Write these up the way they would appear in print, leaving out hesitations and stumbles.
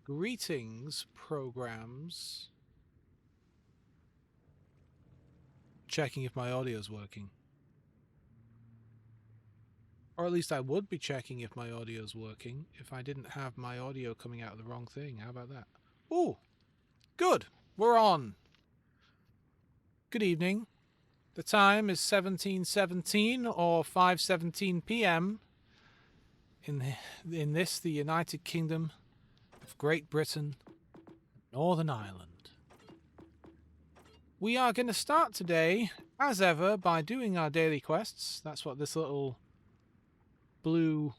Greetings, programs. Checking if my audio's working. Or at least I would be checking if my audio's working if I didn't have my audio coming out of the wrong thing. How about that? Ooh, good. We're on. Good evening. The time is 17:17 or 5:17 p.m. in the United Kingdom of Great Britain, Northern Ireland. We are going to start today, as ever, by doing our daily quests. That's what this little blue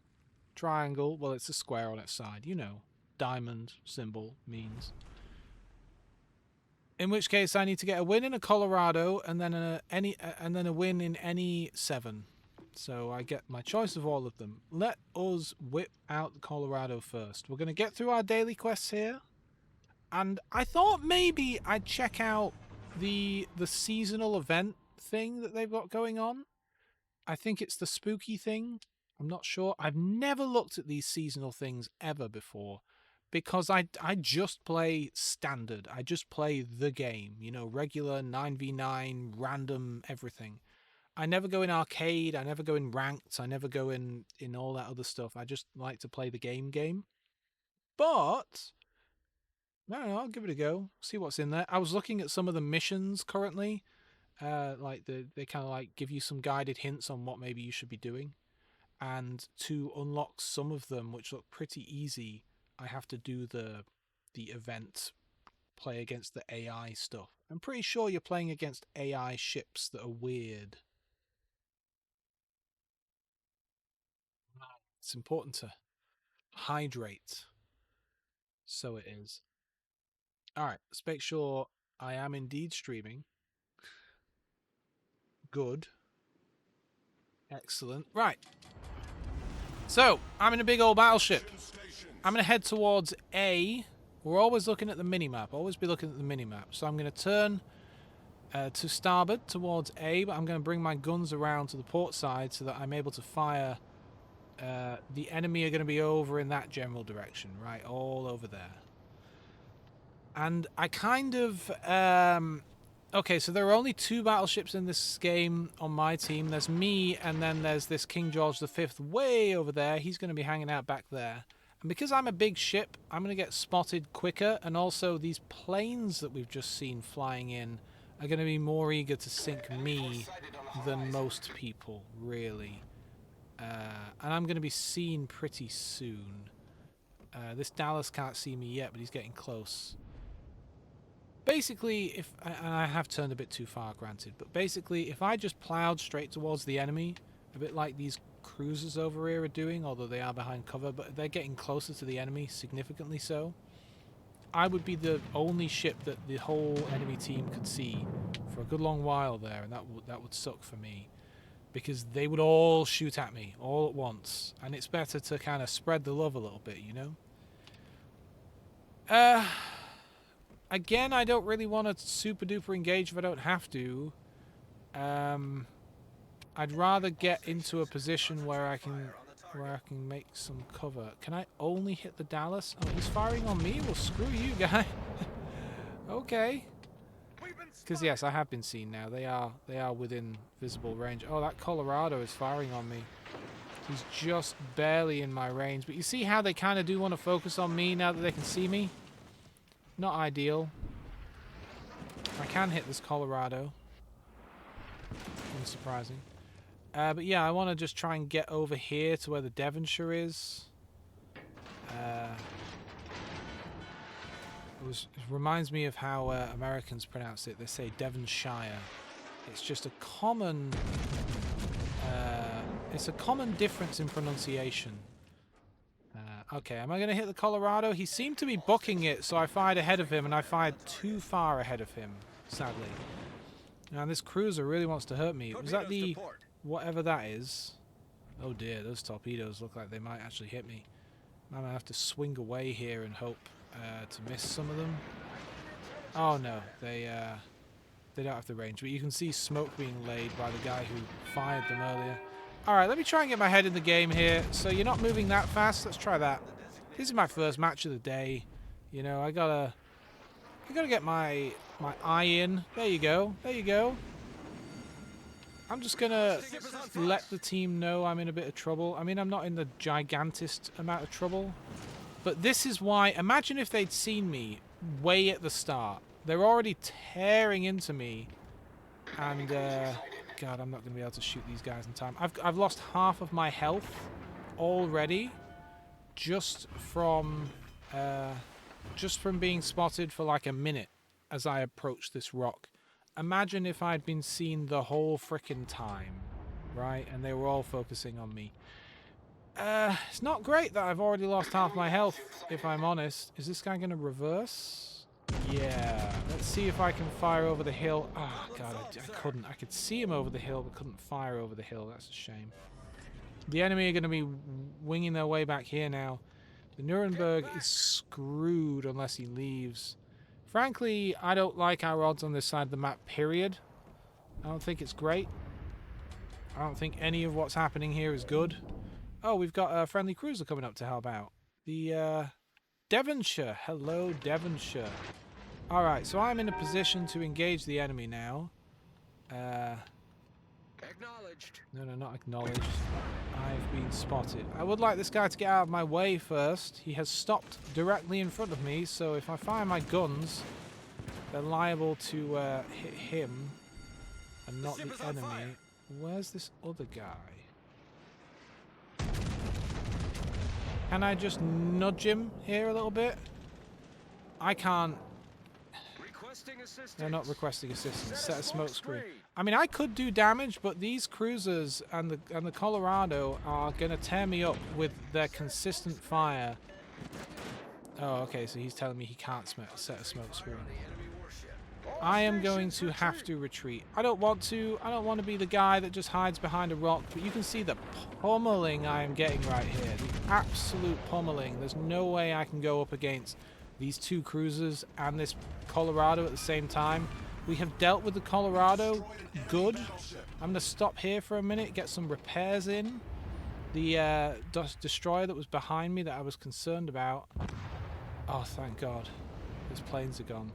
triangle, well, it's a square on its side, you know, diamond symbol means. In which case, I need to get a win in a Colorado and then a win in any 7. So I get my choice of all of them. Let us whip out the Colorado first. We're going to get through our daily quests here, and I thought maybe I'd check out the seasonal event thing that they've got going on. I think it's the spooky thing. I'm not sure. I've never looked at these seasonal things ever before because I just play standard. I just play the game, you know, regular 9v9, random everything. I never go in arcade. I never go in ranked. I never go in all that other stuff. I just like to play the game. But I don't know, I'll give it a go. See what's in there. I was looking at some of the missions currently. Like they kind of like give you some guided hints on what maybe you should be doing. And to unlock some of them, which look pretty easy, I have to do the event, play against the AI stuff. I'm pretty sure you're playing against AI ships that are weird. It's important to hydrate. So it is. Alright, let's make sure I am indeed streaming. Good. Excellent. Right. So, I'm in a big old battleship. I'm going to head towards A. We're always looking at the minimap. Always be looking at the minimap. So I'm going to turn to starboard towards A, but I'm going to bring my guns around to the port side so that I'm able to fire. The enemy are going to be over in that general direction, right? All over there. And I kind of... okay, so there are only 2 battleships in this game on my team. There's me, and then there's this King George V way over there. He's going to be hanging out back there. And because I'm a big ship, I'm going to get spotted quicker. And also, these planes that we've just seen flying in are going to be more eager to sink me than most people, really. And I'm going to be seen pretty soon. This Dallas can't see me yet, but he's getting close. Basically, and I have turned a bit too far, granted, but basically, if I just plowed straight towards the enemy, a bit like these cruisers over here are doing, although they are behind cover, but they're getting closer to the enemy, significantly so, I would be the only ship that the whole enemy team could see for a good long while there, and that would suck for me, because they would all shoot at me all at once, and it's better to kind of spread the love a little bit, you know? Again, I don't really want to super duper engage if I don't have to. I'd rather get into a position where I can make some cover. Can I only hit the Dallas? Oh, he's firing on me? Well, screw you, guy. Okay. Because yes, I have been seen now. They are within visible range. Oh, that Colorado is firing on me. He's just barely in my range. But you see how they kind of do want to focus on me now that they can see me? Not ideal. I can hit this Colorado. Unsurprising. But yeah, I want to just try and get over here to where the Devonshire is. It reminds me of how Americans pronounce it. They say Devonshire. It's just a common... it's a common difference in pronunciation. Okay, am I going to hit the Colorado? He seemed to be booking it, so I fired ahead of him, and I fired too far ahead of him, sadly. Now, this cruiser really wants to hurt me. Was that the... whatever that is? Oh dear, those torpedoes look like they might actually hit me. I'm going to have to swing away here and hope to miss some of them. Oh no, they don't have the range, but you can see smoke being laid by the guy who fired them earlier. Alright, let me try and get my head in the game here. So you're not moving that fast. Let's try that. This is my first match of the day. You know, I gotta get my eye in. There you go. There you go. I'm just gonna let the team know I'm in a bit of trouble. I mean, I'm not in the gigantest amount of trouble. But this is why... Imagine if they'd seen me way at the start. They're already tearing into me. And, God, I'm not going to be able to shoot these guys in time. I've lost half of my health already. Just from being spotted for like a minute as I approached this rock. Imagine if I'd been seen the whole frickin' time, right? And they were all focusing on me. It's not great that I've already lost half my health, if I'm honest. Is this guy going to reverse? Yeah. Let's see if I can fire over the hill. Oh, God, I couldn't. I could see him over the hill, but couldn't fire over the hill. That's a shame. The enemy are going to be winging their way back here now. The Nuremberg is screwed unless he leaves. Frankly, I don't like our odds on this side of the map, period. I don't think it's great. I don't think any of what's happening here is good. Oh, we've got a friendly cruiser coming up to help out. The Devonshire. Hello, Devonshire. Alright, so I'm in a position to engage the enemy now. Acknowledged. No, not acknowledged. I've been spotted. I would like this guy to get out of my way first. He has stopped directly in front of me, so if I fire my guns, they're liable to hit him and not the enemy. Where's this other guy? Can I just nudge him here a little bit? I can't. They're not requesting assistance. Set a smoke screen. I mean, I could do damage, but these cruisers and the Colorado are going to tear me up with their consistent fire. Oh, okay, so he's telling me he can't set a smoke screen. I am going to have to retreat. I don't want to. I don't want to be the guy that just hides behind a rock, but you can see the pummeling I am getting right here. The absolute pummeling. There's no way I can go up against these two cruisers and this Colorado at the same time. We have dealt with the Colorado. Good. I'm going to stop here for a minute, get some repairs in. The destroyer that was behind me that I was concerned about. Oh, thank God. Those planes are gone.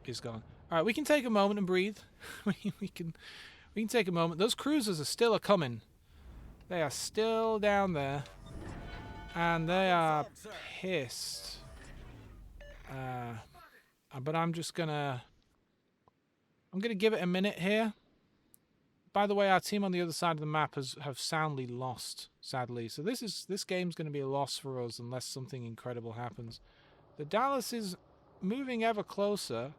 Is gone. Alright, we can take a moment and breathe. we can take a moment. Those cruisers are still a-coming. They are still down there. And they are pissed. But I'm just gonna... I'm gonna give it a minute here. By the way, our team on the other side of the map have soundly lost, sadly. So this game's gonna be a loss for us unless something incredible happens. The Dallas is moving ever closer,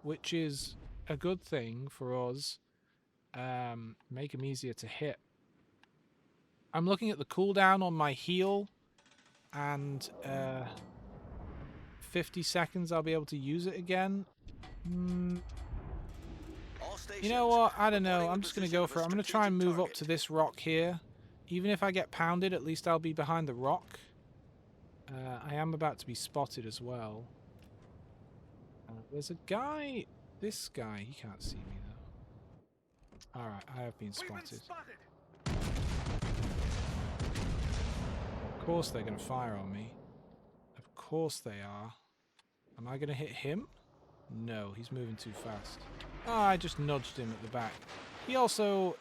which is a good thing for us. Make them easier to hit. I'm looking at the cooldown on my heal, and 50 seconds I'll be able to use it again. You know what? I don't know. I'm just going to go for it. I'm going to try and move up to this rock here. Even if I get pounded, at least I'll be behind the rock. I am about to be spotted as well. There's a guy... This guy, he can't see me though. Alright, I have been spotted. Of course they're going to fire on me. Of course they are. Am I going to hit him? No, he's moving too fast. Oh, I just nudged him at the back. He also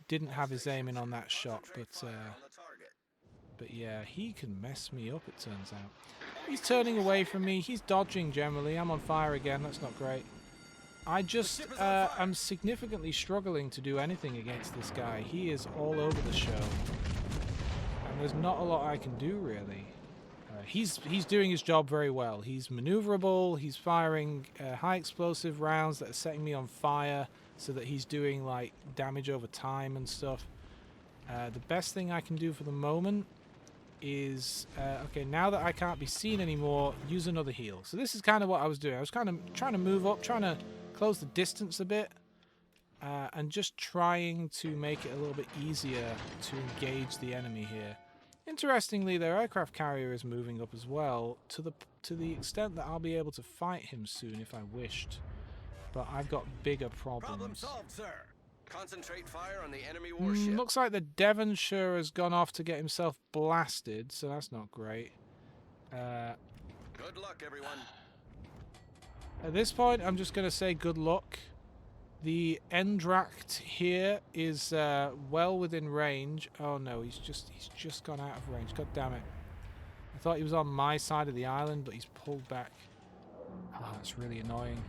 didn't have his aiming on that shot, but yeah, he can mess me up, it turns out. He's turning away from me. He's dodging generally. I'm on fire again. That's not great. I just am significantly struggling to do anything against this guy. He is all over the show. And there's not a lot I can do, really. He's doing his job very well. He's maneuverable. He's firing high explosive rounds that are setting me on fire so that he's doing like damage over time and stuff. The best thing I can do for the moment is okay, now that I can't be seen anymore, use another heal. So this is kind of what I was doing. I was kind of trying to move up, trying to close the distance a bit, and just trying to make it a little bit easier to engage the enemy here. Interestingly, their aircraft carrier is moving up as well, to the extent that I'll be able to fight him soon if I wished. But I've got bigger problems. Problem solved, sir. Concentrate fire on the enemy warship. Looks like the Devonshire has gone off to get himself blasted, so that's not great. Good luck, everyone. At this point, I'm just going to say good luck. The Endracht here is well within range. Oh no, he's just gone out of range. God damn it. I thought he was on my side of the island, but he's pulled back. Oh, that's really annoying.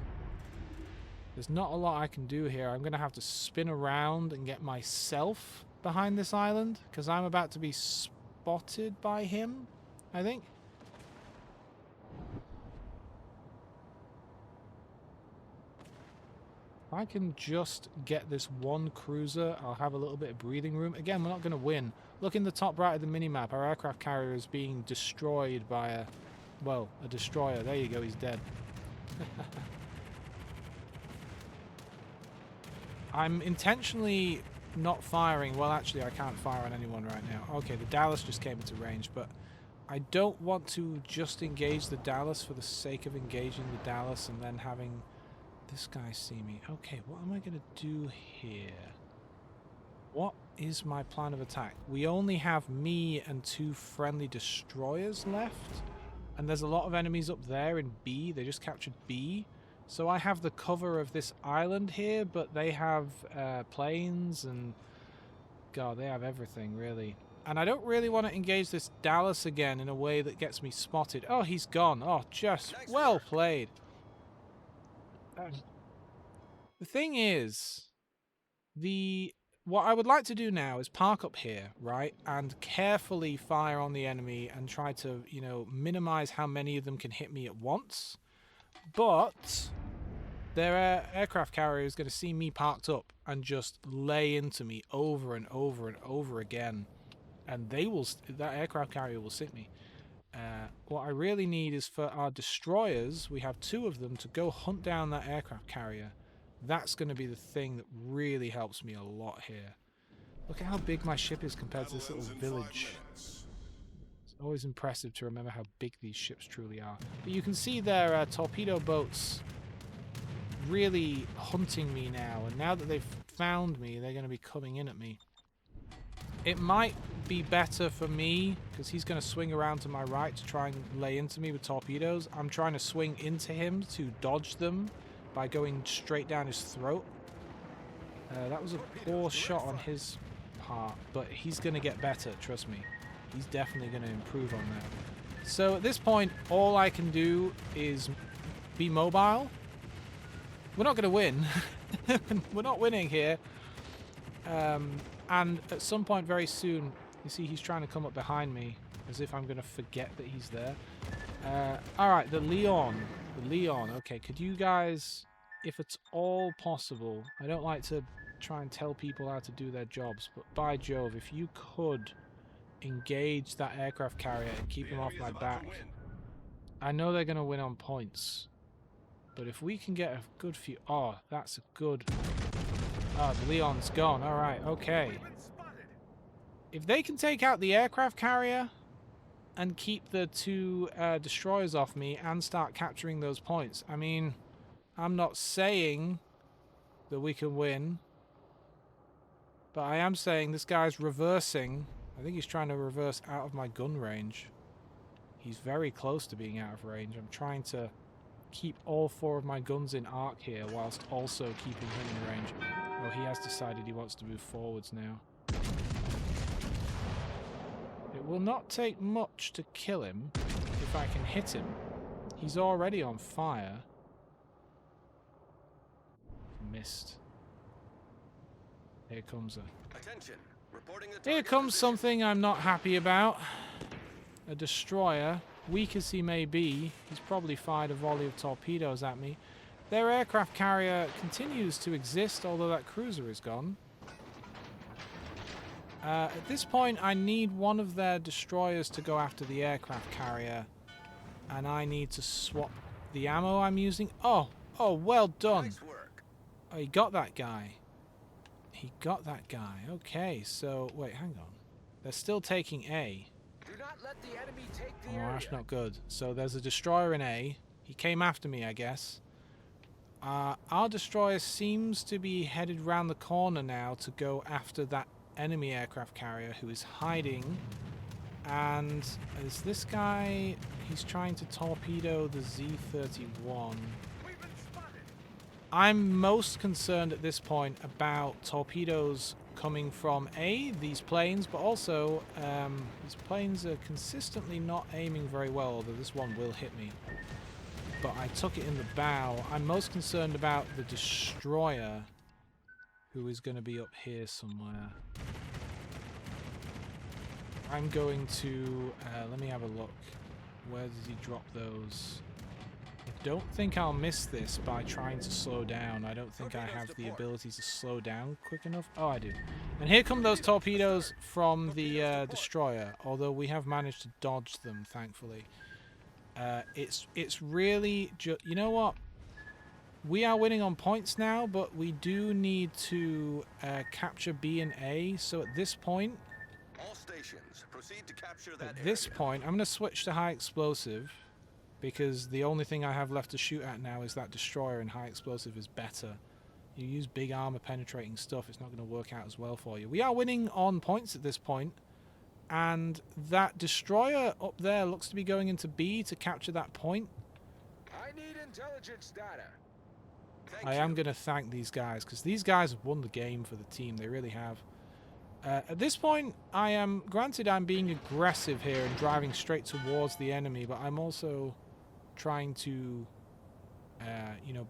There's not a lot I can do here. I'm going to have to spin around and get myself behind this island, because I'm about to be spotted by him, I think. If I can just get this one cruiser, I'll have a little bit of breathing room. Again, we're not going to win. Look in the top right of the minimap. Our aircraft carrier is being destroyed by a destroyer. There you go, he's dead. I'm intentionally not firing. Well, actually, I can't fire on anyone right now. Okay, the Dallas just came into range, but I don't want to just engage the Dallas for the sake of engaging the Dallas and then having this guy see me. Okay, what am I going to do here? What is my plan of attack? We only have me and 2 friendly destroyers left, and there's a lot of enemies up there in B. They just captured B. So I have the cover of this island here, but they have planes and... God, they have everything, really. And I don't really want to engage this Dallas again in a way that gets me spotted. Oh, he's gone. Oh, just well played. The thing is, what I would like to do now is park up here, right, and carefully fire on the enemy and try to, you know, minimize how many of them can hit me at once. But their aircraft carrier is going to see me parked up and just lay into me over and over and over again, and that aircraft carrier will sink me. What I really need is for our destroyers, we have 2 of them, to go hunt down that aircraft carrier. That's going to be the thing that really helps me a lot here. Look at how big my ship is compared to this little village. It's always impressive to remember how big these ships truly are. But you can see their torpedo boats really hunting me now, and now that they've found me, they're going to be coming in at me. It might be better for me, because he's going to swing around to my right to try and lay into me with torpedoes. I'm trying to swing into him to dodge them by going straight down his throat. That was a poor shot on his part, but he's going to get better, trust me. He's definitely going to improve on that. So at this point, all I can do is be mobile. We're not going to win. We're not winning here. And at some point very soon, you see he's trying to come up behind me as if I'm going to forget that he's there. Alright, the Leon. Okay, could you guys, if it's all possible, I don't like to try and tell people how to do their jobs, but by Jove, if you could engage that aircraft carrier and keep him off my back. I know they're going to win on points, but if we can get a good few... Oh, that's a good... Oh, the Leon's gone. Alright, okay. If they can take out the aircraft carrier and keep the 2 destroyers off me and start capturing those points, I mean, I'm not saying that we can win, but I am saying this guy's reversing. I think he's trying to reverse out of my gun range. He's very close to being out of range. I'm trying to keep all 4 of my guns in arc here whilst also keeping him in range. Oh, he has decided he wants to move forwards now. It will not take much to kill him if I can hit him. He's already on fire. Missed. Here comes a... Attention. Reporting the Here comes something I'm not happy about. A destroyer. Weak as he may be, he's probably fired a volley of torpedoes at me. Their aircraft carrier continues to exist, although that cruiser is gone. At this point, I need one of their destroyers to go after the aircraft carrier. And I need to swap the ammo I'm using. Oh, well done. Nice work. Oh, he got that guy. Okay, so, wait, hang on. They're still taking A. Do not let the enemy take the Oh, area. that's not good. So there's a destroyer in A. He came after me, I guess. Our destroyer seems to be headed round the corner now to go after that enemy aircraft carrier who is hiding And is this guy... He's trying to torpedo the Z-31. I'm most concerned at this point about torpedoes coming from these planes, but also these planes are consistently not aiming very well, although this one will hit me. But I took it in the bow. I'm most concerned about the destroyer, who is going to be up here somewhere. I'm going to... let me have a look. Where does he drop those? I don't think I'll miss this by trying to slow down. I don't think I have the ability to slow down quick enough. Oh, I do. And here come those torpedoes from the destroyer, although we have managed to dodge them, thankfully. It's really... You know what? We are winning on points now, but we do need to capture B and A. So at this point... All stations, proceed to capture that At this point, I'm going to switch to high explosive, because the only thing I have left to shoot at now is that destroyer, and high explosive is better. You use big armor penetrating stuff, it's not going to work out as well for you. We are winning on points at this point, and that destroyer up there looks to be going into B to capture that point. I need intelligence data. I am going to thank these guys, because these guys have won the game for the team. They really have. At this point, granted I'm being aggressive here and driving straight towards the enemy, but I'm also trying to, you know,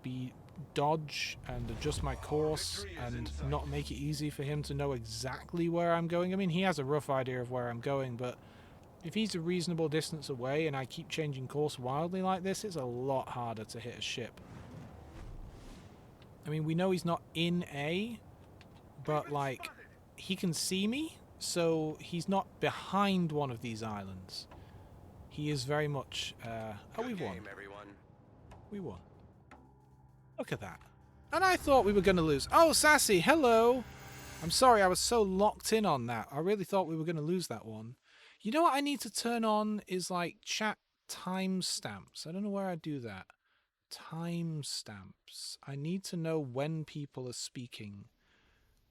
dodge and adjust my course and not make it easy for him to know exactly where I'm going. I mean, he has a rough idea of where I'm going, but if he's a reasonable distance away and I keep changing course wildly like this, it's a lot harder to hit a ship. I mean, we know he's not in A, but, like, he can see me, so he's not behind one of these islands. He is very much... oh, we won. We won. Look at that. And I thought we were going to lose. Oh, Sassy, hello! I'm sorry, I was so locked in on that. I really thought we were going to lose that one. You know what I need to turn on is, like, chat timestamps. I don't know where I do that. Timestamps. I need to know when people are speaking.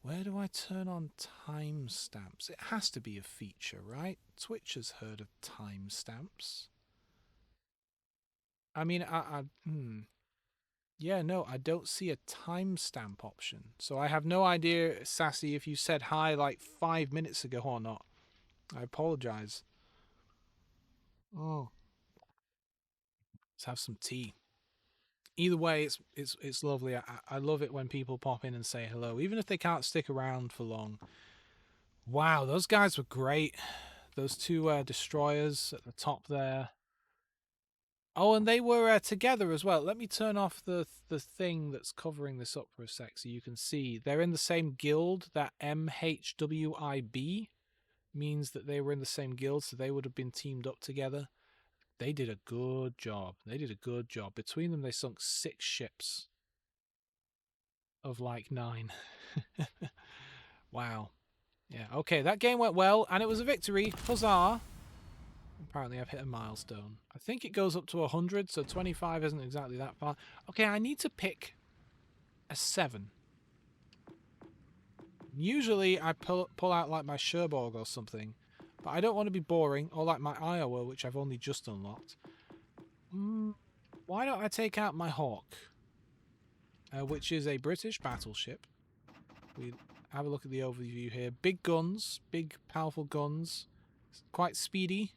Where do I turn on timestamps? It has to be a feature, right? Twitch has heard of timestamps. I mean, yeah, no, I don't see a timestamp option. So I have no idea, Sassy, if you said hi like 5 minutes ago or not. I apologize. Oh. Let's have some tea. Either way, it's lovely. I love it when people pop in and say hello, even if they can't stick around for long. Wow, those guys were great. Those two destroyers at the top there. Oh, and they were together as well. Let me turn off the thing that's covering this up for a sec so you can see. They're in the same guild. That MHWIB means that they were in the same guild, so they would have been teamed up together. They did a good job. They did a good job. Between them, they sunk 6 ships of like 9. Wow. Yeah, okay, that game went well, and it was a victory. Huzzah! Apparently I've hit a milestone. I think it goes up to 100, so 25 isn't exactly that far. Okay, I need to pick a 7. Usually I pull out like my Cherbourg or something, but I don't want to be boring, or like my Iowa, which I've only just unlocked. Why don't I take out my Hawk, which is a British battleship. We have a look at the overview here. Big guns, big powerful guns, quite speedy,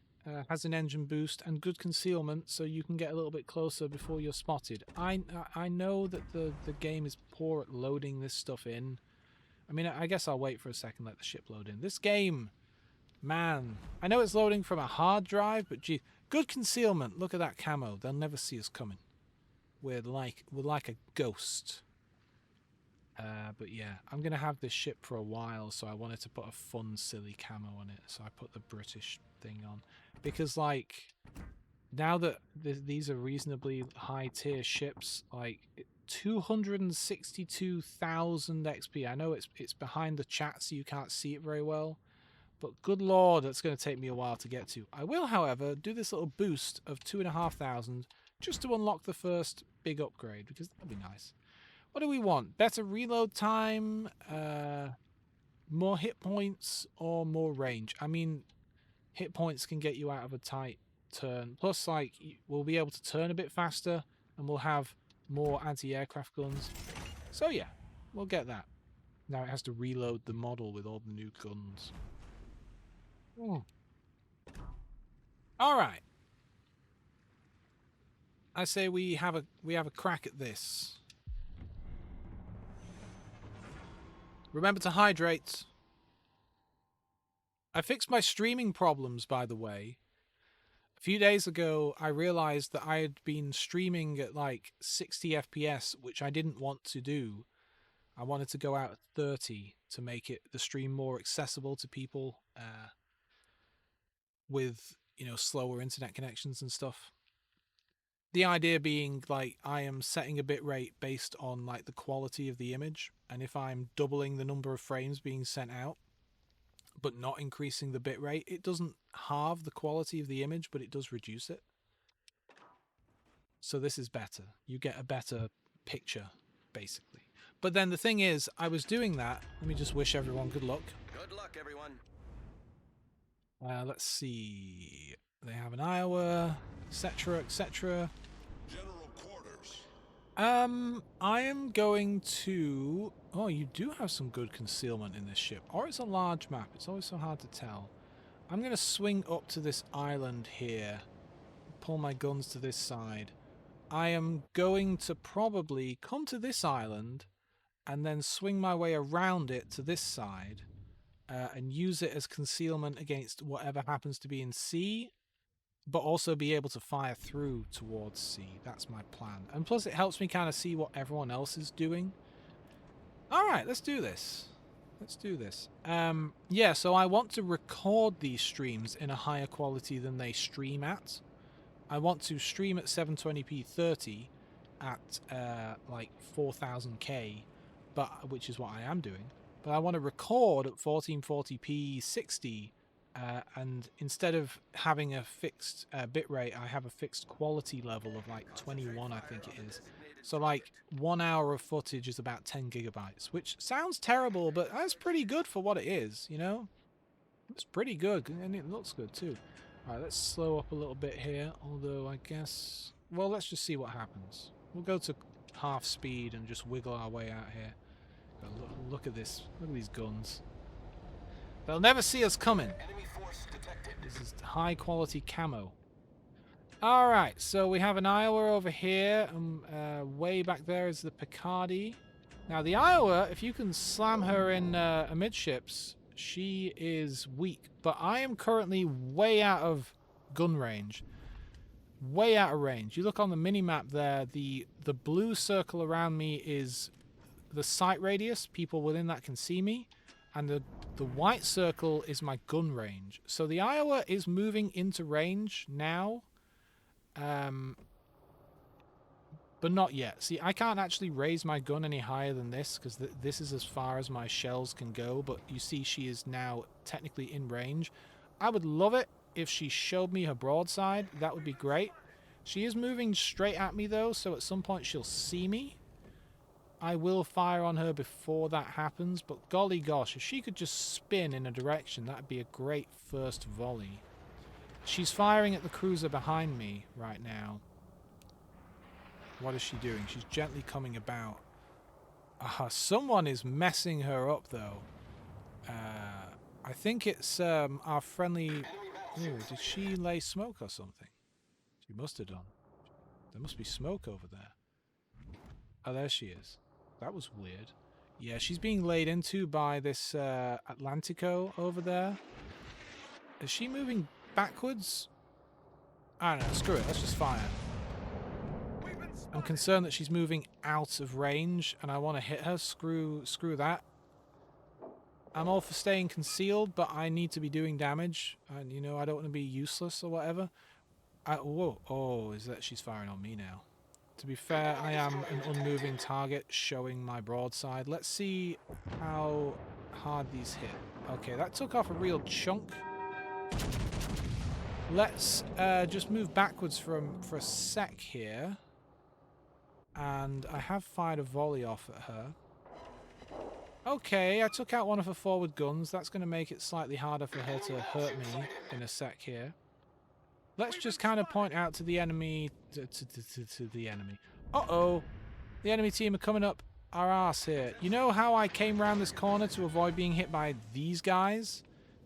has an engine boost and good concealment, so you can get a little bit closer before you're spotted. I know that the game is poor at loading this stuff in. I mean, I guess I'll wait for a second, let the ship load in. This game, man, I know it's loading from a hard drive, but gee, good concealment. Look at that camo. They'll never see us coming. We're like a ghost. But yeah, I'm going to have this ship for a while, so I wanted to put a fun, silly camo on it. So I put the British thing on. Because, like, now that these are reasonably high-tier ships, like, 262,000 XP. I know it's behind the chat, so you can't see it very well. But good lord, that's going to take me a while to get to. I will, however, do this little boost of 2,500 just to unlock the first big upgrade, because that'd be nice. What do we want? Better reload time, more hit points, or more range? I mean, hit points can get you out of a tight turn. Plus, like, we'll be able to turn a bit faster, and we'll have more anti-aircraft guns. So yeah, we'll get that. Now it has to reload the model with all the new guns. All right. I say we have a crack at this. Remember to hydrate. I fixed my streaming problems, by the way. A few days ago, I realized that I had been streaming at like 60 FPS, which I didn't want to do. I wanted to go out at 30 to make the stream more accessible to people with, you know, slower internet connections and stuff. The idea being, like, I am setting a bitrate based on, like, the quality of the image, and if I'm doubling the number of frames being sent out, but not increasing the bitrate, it doesn't halve the quality of the image, but it does reduce it. So this is better. You get a better picture, basically. But then the thing is, I was doing that. Let me just wish everyone good luck. Good luck, everyone. Let's see. They have an Iowa, etc., etc. General quarters. I am going to... Oh, you do have some good concealment in this ship. Or it's a large map. It's always so hard to tell. I'm going to swing up to this island here. Pull my guns to this side. I am going to probably come to this island and then swing my way around it to this side and use it as concealment against whatever happens to be in C, but also be able to fire through towards C. That's my plan. And plus it helps me kind of see what everyone else is doing. Alright, let's do this. Let's do this. Yeah, so I want to record these streams in a higher quality than they stream at. I want to stream at 720p 30 at like 4000K, which is what I am doing. But I want to record at 1440p 60, and instead of having a fixed bitrate, I have a fixed quality level of like 21, I think it is. So like 1 hour of footage is about 10 gigabytes, which sounds terrible, but that's pretty good for what it is, you know? It's pretty good, and it looks good too. Alright, let's slow up a little bit here, although I guess... Well, let's just see what happens. We'll go to half speed and just wiggle our way out here. Look at this. Look at these guns. They'll never see us coming. Enemy force detected. This is high quality camo. Alright, so we have an Iowa over here, and way back there is the Picardy. Now the Iowa, if you can slam her in amidships, she is weak, but I am currently way out of gun range. Way out of range. You look on the mini-map there, the blue circle around me is the sight radius. People within that can see me. And the white circle is my gun range. So the Iowa is moving into range now. But not yet. See, I can't actually raise my gun any higher than this because this is as far as my shells can go. But you see she is now technically in range. I would love it if she showed me her broadside. That would be great. She is moving straight at me though, so at some point she'll see me. I will fire on her before that happens, but golly gosh, if she could just spin in a direction, that'd be a great first volley. She's firing at the cruiser behind me right now. What is she doing? She's gently coming about. Someone is messing her up, though. I think it's our friendly... Ooh, did she lay smoke or something? She must have done. There must be smoke over there. Oh, there she is. That was weird. Yeah, she's being laid into by this Atlantico over there. Is she moving backwards? I don't know. Screw it. Let's just fire. I'm concerned that she's moving out of range, and I want to hit her. Screw that. I'm all for staying concealed, but I need to be doing damage. And, you know, I don't want to be useless or whatever. Whoa. Oh, is that she's firing on me now? To be fair, I am an unmoving target showing my broadside. Let's see how hard these hit. Okay, that took off a real chunk. Let's just move backwards for a sec here. And I have fired a volley off at her. Okay, I took out one of her forward guns. That's going to make it slightly harder for her to hurt me in a sec here. Let's just kind of point out to the enemy... To the enemy. Uh-oh. The enemy team are coming up our arse here. You know how I came around this corner to avoid being hit by these guys?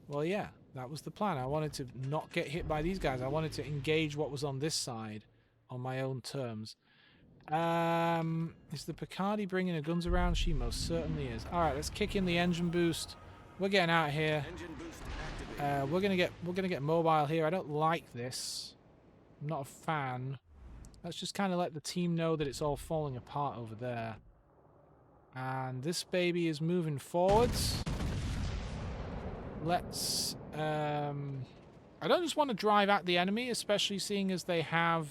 Well, yeah, that was the plan. I wanted to not get hit by these guys. I wanted to engage what was on this side on my own terms. Is the Picardy bringing her guns around? She most certainly is. All right, let's kick in the engine boost. We're getting out of here. Engine boost activated. We're gonna get mobile here. I don't like this. I'm not a fan. Let's just kind of let the team know that it's all falling apart over there. And this baby is moving forwards. Let's... I don't just want to drive at the enemy, especially seeing as they have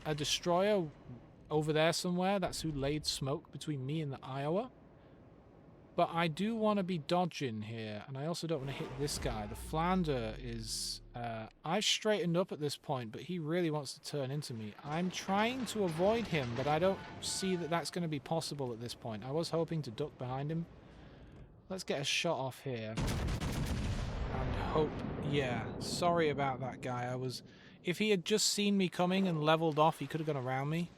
a destroyer over there somewhere. That's who laid smoke between me and the Iowa. But I do want to be dodging here, and I also don't want to hit this guy. The Flander is... I've straightened up at this point, but he really wants to turn into me. I'm trying to avoid him, but I don't see that that's going to be possible at this point. I was hoping to duck behind him. Let's get a shot off here. And hope... Yeah, sorry about that guy. If he had just seen me coming and leveled off, he could have gone around me.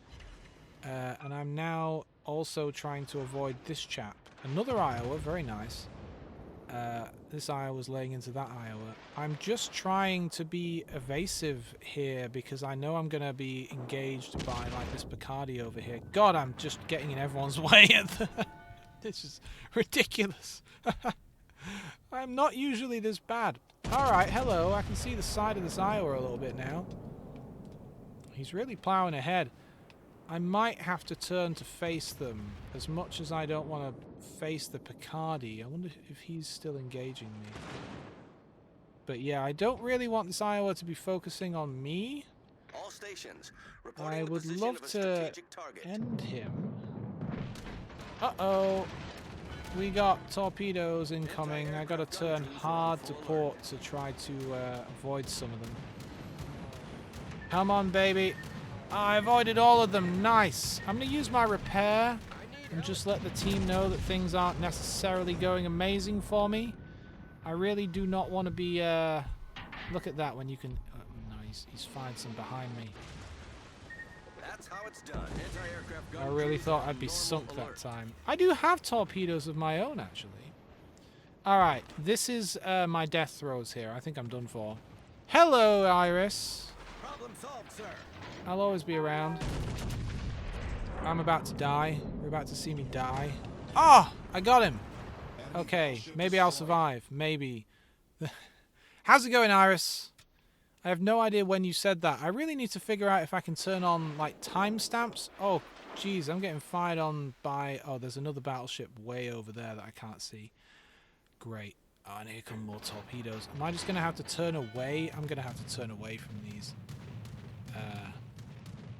And I'm now also trying to avoid this chap. Another Iowa, very nice. This Iowa's laying into that Iowa. I'm just trying to be evasive here because I know I'm going to be engaged by like this Picardy over here. God, I'm just getting in everyone's way. This is ridiculous. I'm not usually this bad. Alright, hello. I can see the side of this Iowa a little bit now. He's really plowing ahead. I might have to turn to face them, as much as I don't want to face the Picardy. I wonder if he's still engaging me. But yeah, I don't really want this Iowa to be focusing on me. All stations. Reporting I the would position love of a to strategic target. end him. Uh-oh. We got torpedoes incoming. I gotta turn hard to port to try to avoid some of them. Come on, baby. I avoided all of them. Nice. I'm going to use my repair and just let the team know that things aren't necessarily going amazing for me. I really do not want to be... Look at that when you can... no, he's fine some behind me. That's how it's done. Anti-aircraft gun I really crews thought are I'd be normal sunk that alert. time. I do have torpedoes of my own, actually. Alright, this is my death throws here. I think I'm done for. Hello, Iris. Problem solved, sir. I'll always be around. I'm about to die. You're about to see me die. Oh! I got him! Okay, maybe I'll survive. Maybe. How's it going, Iris? I have no idea when you said that. I really need to figure out if I can turn on, like, timestamps. Oh, jeez, I'm getting fired on by... Oh, there's another battleship way over there that I can't see. Great. Oh, and here come more torpedoes. Am I just going to have to turn away? I'm going to have to turn away from these.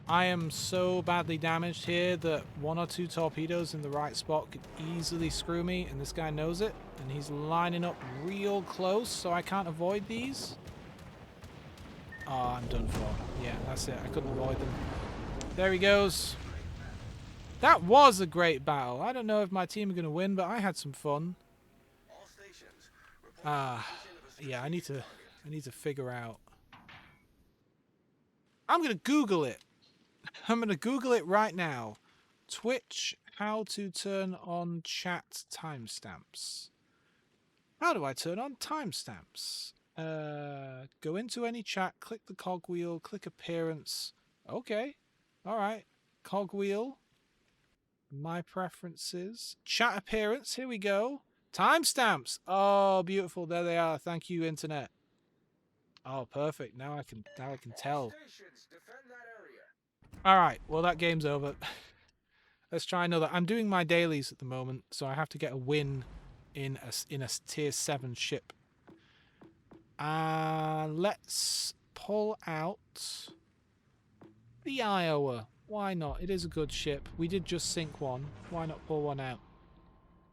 I am so badly damaged here that one or two torpedoes in the right spot could easily screw me, and this guy knows it, and he's lining up real close, so I can't avoid these. Oh, I'm done for. Yeah, that's it. I couldn't avoid them. There he goes. That was a great battle. I don't know if my team are going to win, but I had some fun. All stations. Reporting the position of a Yeah, I strategic need to figure out. I'm going to Google it. I'm going to Google it right now. Twitch, how to turn on chat timestamps. How do I turn on timestamps? Go into any chat, click the cogwheel, click appearance. Okay. Alright. Cogwheel. My preferences. Chat appearance. Here we go. Timestamps. Oh, beautiful. There they are. Thank you, internet. Oh, perfect. Now I can tell. Stations, defend that area. Alright, well that game's over. Let's try another. I'm doing my dailies at the moment, so I have to get a win in a tier 7 ship. Let's pull out the Iowa. Why not? It is a good ship. We did just sink one. Why not pull one out?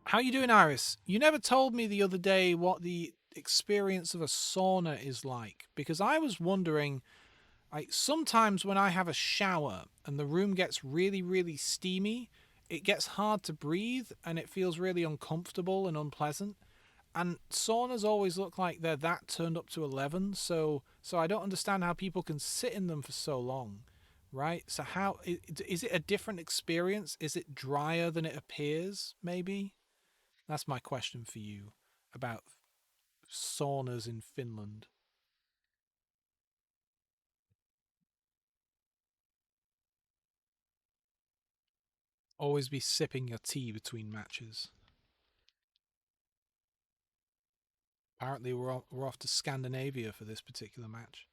How you doing, Iris? You never told me the other day what the experience of a sauna is like, because I was wondering... Like, sometimes when I have a shower and the room gets really, really steamy, it gets hard to breathe and it feels really uncomfortable and unpleasant. And saunas always look like they're that turned up to 11, so I don't understand how people can sit in them for so long, right? So how is it a different experience? Is it drier than it appears, maybe? That's my question for you about saunas in Finland. Always be sipping your tea between matches. Apparently we're off to Scandinavia for this particular match.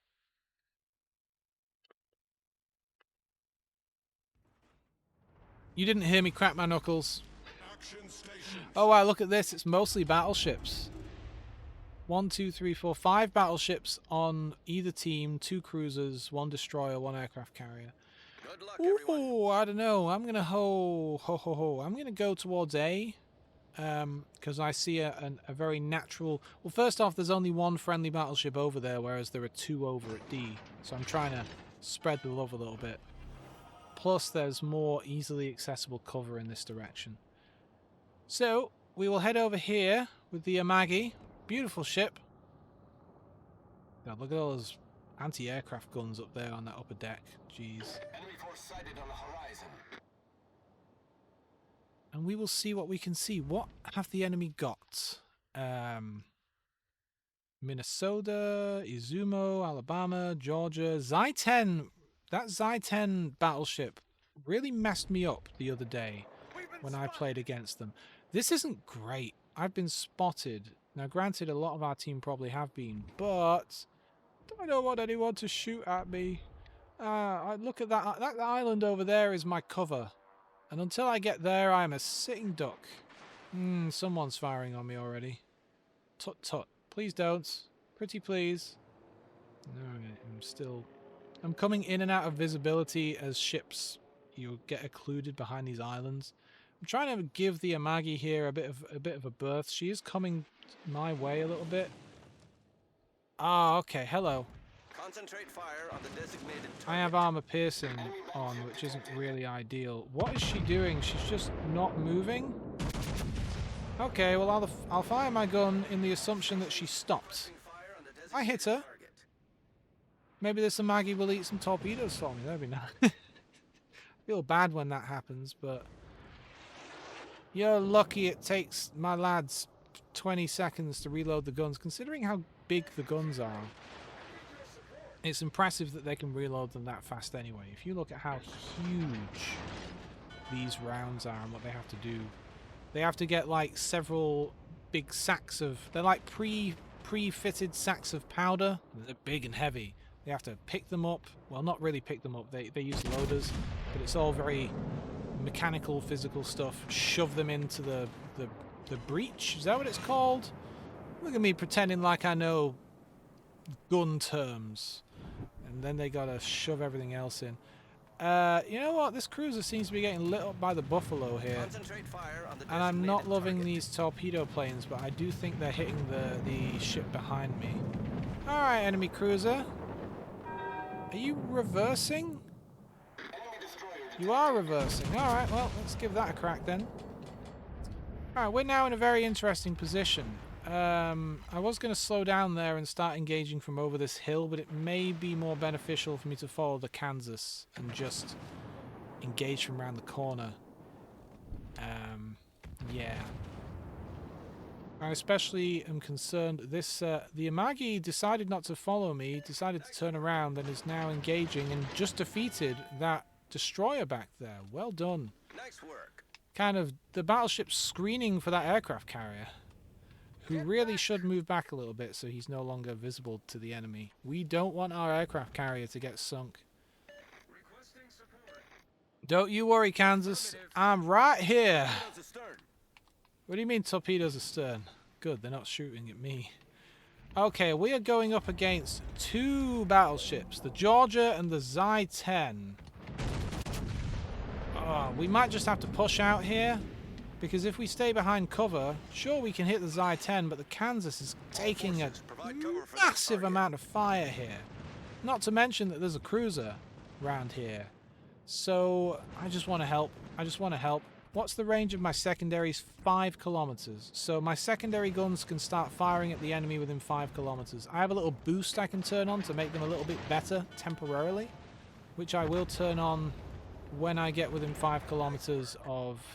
You didn't hear me crack my knuckles. Action stations. Oh wow, look at this. It's mostly battleships. 1, 2, 3, 4, 5 battleships on either team, 2 cruisers, 1 destroyer, 1 aircraft carrier. Good luck, everyone. Ooh, I don't know. I'm gonna I'm gonna go towards A, because I see a very natural. Well, first off, there's only 1 friendly battleship over there, whereas there are 2 over at D. So I'm trying to spread the love a little bit. Plus, there's more easily accessible cover in this direction. So we will head over here with the Amagi. Beautiful ship. God, look at all those anti-aircraft guns up there on that upper deck. Jeez. Enemy force sighted on the horizon. And we will see what we can see. What have the enemy got? Minnesota, Izumo, Alabama, Georgia, Zy-10. That Zy-10 battleship really messed me up the other day when I played against them. This isn't great. I've been spotted. Now, granted, a lot of our team probably have been, but I don't want anyone to shoot at me. I look at that. That island over there is my cover. And until I get there, I'm a sitting duck. Someone's firing on me already. Tut tut. Please don't. Pretty please. No, I'm coming in and out of visibility as ships get occluded behind these islands. I'm trying to give the Amagi here a bit of a berth. She is coming my way a little bit. Ah, okay. Hello. Concentrate fire on the designated target. I have armor piercing on, which isn't really ideal. What is she doing? She's just not moving? Okay, well, I'll fire my gun in the assumption that she stopped. Fire on the I hit her. target. Maybe this Amagi will eat some torpedoes for me. That'd be nice. Feel bad when that happens, but you're lucky it takes my lads 20 seconds to reload the guns, considering how big the guns are. It's impressive that they can reload them that fast anyway. If you look at how huge these rounds are and what they have to do, they have to get like several big sacks of... They're like pre-fitted sacks of powder. They're big and heavy. They have to pick them up. Well, not really pick them up. They use loaders, but it's all very mechanical, physical stuff. Shove them into the breach. Is that what it's called? Look at me pretending like I know gun terms. And then they gotta shove everything else in. You know what? This cruiser seems to be getting lit up by the Buffalo here. Concentrate fire on the And I'm not designated loving target. these torpedo planes, but I do think they're hitting the ship behind me. Alright, enemy cruiser. Are you reversing? You are reversing. Alright, well, let's give that a crack then. Alright, we're now in a very interesting position. I was going to slow down there and start engaging from over this hill, but it may be more beneficial for me to follow the Kansas and just engage from around the corner. Yeah. I especially am concerned this the Amagi decided not to follow me, decided to turn around and is now engaging and just defeated that destroyer back there. Well done. Nice work. Kind of the battleship's screening for that aircraft carrier, who really should move back a little bit so he's no longer visible to the enemy. We don't want our aircraft carrier to get sunk. Requesting support. Don't you worry, Kansas. I'm right here. Torpedoes astern. What do you mean torpedoes astern? Good, they're not shooting at me. Okay, we are going up against 2 battleships, the Georgia and the Zy-10. Oh, we might just have to push out here, because if we stay behind cover, sure we can hit the Zy-10, but the Kansas is taking a Provide cover for massive amount of fire here. Not to mention that there's a cruiser round here. So I just want to help. I just want to help. What's the range of my secondaries? 5 kilometers. So my secondary guns can start firing at the enemy within 5 kilometers. I have a little boost I can turn on to make them a little bit better temporarily, which I will turn on when I get within 5 kilometers of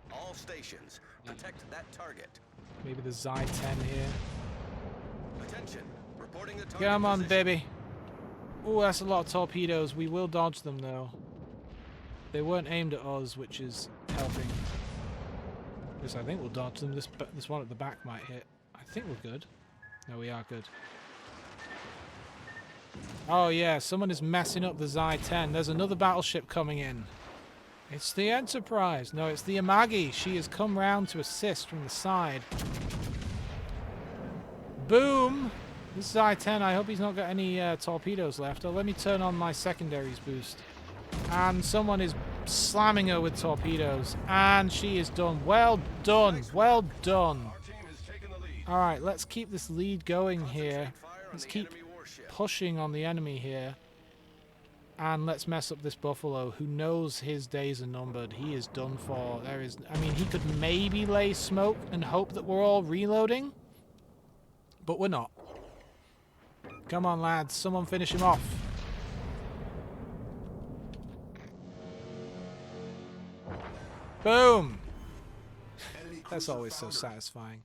All stations, protect that target. maybe the Zy-10 here. Attention, reporting the target. Come on, position. baby. Oh, that's a lot of torpedoes. We will dodge them, though. They weren't aimed at us, which is helping. Yes, I think we'll dodge them. This one at the back might hit. I think we're good. No, we are good. Oh, yeah, someone is messing up the Zy-10. There's another battleship coming in. It's the Enterprise. No, it's the Amagi. She has come round to assist from the side. Boom! This is I-10. I hope he's not got any torpedoes left. Oh, let me turn on my secondaries boost. And someone is slamming her with torpedoes. And she is done. Well done. Well done. Our team has taken the lead. Alright, let's keep this lead going here. Concentrate fire on Let's the keep enemy warship. pushing on the enemy here. And let's mess up this Buffalo, who knows his days are numbered. He is done for. I mean, he could maybe lay smoke and hope that we're all reloading. But we're not. Come on, lads. Someone finish him off. Boom! Enemy That's cruiser always so foundered. satisfying.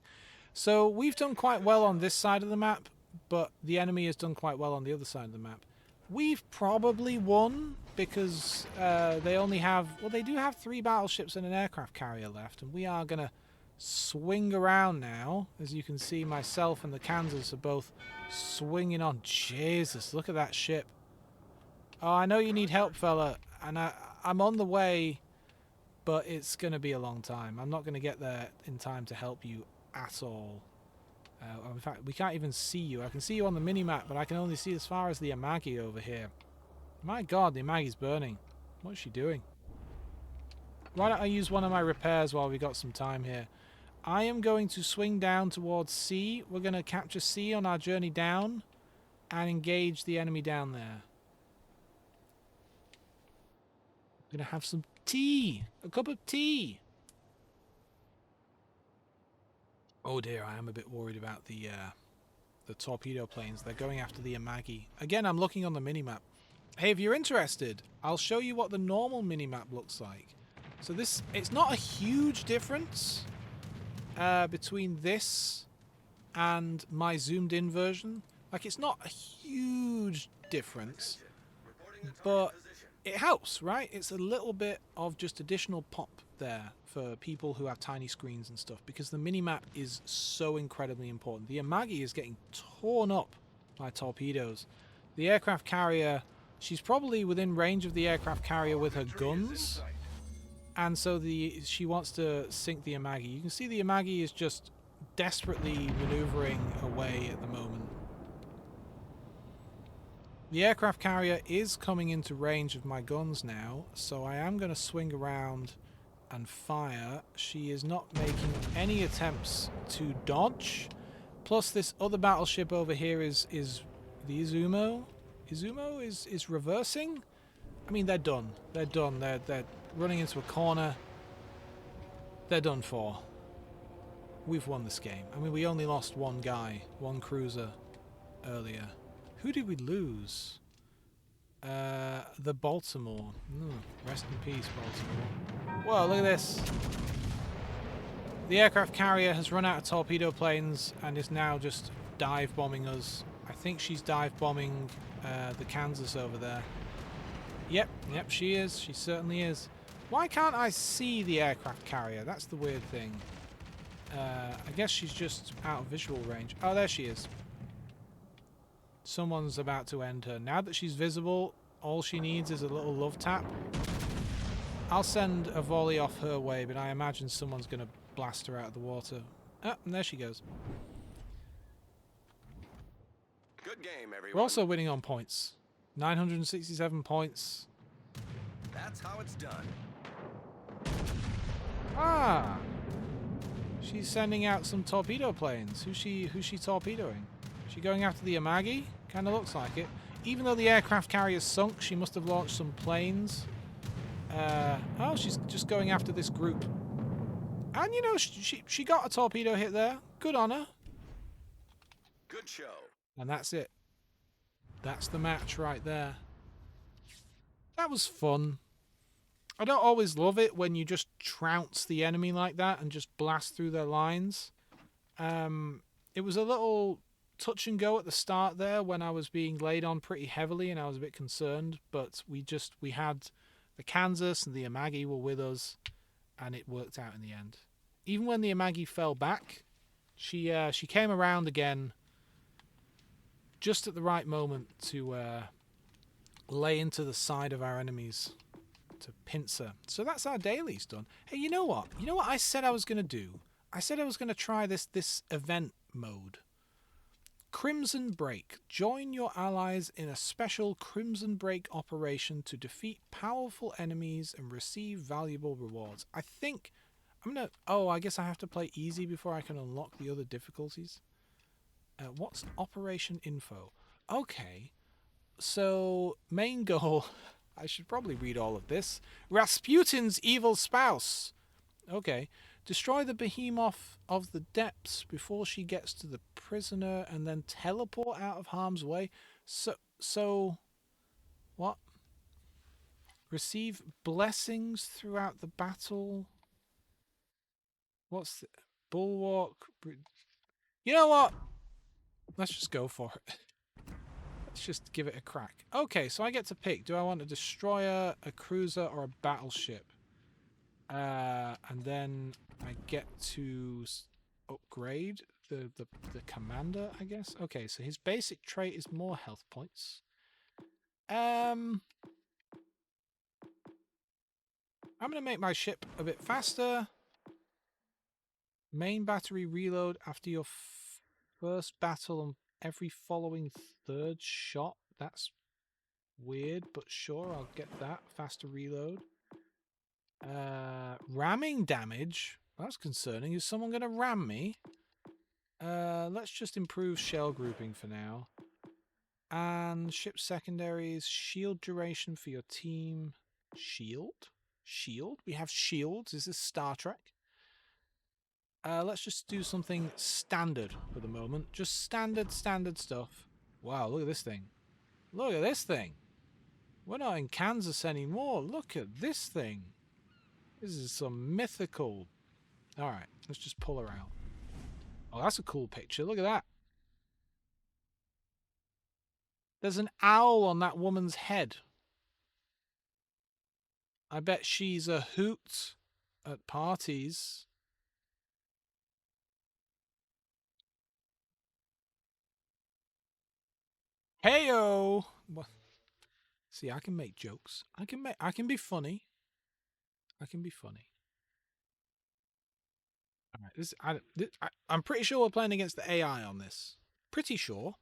So we've done quite well on this side of the map, but the enemy has done quite well on the other side of the map. We've probably won because they only have... Well, they do have 3 battleships and an aircraft carrier left, and we are going to swing around now. As you can see, myself and the Kansas are both swinging on. Jesus, look at that ship. Oh, I know you need help, fella, and I'm on the way, but it's going to be a long time. I'm not going to get there in time to help you at all. In fact, we can't even see you. I can see you on the mini-map, but I can only see as far as the Amagi over here. My god, the Amagi's burning. What is she doing? Why don't I use one of my repairs while we got some time here? I am going to swing down towards C. We're going to capture C on our journey down and engage the enemy down there. I'm going to have some tea. A cup of tea. Oh dear, I am a bit worried about the torpedo planes. They're going after the Amagi. Again, I'm looking on the minimap. Hey, if you're interested, I'll show you what the normal minimap looks like. So it's not a huge difference between this and my zoomed in version. Like, it's not a huge difference, but it helps, right? It's a little bit of just additional pop there for people who have tiny screens and stuff, because the minimap is so incredibly important. The Amagi is getting torn up by torpedoes. The aircraft carrier, she's probably within range of the aircraft carrier with her guns, and so she wants to sink the Amagi. You can see the Amagi is just desperately maneuvering away at the moment. The aircraft carrier is coming into range of my guns now, so I am going to swing around and fire. She is not making any attempts to dodge. Plus, this other battleship over here is the Izumo. Izumo is reversing. I mean, they're done. They're done. They're running into a corner. They're done for. We've won this game. I mean, we only lost one guy, one cruiser earlier. Who did we lose? The Baltimore. Rest in peace, Baltimore. Whoa, look at this. The aircraft carrier has run out of torpedo planes and is now just dive bombing us. I think she's dive bombing the Kansas over there. Yep, she is. She certainly is. Why can't I see the aircraft carrier? That's the weird thing. I guess she's just out of visual range. Oh, there she is. Someone's about to end her. Now that she's visible, all she needs is a little love tap. I'll send a volley off her way, but I imagine someone's going to blast her out of the water. Oh, and there she goes. Good game, everyone. We're also winning on points. 967 points. That's how it's done. Ah! She's sending out some torpedo planes. Who's she torpedoing? Is she going after the Amagi? Kind of looks like it. Even though the aircraft carrier's sunk, she must have launched some planes. Oh, she's just going after this group. And, you know, she got a torpedo hit there. Good on her. Good show. And that's it. That's the match right there. That was fun. I don't always love it when you just trounce the enemy like that and just blast through their lines. It was a little touch and go at the start there when I was being laid on pretty heavily and I was a bit concerned, but we had the Kansas and the Amagi were with us and it worked out in the end. Even when the Amagi fell back, she came around again just at the right moment to lay into the side of our enemies to pincer. So that's our dailies done. Hey, you know what? You know what I said I was going to do? I said I was going to try this event mode. Crimson Break. Join your allies in a special Crimson Break operation to defeat powerful enemies and receive valuable rewards. I think I'm going to... Oh, I guess I have to play easy before I can unlock the other difficulties. What's Operation Info? Okay. So, main goal... I should probably read all of this. Rasputin's evil spouse. Okay. Destroy the behemoth of the depths before she gets to the prisoner and then teleport out of harm's way. So what? Receive blessings throughout the battle. What's the bulwark? You know what? Let's just go for it. Let's just give it a crack. Okay, so I get to pick. Do I want a destroyer, a cruiser, or a battleship? And then I get to upgrade the commander, I guess. Okay, so his basic trait is more health points. I'm going to make my ship a bit faster. Main battery reload after your first battle on every following third shot. That's weird, but sure, I'll get that. Faster reload. Ramming damage. That's concerning. Is someone going to ram me? Let's just improve shell grouping for now. And ship secondaries. Shield duration for your team. Shield? Shield? We have shields. Is this Star Trek? Let's just do something standard for the moment. Just standard stuff. Wow, look at this thing. Look at this thing. We're not in Kansas anymore. Look at this thing. This is some mythical... Alright, let's just pull her out. Oh, that's a cool picture. Look at that. There's an owl on that woman's head. I bet she's a hoot at parties. Heyo! See, I can make jokes. I can be funny. I can be funny. All right, I'm pretty sure we're playing against the AI on this. Pretty sure.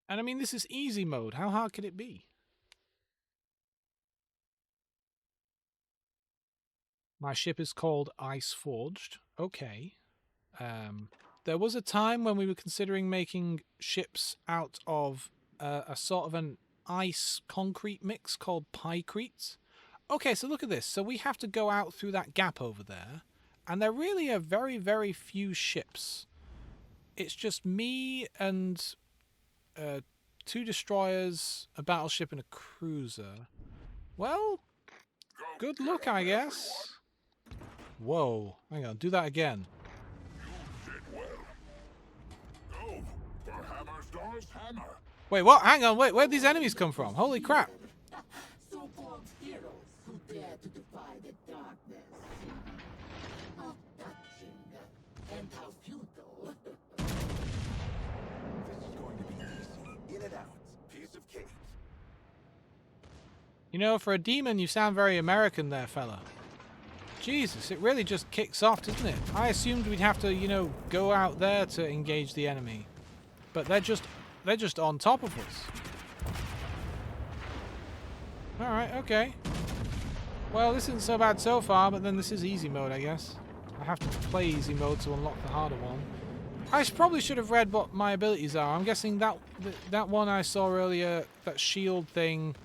And I mean, this is easy mode. How hard could it be? My ship is called Ice Forged. Okay. There was a time when we were considering making ships out of a sort of an ice concrete mix called Pycrete. Okay, so look at this. So we have to go out through that gap over there. And there really are very, very few ships. It's just me and 2 destroyers, a battleship, and a cruiser. Well, good luck, I guess. Whoa. Hang on, do that again. You did well. Go for Hammerstall's hammer. Wait, what? Hang on, wait. Where'd these enemies come from? Holy crap. So-called heroes who dare to defy the darkness. How touching and how futile. This is going to be easy. In and out. Piece of cake. You know, for a demon, you sound very American there, fella. Jesus, it really just kicks off, doesn't it? I assumed we'd have to, you know, go out there to engage the enemy. But they're just on top of us. Alright, okay. Well, this isn't so bad so far, but then this is easy mode, I guess. I have to play easy mode to unlock the harder one. I probably should have read what my abilities are. I'm guessing that one I saw earlier, that shield thing,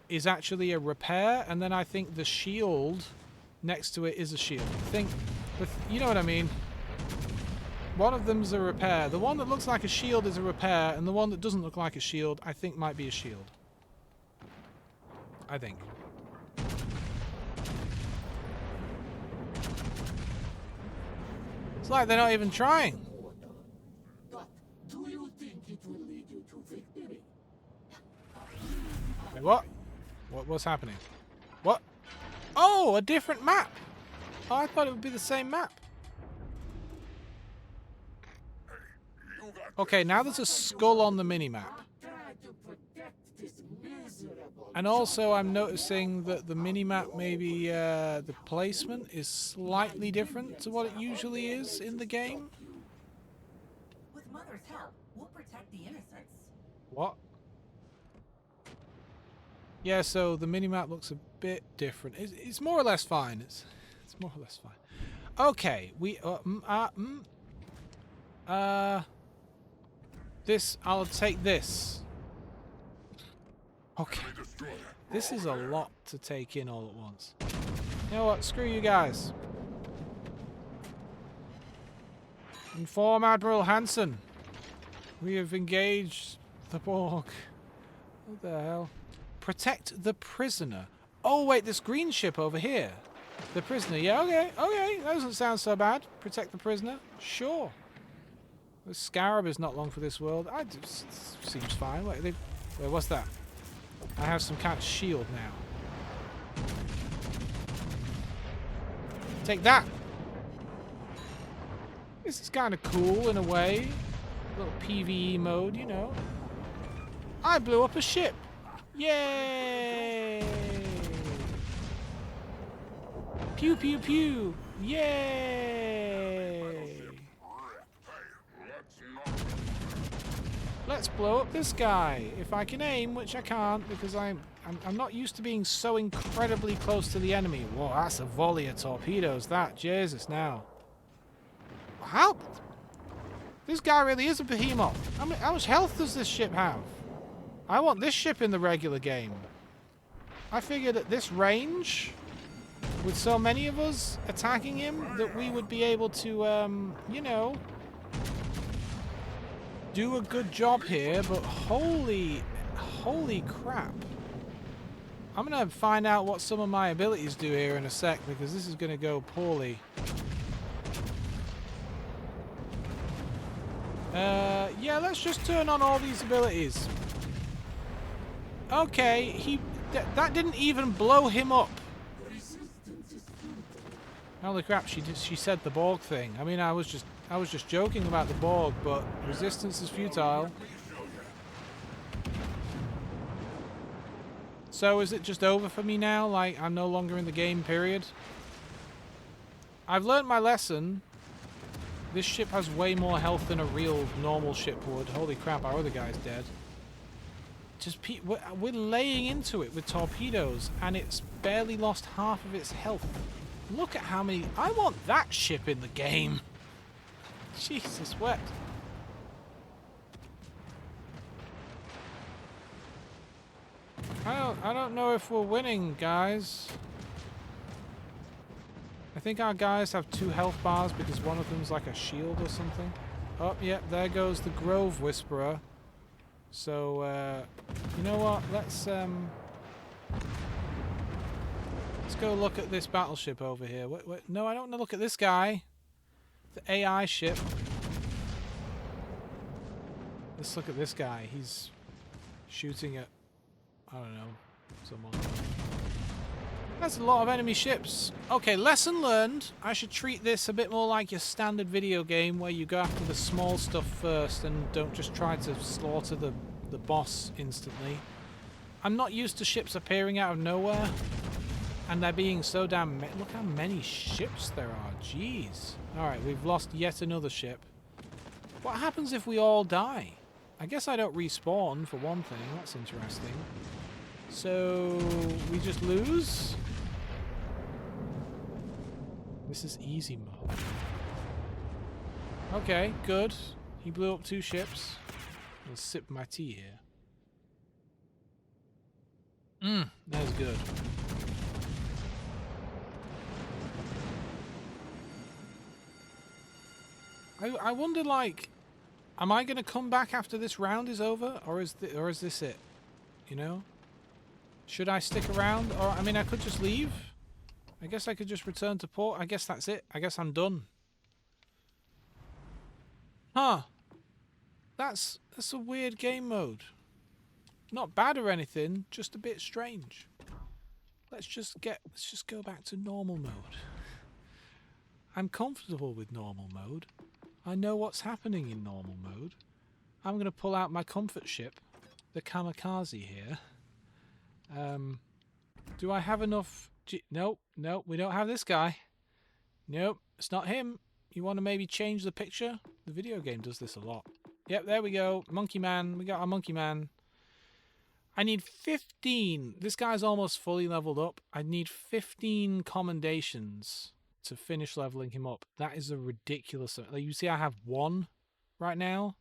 is actually a repair, and then I think the shield next to it is a shield. I think, you know what I mean? One of them's a repair. The one that looks like a shield is a repair, and the one that doesn't look like a shield, I think might be a shield. I think. It's like they're not even trying. But do you think it will lead you to victory? Wait, what? What's happening? What? Oh, a different map. Oh, I thought it would be the same map. Okay, now there's a skull on the mini-map. Try to protect this miserable. And also I'm noticing that the mini-map, maybe the placement is slightly different to what it usually is in the game. With Mother's help, we'll protect the innocents. What? Yeah, so the mini-map looks a bit different. It's more or less fine. It's more or less fine. Okay, this, I'll take this. Okay. This is a lot to take in all at once. You know what? Screw you guys. Inform Admiral Hansen. We have engaged the Borg. What the hell? Protect the prisoner. Oh, wait, this green ship over here. The prisoner. Yeah, okay, okay. That doesn't sound so bad. Protect the prisoner. Sure. The scarab is not long for this world. Seems fine. Wait, what's that? I have some kind of shield now. Take that. This is kind of cool in a way. A little PvE mode, you know. I blew up a ship. Yay! Pew pew pew. Yay! Let's blow up this guy. If I can aim, which I can't because I'm not used to being so incredibly close to the enemy. Whoa, that's a volley of torpedoes, that. Jesus, now. How? This guy really is a behemoth. How much health does this ship have? I want this ship in the regular game. I figured at this range, with so many of us attacking him, that we would be able to, you know, do a good job here, but holy crap. I'm going to find out what some of my abilities do here in a sec, because this is going to go poorly. Yeah, let's just turn on all these abilities. Okay, that didn't even blow him up. Holy crap, she said the Borg thing. I mean, I was just joking about the Borg, but resistance is futile. So is it just over for me now? Like, I'm no longer in the game, period? I've learned my lesson. This ship has way more health than a real normal ship would. Holy crap, our other guy's dead. Just we're laying into it with torpedoes, and it's barely lost half of its health. Look at how many... I want that ship in the game. Jesus wept. I don't know if we're winning, guys. I think our guys have 2 health bars because one of them's like a shield or something. Oh, yeah, there goes the Grove Whisperer. So, you know what? Let's go look at this battleship over here. Wait, no, I don't want to look at this guy. The AI ship. Let's look at this guy. He's shooting at, I don't know, someone. That's a lot of enemy ships. Okay, lesson learned. I should treat this a bit more like your standard video game where you go after the small stuff first and don't just try to slaughter the boss instantly. I'm not used to ships appearing out of nowhere and there being so damn... Look how many ships there are. Jeez. Alright, we've lost yet another ship. What happens if we all die? I guess I don't respawn, for one thing. That's interesting. So, we just lose? This is easy mode. Okay, good. He blew up 2 ships. I'll sip my tea here. That's good. I wonder, like, am I going to come back after this round is over, or is this it? You know? Should I stick around, or I mean, I could just leave. I guess I could just return to port. I guess that's it. I guess I'm done. Huh? That's a weird game mode. Not bad or anything, just a bit strange. Let's just go back to normal mode. I'm comfortable with normal mode. I know what's happening in normal mode. I'm going to pull out my comfort ship, the Kamikaze here. Do I have enough... Nope, we don't have this guy. Nope, it's not him. You want to maybe change the picture? The video game does this a lot. Yep, there we go. Monkey Man. We got our Monkey Man. I need 15. This guy's almost fully leveled up. I need 15 commendations to finish leveling him up. That is a ridiculous... Like, you see I have 1 right now.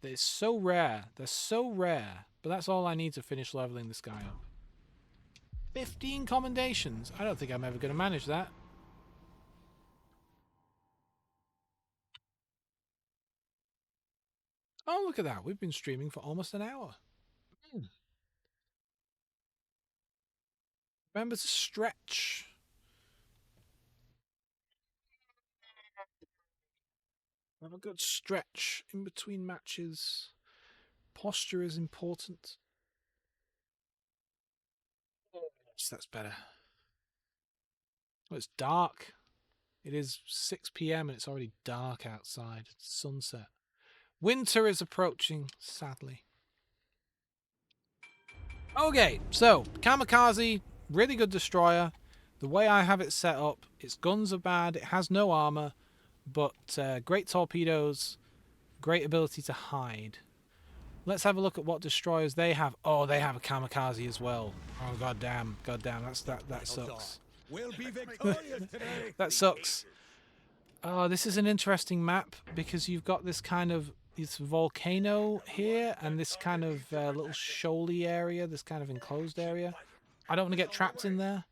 It's so rare. They're so rare. But that's all I need to finish leveling this guy up. 15 commendations. I don't think I'm ever going to manage that. Oh, look at that. We've been streaming for almost an hour. Remember to stretch. Have a good stretch in between matches. Posture is important. Yes, that's better. Oh, it's dark. It is 6 p.m. and it's already dark outside. It's sunset. Winter is approaching, sadly. Okay, so Kamikaze, really good destroyer. The way I have it set up, its guns are bad. It has no armor, but great torpedoes, great ability to hide. Let's have a look at what destroyers they have. Oh, they have a Kamikaze as well. Oh, goddamn, that sucks. We'll be victorious today. That sucks. Oh, this is an interesting map because you've got this kind of volcano here and this kind of little shoaly area, this kind of enclosed area. I don't want to get trapped in there.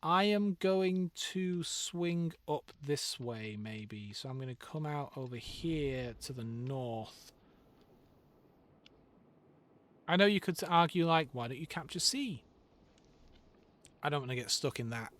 I am going to swing up this way, maybe. So I'm going to come out over here to the north. I know you could argue, like, why don't you capture C? I don't want to get stuck in that.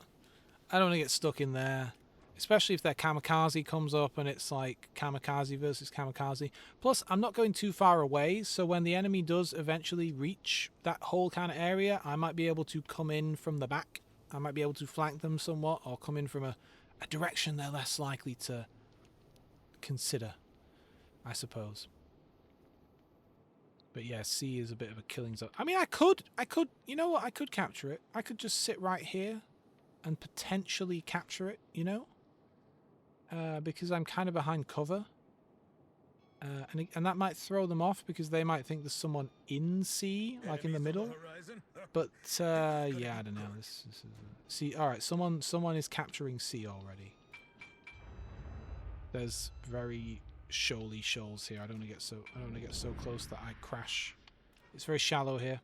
I don't want to get stuck in there. Especially if their Kamikaze comes up and it's like Kamikaze versus Kamikaze. Plus, I'm not going too far away, so when the enemy does eventually reach that whole kind of area, I might be able to come in from the back. I might be able to flank them somewhat, or come in from a direction they're less likely to consider, I suppose. But yeah, C is a bit of a killing zone. I mean, I could, you know what? I could capture it. I could just sit right here and potentially capture it, you know? Because I'm kind of behind cover. And that might throw them off because they might think there's someone in C, like in the middle. But, yeah, I don't know. This is C. All right, someone is capturing C already. There's very shoaly shoals here. I don't want to get so close that I crash. It's very shallow here.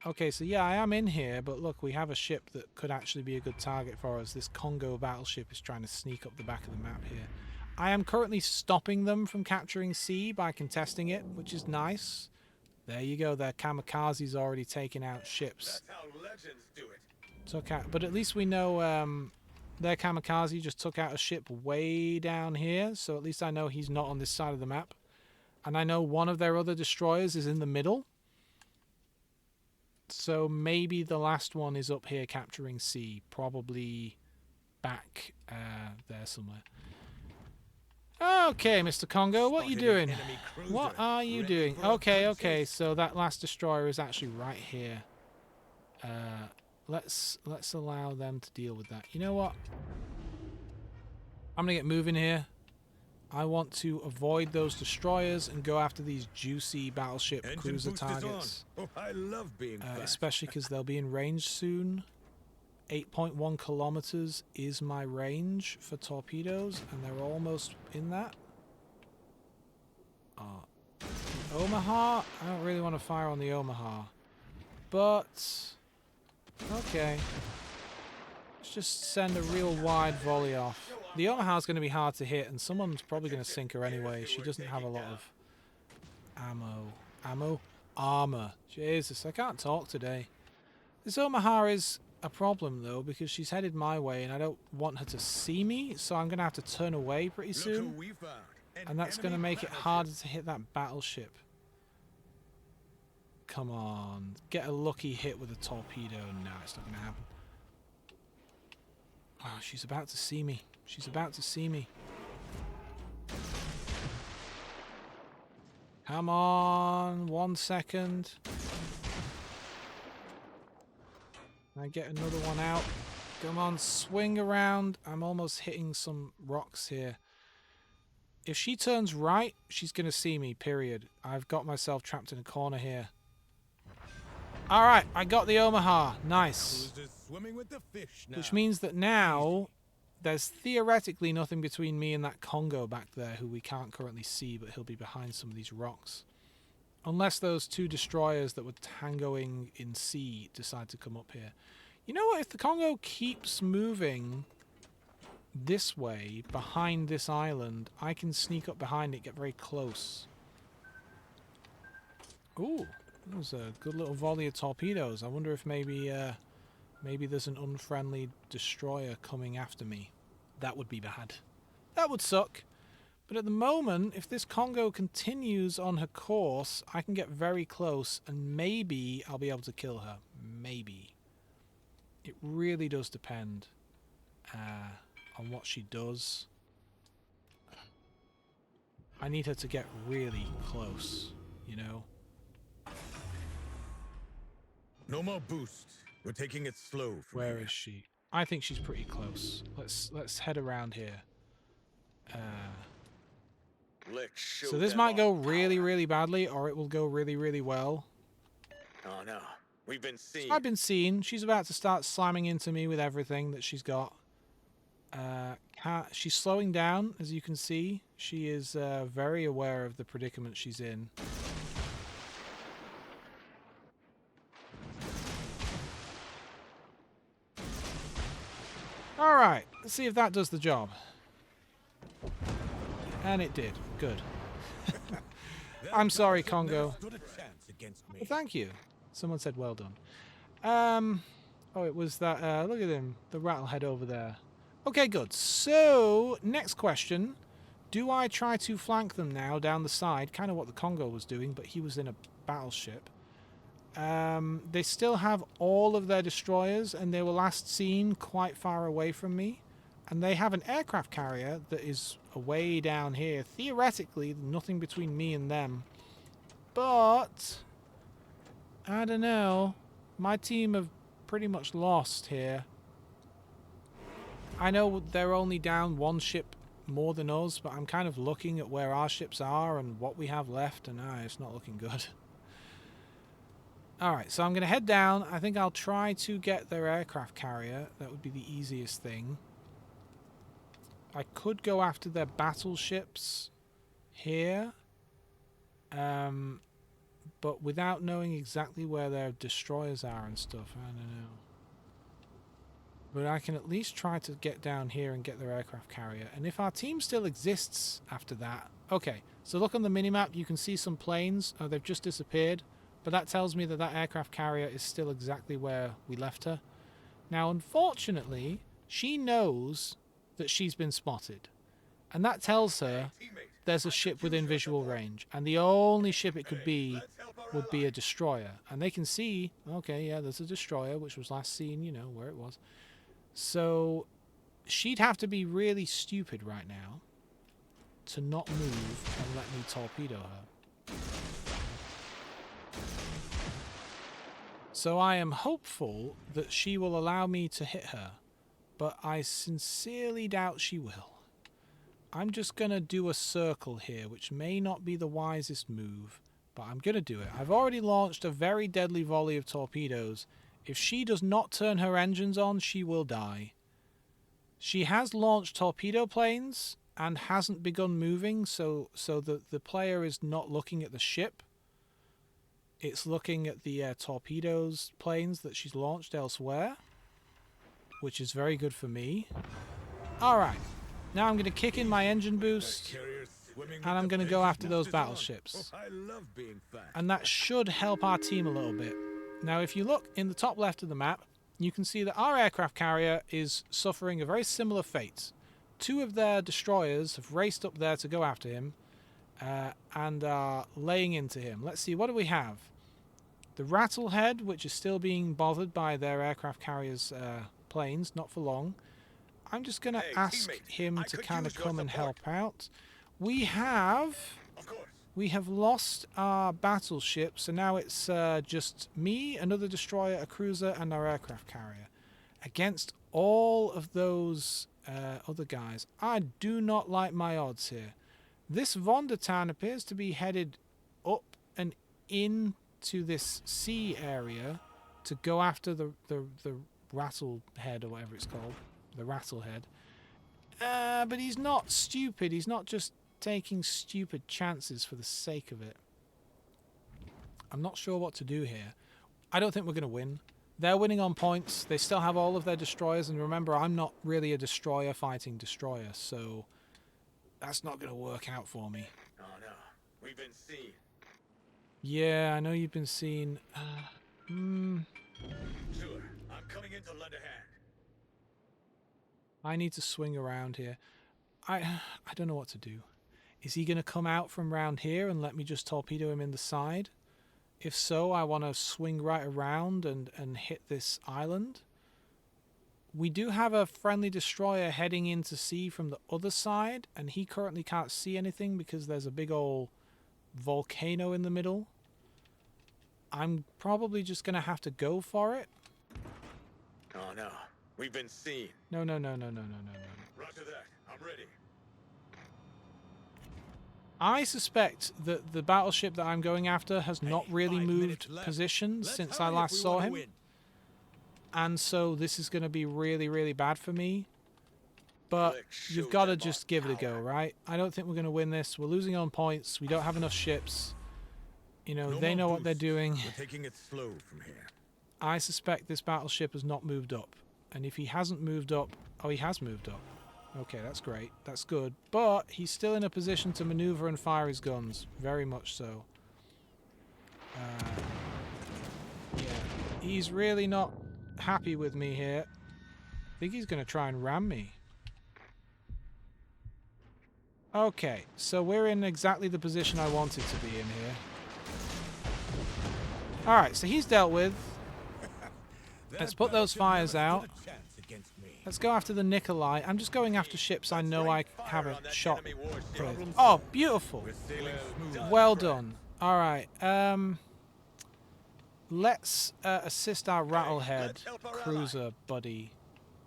Okay, so yeah, I am in here, but look, we have a ship that could actually be a good target for us. This Congo battleship is trying to sneak up the back of the map here. I am currently stopping them from capturing C by contesting it, which is nice. There you go, their Kamikaze's already taken out ships. That's how legends do it. But at least we know their Kamikaze just took out a ship way down here, so at least I know he's not on this side of the map. And I know one of their other destroyers is in the middle. So maybe the last one is up here capturing C, probably back there somewhere. Okay, Mr. Congo, what are you doing? What are you doing? Okay, so that last destroyer is actually right here. Let's allow them to deal with that. You know what? I'm gonna get moving here. I want to avoid those destroyers and go after these juicy battleship cruiser targets. Oh, I love being fast. Especially because they'll be in range soon. 8.1 kilometers is my range for torpedoes, and they're almost in that. Omaha? I don't really want to fire on the Omaha. But okay. Let's just send a real wide volley off. The Omaha's going to be hard to hit, and someone's probably going to sink her anyway. She doesn't have a lot of armor. Jesus, I can't talk today. This Omaha is a problem though, because she's headed my way, and I don't want her to see me, so I'm going to have to turn away pretty soon. And that's going to make it harder to hit that battleship. Come on. Get a lucky hit with a torpedo. No, it's not going to happen. Oh, she's about to see me. She's about to see me. Come on. 1 second. Can I get another one out? Come on, swing around. I'm almost hitting some rocks here. If she turns right, she's going to see me, period. I've got myself trapped in a corner here. Alright, I got the Omaha. Nice. Which means that now there's theoretically nothing between me and that Congo back there who we can't currently see, but he'll be behind some of these rocks. Unless those 2 destroyers that were tangoing in sea decide to come up here. You know what? If the Congo keeps moving this way, behind this island, I can sneak up behind it, get very close. Ooh. That was a good little volley of torpedoes. I wonder if maybe there's an unfriendly destroyer coming after me. That would be bad. That would suck. But at the moment, if this Congo continues on her course, I can get very close and maybe I'll be able to kill her. Maybe. It really does depend on what she does. I need her to get really close, you know? No more boost. We're taking it slow. Where is she? I think she's pretty close. Let's head around here. So this might go really, really badly, or it will go really, really well. Oh no, we've been seen. So I've been seen. She's about to start slamming into me with everything that she's got. She's slowing down, as you can see. She is very aware of the predicament she's in. Alright, let's see if that does the job. And it did. Good. I'm sorry, Congo. Well, thank you. Someone said well done. Oh, it was that, look at him, the rattlehead over there. Okay, good. So, next question. Do I try to flank them now down the side? Kind of what the Congo was doing, but he was in a battleship. They still have all of their destroyers, and they were last seen quite far away from me. And they have an aircraft carrier that is way down here. Theoretically, nothing between me and them. But I don't know. My team have pretty much lost here. I know they're only down 1 ship more than us, but I'm kind of looking at where our ships are and what we have left, and it's not looking good. Alright, so I'm going to head down. I think I'll try to get their aircraft carrier. That would be the easiest thing. I could go after their battleships here. But without knowing exactly where their destroyers are and stuff, I don't know. But I can at least try to get down here and get their aircraft carrier. And if our team still exists after that... Okay, so look on the minimap, you can see some planes. Oh, they've just disappeared. But that tells me that that aircraft carrier is still exactly where we left her. Now, unfortunately, she knows that she's been spotted. And that tells her there's a ship within visual range. And the only ship it could be would be a destroyer. And they can see, okay, yeah, there's a destroyer, which was last seen, you know, where it was. So she'd have to be really stupid right now to not move and let me torpedo her. So I am hopeful that she will allow me to hit her, but I sincerely doubt she will. I'm just going to do a circle here, which may not be the wisest move, but I'm going to do it. I've already launched a very deadly volley of torpedoes. If she does not turn her engines on, she will die. She has launched torpedo planes and hasn't begun moving, so the player is not looking at the ship. It's looking at the torpedoes planes that she's launched elsewhere, which is very good for me. Alright, now I'm going to kick in my engine boost, and I'm going to go after those battleships. I love being fast. And that should help our team a little bit. Now, if you look in the top left of the map, you can see that our aircraft carrier is suffering a very similar fate. 2 of their destroyers have raced up there to go after him and are laying into him. Let's see, what do we have? The Rattlehead, which is still being bothered by their aircraft carrier's planes, not for long. I'm just going to ask teammate, him I to could kind of use your come and support. help out. We have lost our battleship, so now it's just me, another destroyer, a cruiser, and our aircraft carrier. Against all of those other guys. I do not like my odds here. This Von der Tann appears to be headed up and into this sea area to go after the Rattlehead, or whatever it's called. The Rattlehead. But he's not stupid. He's not just taking stupid chances for the sake of it. I'm not sure what to do here. I don't think we're going to win. They're winning on points. They still have all of their destroyers. And remember, I'm not really a destroyer fighting destroyer. So that's not going to work out for me. Oh no, we've been seen. Yeah, I know you've been seen. Sure, I'm coming in to lend a hand. I need to swing around here. I don't know what to do. Is he going to come out from round here and let me just torpedo him in the side? If so, I want to swing right around and hit this island. We do have a friendly destroyer heading into sea from the other side, and he currently can't see anything because there's a big old volcano in the middle. I'm probably just going to have to go for it. Oh no, we've been seen. No. Roger that, I'm ready. I suspect that the battleship that I'm going after has not really 5 moved minutes left. position Let's since I hurry if last we saw wanna him. win. And so this is going to be really, really bad for me. But Let's you've show got to them just our give it a go, power. right? I don't think we're going to win this. We're losing on points. We don't have enough ships. You know, No they more know what they're boosts. doing. We're taking it slow from here. I suspect this battleship has not moved up. And if he hasn't moved up... Oh, he has moved up. Okay, that's great. That's good. But he's still in a position to maneuver and fire his guns. Very much so. Yeah. He's really not happy with me here. I think he's going to try and ram me. Okay, so we're in exactly the position I wanted to be in here. Alright, so he's dealt with. Let's put those fires out. Let's go after the Nikolai. I'm just going after ships I know I haven't shot with. Oh, beautiful. We're sailing smooth. Well done. Alright, let's assist our Rattlehead let's help our cruiser buddy.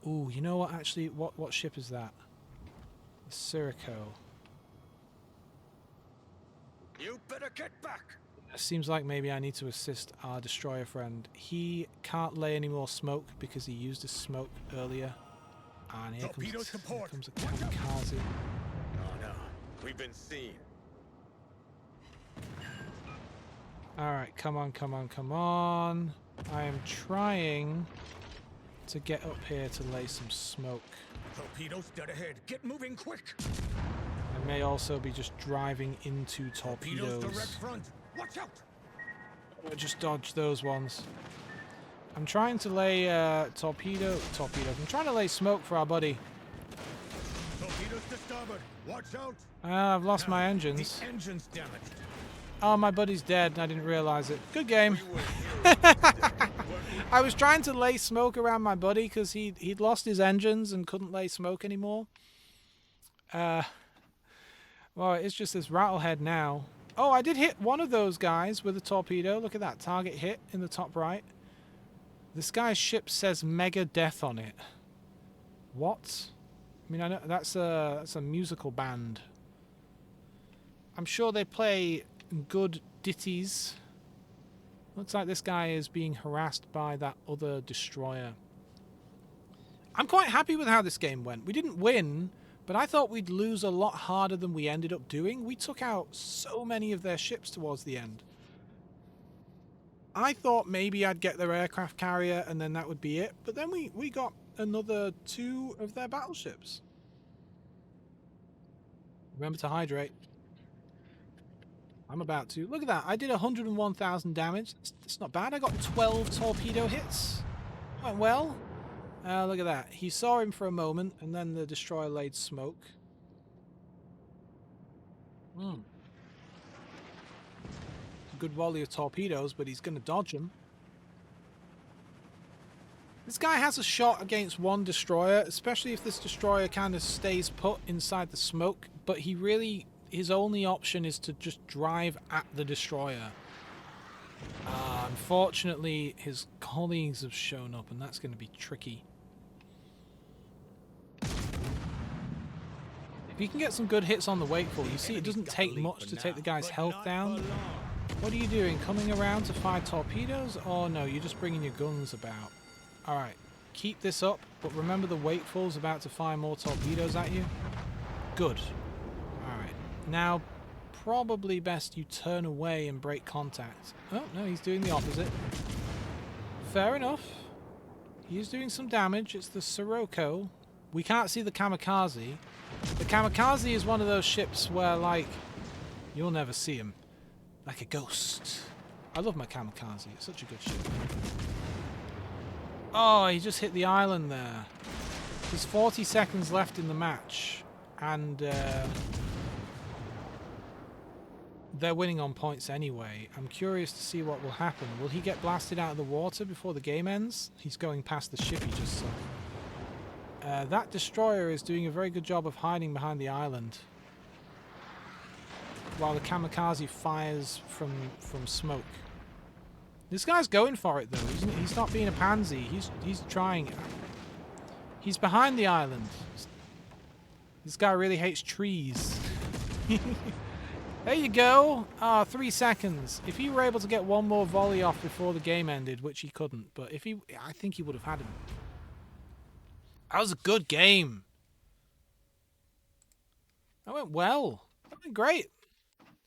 Ooh, you know what, actually, what ship is that? The Sirico. You better get back. Seems like maybe I need to assist our destroyer friend. He can't lay any more smoke because he used his smoke earlier. And here Torpedo comes support. a kamikaze. Oh no, we've been seen. Alright, come on. I am trying to get up here to lay some smoke. Torpedoes dead ahead. Get moving quick. I may also be just driving into Torpedoes direct torpedoes. front. Watch out. Or just dodge those ones. I'm trying to lay torpedoes. I'm trying to lay smoke for our buddy. Torpedoes to starboard. Watch out. I've lost my engines. The engine's damaged. Oh, my buddy's dead and I didn't realize it. Good game. We were heroes. I was trying to lay smoke around my buddy because he'd lost his engines and couldn't lay smoke anymore. Well, it's just this Rattlehead now. Oh, I did hit one of those guys with a torpedo. Look at that target hit in the top right. This guy's ship says Mega Death on it. What? I mean, I know that's a musical band. I'm sure they play good ditties. Looks like this guy is being harassed by that other destroyer. I'm quite happy with how this game went. We didn't win, but I thought we'd lose a lot harder than we ended up doing. We took out so many of their ships towards the end. I thought maybe I'd get their aircraft carrier and then that would be it. But then we got another 2 of their battleships. Remember to hydrate. I'm about to. Look at that. I did 101,000 damage. That's not bad. I got 12 torpedo hits. Went well. Look at that. He saw him for a moment, and then the destroyer laid smoke. Good volley of torpedoes, but he's going to dodge them. This guy has a shot against one destroyer, especially if this destroyer kind of stays put inside the smoke, but he really... his only option is to just drive at the destroyer. Unfortunately, his colleagues have shown up, and that's going to be tricky. If you can get some good hits on the wakeful, you see it doesn't take much to take the guy's health down. What are you doing? Coming around to fire torpedoes? Oh no, you're just bringing your guns about. Alright, keep this up, but remember the wakeful's about to fire more torpedoes at you. Good. Alright, now probably best you turn away and break contact. Oh no, he's doing the opposite. Fair enough. He's doing some damage. It's the Sirocco. We can't see the Kamikaze. The Kamikaze is one of those ships where, like, you'll never see him. Like a ghost. I love my Kamikaze. It's such a good ship. Oh, he just hit the island there. There's 40 seconds left in the match. And they're winning on points anyway. I'm curious to see what will happen. Will he get blasted out of the water before the game ends? He's going past the ship he just saw. That destroyer is doing a very good job of hiding behind the island, while the Kamikaze fires from smoke. This guy's going for it though. He's not being a pansy. He's trying. He's behind the island. This guy really hates trees. There you go. 3 seconds. If he were able to get one more volley off before the game ended, which he couldn't, but if I think he would have had him. That was a good game. That went well. That went great.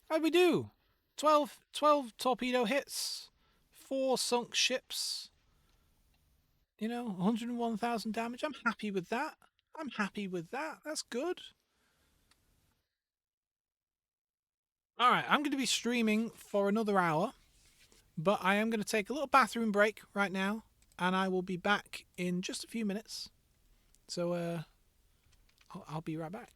How'd we do? 12 torpedo hits. 4 sunk ships. You know, 101,000 damage. I'm happy with that. I'm happy with that. That's good. Alright, I'm going to be streaming for another hour. But I am going to take a little bathroom break right now. And I will be back in just a few minutes. So, I'll be right back.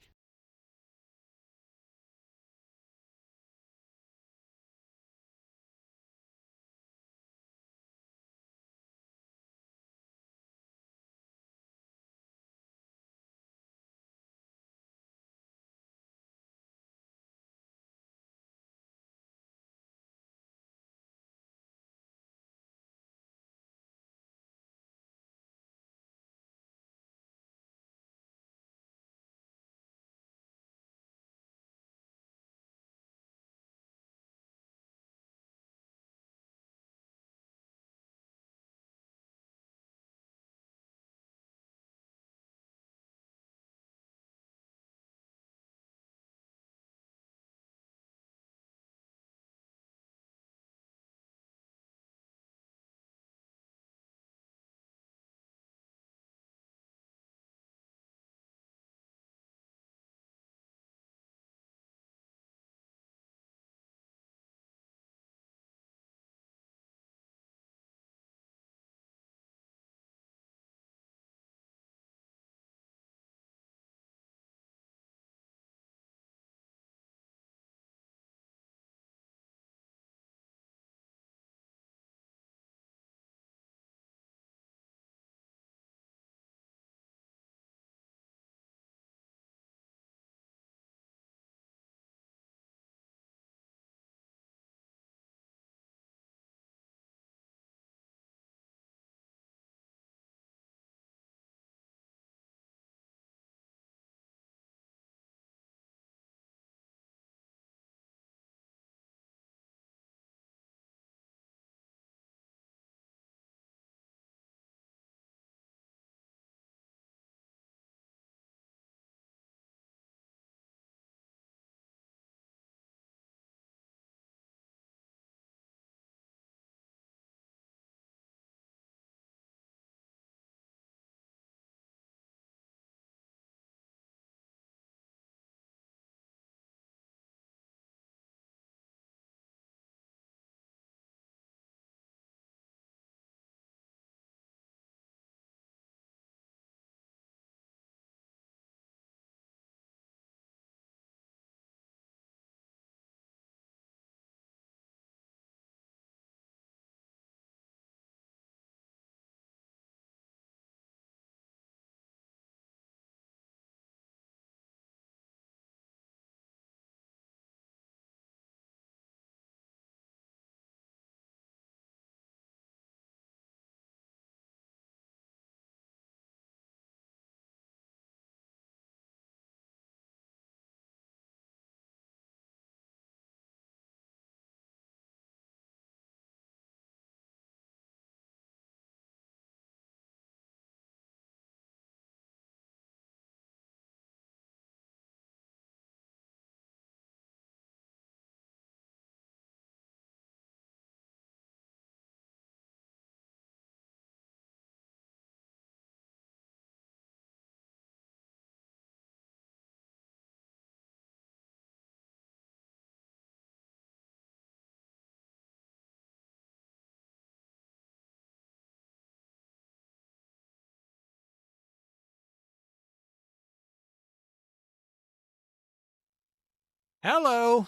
Hello!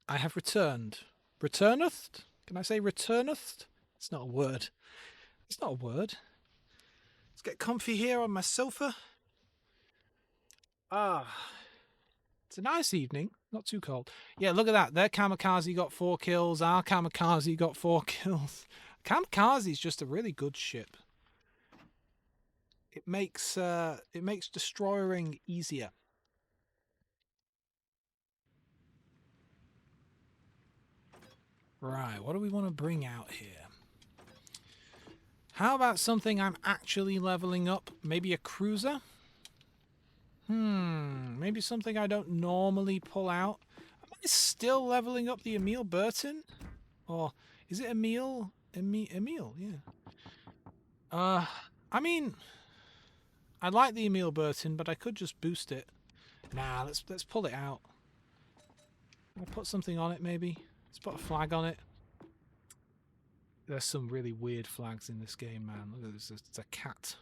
I have returned. Returneth? Can I say returneth? It's not a word. It's not a word. Let's get comfy here on my sofa. Ah. It's a nice evening. Not too cold. Yeah, look at that. Their kamikaze got 4 kills. Our kamikaze got 4 kills. Kamikaze is just a really good ship. It makes destroying easier. Right, what do we want to bring out here? How about something I'm actually leveling up? Maybe a cruiser? Maybe something I don't normally pull out. Am I still leveling up the Emil Burton? Or is it Emil? Emil, yeah. I mean, I like the Emil Burton, but I could just boost it. Nah, let's pull it out. I'll put something on it, maybe. Let's put a flag on it. There's some really weird flags in this game, man. Look at this. It's a cat.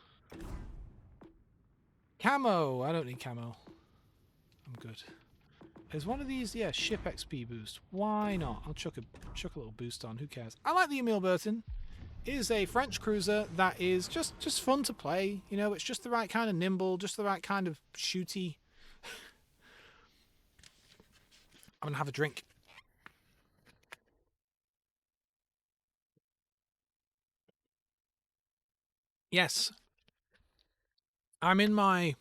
Camo! I don't need camo. I'm good. Is one of these, yeah, ship XP boost. Why not? I'll chuck a little boost on. Who cares? I like the Emil Burton. It is a French cruiser that is just fun to play. You know, it's just the right kind of nimble, just the right kind of shooty. I'm gonna have a drink. Yes. I'm in my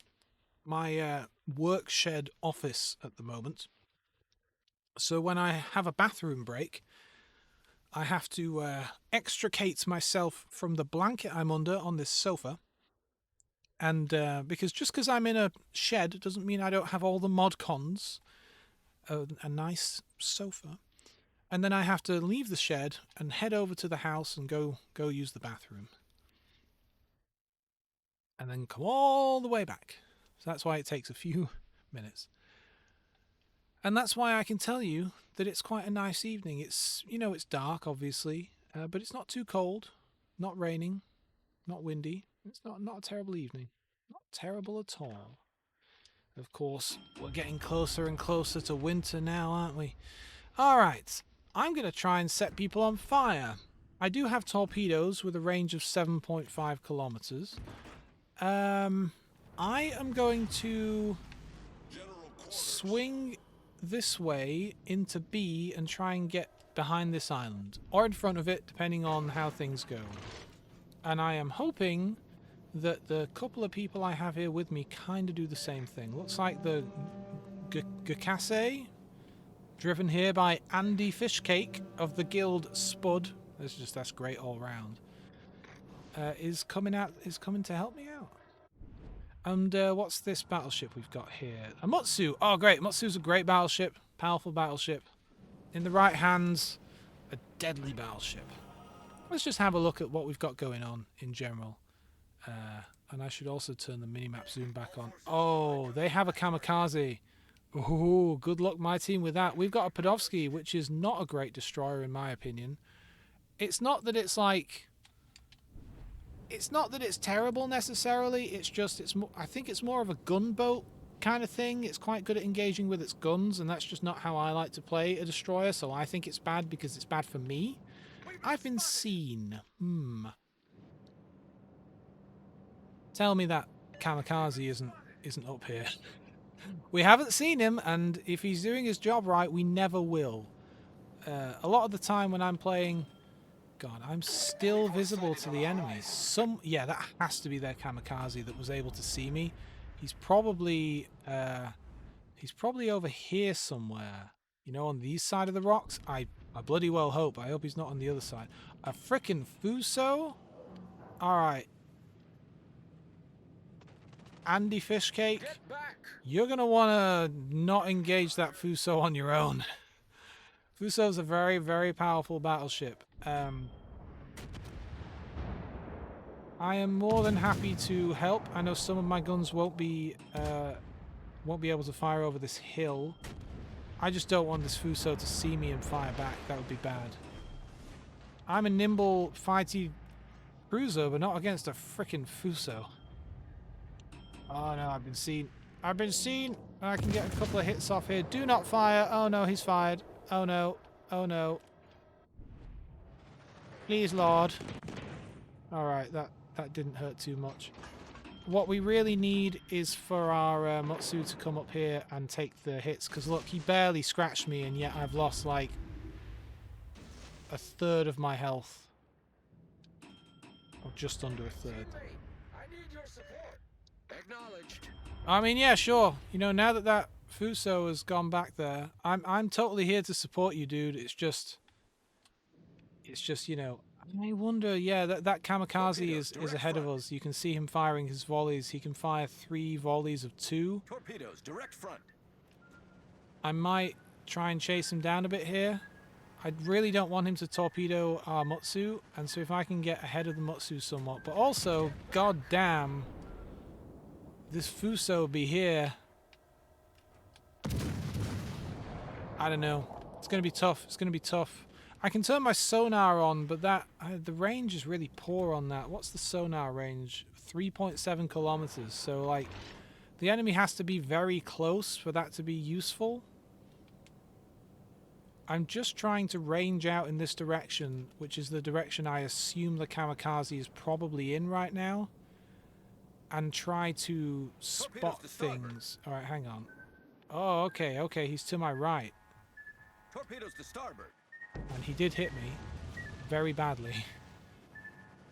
work shed office at the moment. So when I have a bathroom break, I have to extricate myself from the blanket I'm under on this sofa. And because I'm in a shed doesn't mean I don't have all the mod cons. A nice sofa. And then I have to leave the shed and head over to the house and go use the bathroom. And then come all the way back. So that's why it takes a few minutes. And that's why I can tell you that it's quite a nice evening. It's, you know, it's dark, obviously, but it's not too cold, not raining, not windy. It's not a terrible evening. Not terrible at all. Of course, we're getting closer and closer to winter now, aren't we? All right, I'm going to try and set people on fire. I do have torpedoes with a range of 7.5 kilometers. I am going to swing this way into B and try and get behind this island, or in front of it, depending on how things go. And I am hoping that the couple of people I have here with me kind of do the same thing. Looks like the Gukase, driven here by Andy Fishcake of the guild Spud. That's great all round. Is coming to help me out. And what's this battleship we've got here? A Mutsu. Oh, great. Mutsu's a great battleship. Powerful battleship. In the right hands, a deadly battleship. Let's just have a look at what we've got going on in general. And I should also turn the minimap zoom back on. Oh, they have a kamikaze. Ooh, good luck my team with that. We've got a Podovsky, which is not a great destroyer in my opinion. It's not that it's like... It's not that it's terrible necessarily, it's just, I think it's more of a gunboat kind of thing. It's quite good at engaging with its guns, and that's just not how I like to play a destroyer, so I think it's bad because it's bad for me. I've been seen. Tell me that kamikaze isn't up here. We haven't seen him, and if he's doing his job right, we never will. A lot of the time when I'm playing... God, I'm still visible to the enemies. Yeah, that has to be their kamikaze that was able to see me. He's probably over here somewhere. You know, on these side of the rocks. I bloody well hope. I hope he's not on the other side. A frickin' Fuso? Alright. Andy Fishcake, you're going to want to not engage that Fuso on your own. Fuso's a very, very powerful battleship. I am more than happy to help. I know some of my guns won't be able to fire over this hill. I just don't want this Fuso to see me and fire back. That would be bad. I'm a nimble, fighty cruiser, but not against a frickin' Fuso. Oh no, I've been seen. I've been seen. I can get a couple of hits off here. Do not fire. Oh no, he's fired. Oh no. Oh no. Please, Lord. Alright, that didn't hurt too much. What we really need is for our Mutsu to come up here and take the hits. Because look, he barely scratched me and yet I've lost like a third of my health. Or just under a third. I need your support. Acknowledged. I mean, yeah, sure. You know, now that Fuso has gone back there, I'm totally here to support you, dude. It's just, you know, I wonder, yeah, that kamikaze is ahead of us. You can see him firing his volleys. He can fire 3 volleys of 2. Torpedoes, direct front. I might try and chase him down a bit here. I really don't want him to torpedo our Mutsu, and so if I can get ahead of the Mutsu somewhat. But also, god damn, this Fuso be here. I don't know. It's going to be tough. It's going to be tough. I can turn my sonar on, but that the range is really poor on that. What's the sonar range? 3.7 kilometers. So, like, the enemy has to be very close for that to be useful. I'm just trying to range out in this direction, which is the direction I assume the kamikaze is probably in right now, and try to spot things. All right, hang on. Oh, okay, okay, he's to my right. Torpedoes to starboard. And he did hit me very badly.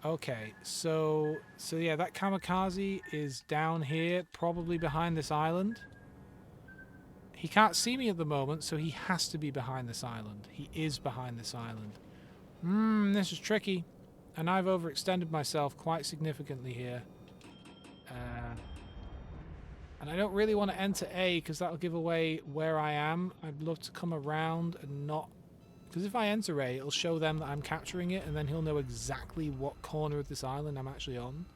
Okay, so yeah, that kamikaze is down here, probably behind this island. He can't see me at the moment, so he has to be behind this island. He is behind this island. This is tricky. And I've overextended myself quite significantly here. And I don't really want to enter A, because that'll give away where I am. I'd love to come around and not... Because if I enter A, it'll show them that I'm capturing it, and then he'll know exactly what corner of this island I'm actually on.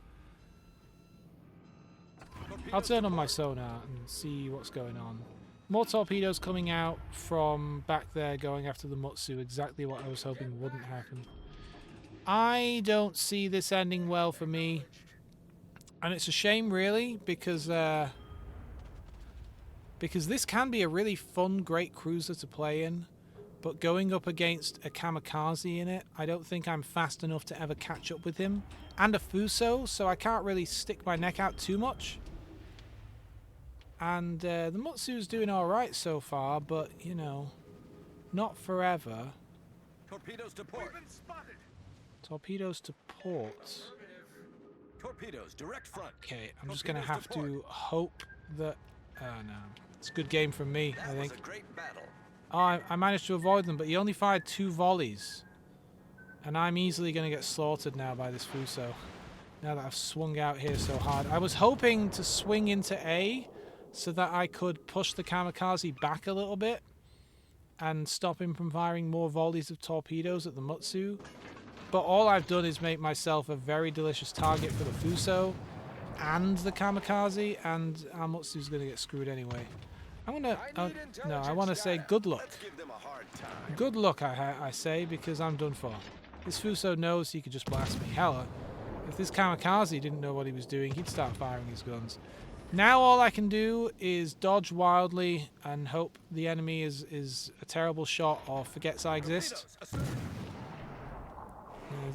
I'll turn on my sonar and see what's going on. More torpedoes coming out from back there going after the Mutsu. Exactly what I was hoping wouldn't happen. I don't see this ending well for me. And it's a shame, really, because this can be a really fun, great cruiser to play in. But going up against a kamikaze in it, I don't think I'm fast enough to ever catch up with him. And a Fuso, so I can't really stick my neck out too much. And the Mutsu's doing alright so far, but, you know, not forever. Torpedoes to port. Torpedoes to port. Torpedoes, direct front. Okay, I'm just going to have to hope that... no. It's a good game from me, I think. That was a great battle. Oh, I managed to avoid them, but he only fired 2 volleys. And I'm easily going to get slaughtered now by this Fuso. Now that I've swung out here so hard. I was hoping to swing into A, so that I could push the kamikaze back a little bit and stop him from firing more volleys of torpedoes at the Mutsu. But all I've done is make myself a very delicious target for the Fuso and the kamikaze, and our Mutsu's going to get screwed anyway. I'm going to... no, I want to say good luck. Let's give them a hard time. Good luck, I say, because I'm done for. This Fuso knows he could just blast me. Hell, if this kamikaze didn't know what he was doing, he'd start firing his guns. Now all I can do is dodge wildly and hope the enemy is a terrible shot or forgets I exist.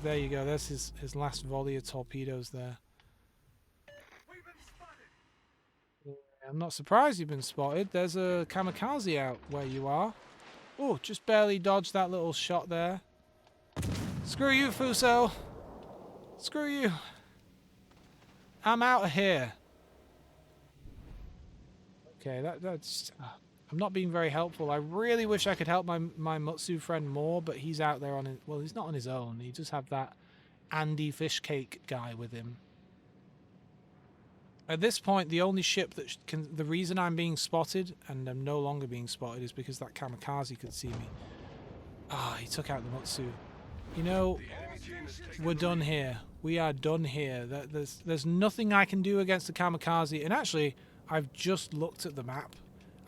There you go. There's his last volley of torpedoes there. I'm not surprised you've been spotted. There's a kamikaze out where you are. Oh, just barely dodged that little shot there. Screw you, Fuso. Screw you. I'm out of here. Okay, that's... I'm not being very helpful. I really wish I could help my Mutsu friend more, but he's out there on his... Well, he's not on his own. He just have that Andy Fishcake guy with him. At this point, the only ship that can... The reason I'm being spotted, and I'm no longer being spotted, is because that kamikaze could see me. Ah, he took out the Mutsu. You know, we're done here. We are done here. There's nothing I can do against the kamikaze. And actually... I've just looked at the map.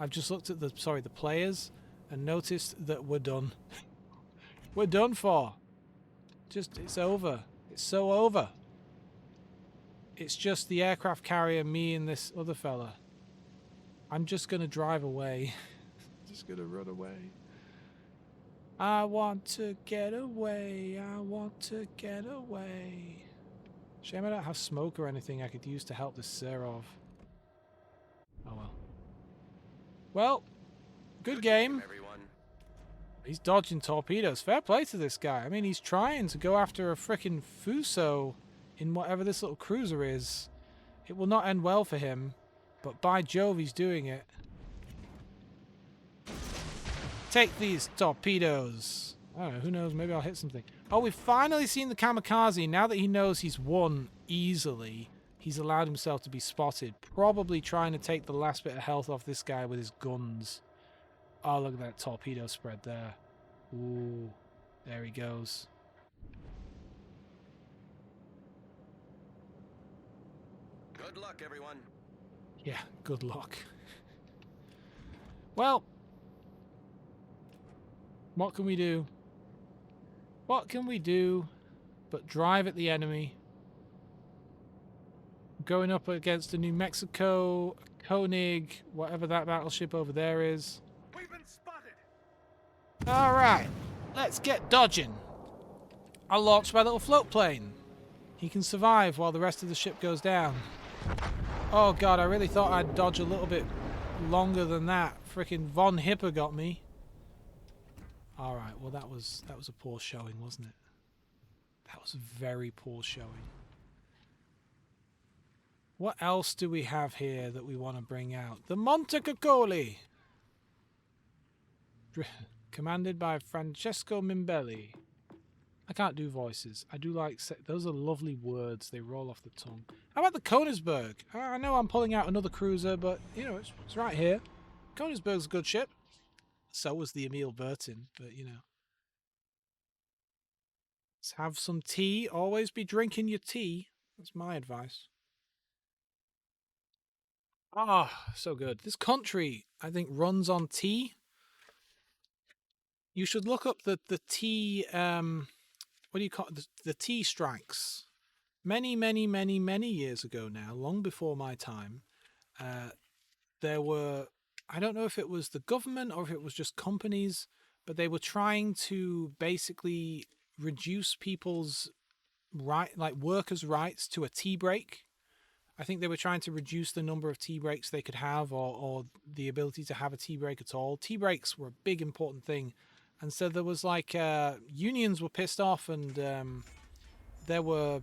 I've just looked at the players and noticed that we're done. We're done for. It's over. It's so over. It's just the aircraft carrier, me and this other fella. I'm just going to drive away. Just going to run away. I want to get away. I want to get away. Shame I don't have smoke or anything I could use to help this sir off. Oh well. Well, good game. Everyone. He's dodging torpedoes. Fair play to this guy. I mean, he's trying to go after a frickin' Fuso in whatever this little cruiser is. It will not end well for him, but by Jove, he's doing it. Take these torpedoes. I don't know, who knows, maybe I'll hit something. Oh, we've finally seen the kamikaze. Now that he knows he's won easily, he's allowed himself to be spotted. Probably trying to take the last bit of health off this guy with his guns. Oh, look at that torpedo spread there. Ooh, there he goes. Good luck, everyone. Yeah, good luck. Well, what can we do? What can we do but drive at the enemy? Going up against a New Mexico, Koenig, whatever that battleship over there is. We've been spotted. Alright, let's get dodging. I'll launch my little float plane. He can survive while the rest of the ship goes down. Oh god, I really thought I'd dodge a little bit longer than that. Frickin' Von Hipper got me. Alright, well that was a poor showing, wasn't it? That was a very poor showing. What else do we have here that we want to bring out? The Montecacoli! Commanded by Francesco Mimbelli. I can't do voices. I do like... Those are lovely words. They roll off the tongue. How about the Konigsberg? I know I'm pulling out another cruiser, but, you know, it's right here. Konigsberg's a good ship. So was the Emil Bertin, but, you know. Let's have some tea. Always be drinking your tea. That's my advice. Ah, so good. This country, I think, runs on tea. You should look up the tea... what do you call it? The tea strikes. Many years ago now, long before my time, there were, I don't know if it was the government or if it was just companies, but they were trying to basically reduce people's workers' rights to a tea break. I think they were trying to reduce the number of tea breaks they could have, or the ability to have a tea break at all. Tea breaks were a big important thing. And so there was like, unions were pissed off, and there were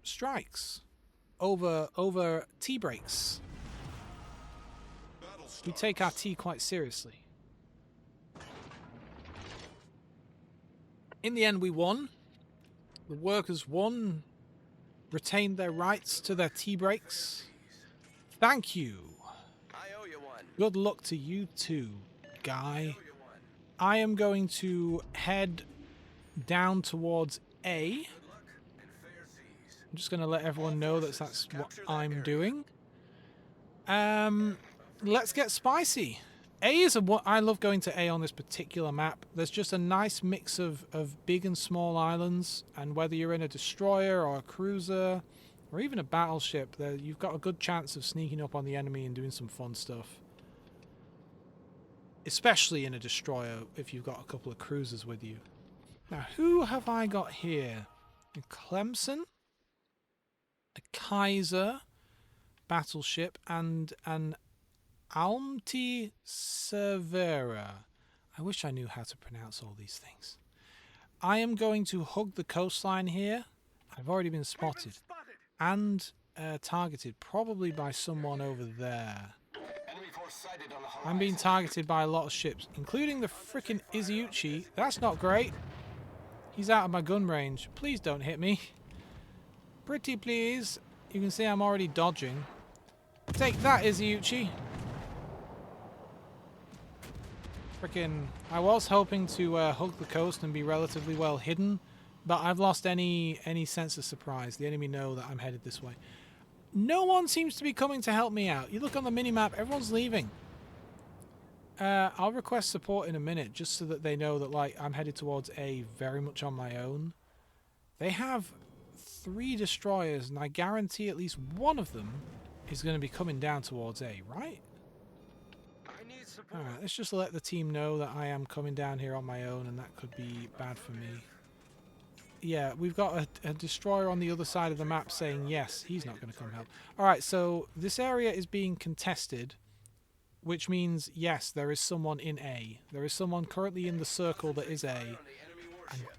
strikes over tea breaks. We take our tea quite seriously. In the end, we won. The workers won, retained their rights to their tea breaks. Thank you. I owe you one. Good luck to you too, guy. I am going to head down towards A. I'm just going to let everyone know that that's what I'm doing. Let's get spicy. A is I love going to A on this particular map. There's just a nice mix of big and small islands, and whether you're in a destroyer or a cruiser or even a battleship, you've got a good chance of sneaking up on the enemy and doing some fun stuff. Especially in a destroyer if you've got a couple of cruisers with you. Now, who have I got here? A Clemson, a Kaiser battleship, and an Almti Cervera. I wish I knew how to pronounce all these things. I am going to hug the coastline here. I've already been spotted. And targeted, probably by someone over there. I'm being targeted by a lot of ships, including the frickin' Iziuchi. That's not great. He's out of my gun range. Please don't hit me. Pretty please. You can see I'm already dodging. Take that, Iziuchi. Frickin'... I was hoping to hug the coast and be relatively well hidden, but I've lost any sense of surprise. The enemy know that I'm headed this way. No one seems to be coming to help me out. You look on the minimap, everyone's leaving. I'll request support in a minute, just so that they know that, like, I'm headed towards A very much on my own. They have 3 destroyers, and I guarantee at least one of them is going to be coming down towards A, right? support. Alright, let's just let the team know that I am coming down here on my own, and that could be bad for me. Yeah, we've got a destroyer on the other side of the map saying yes, he's not going to come help. Alright, so this area is being contested, which means yes, there is someone in A. There is someone currently in the circle that is A. On the enemy warship.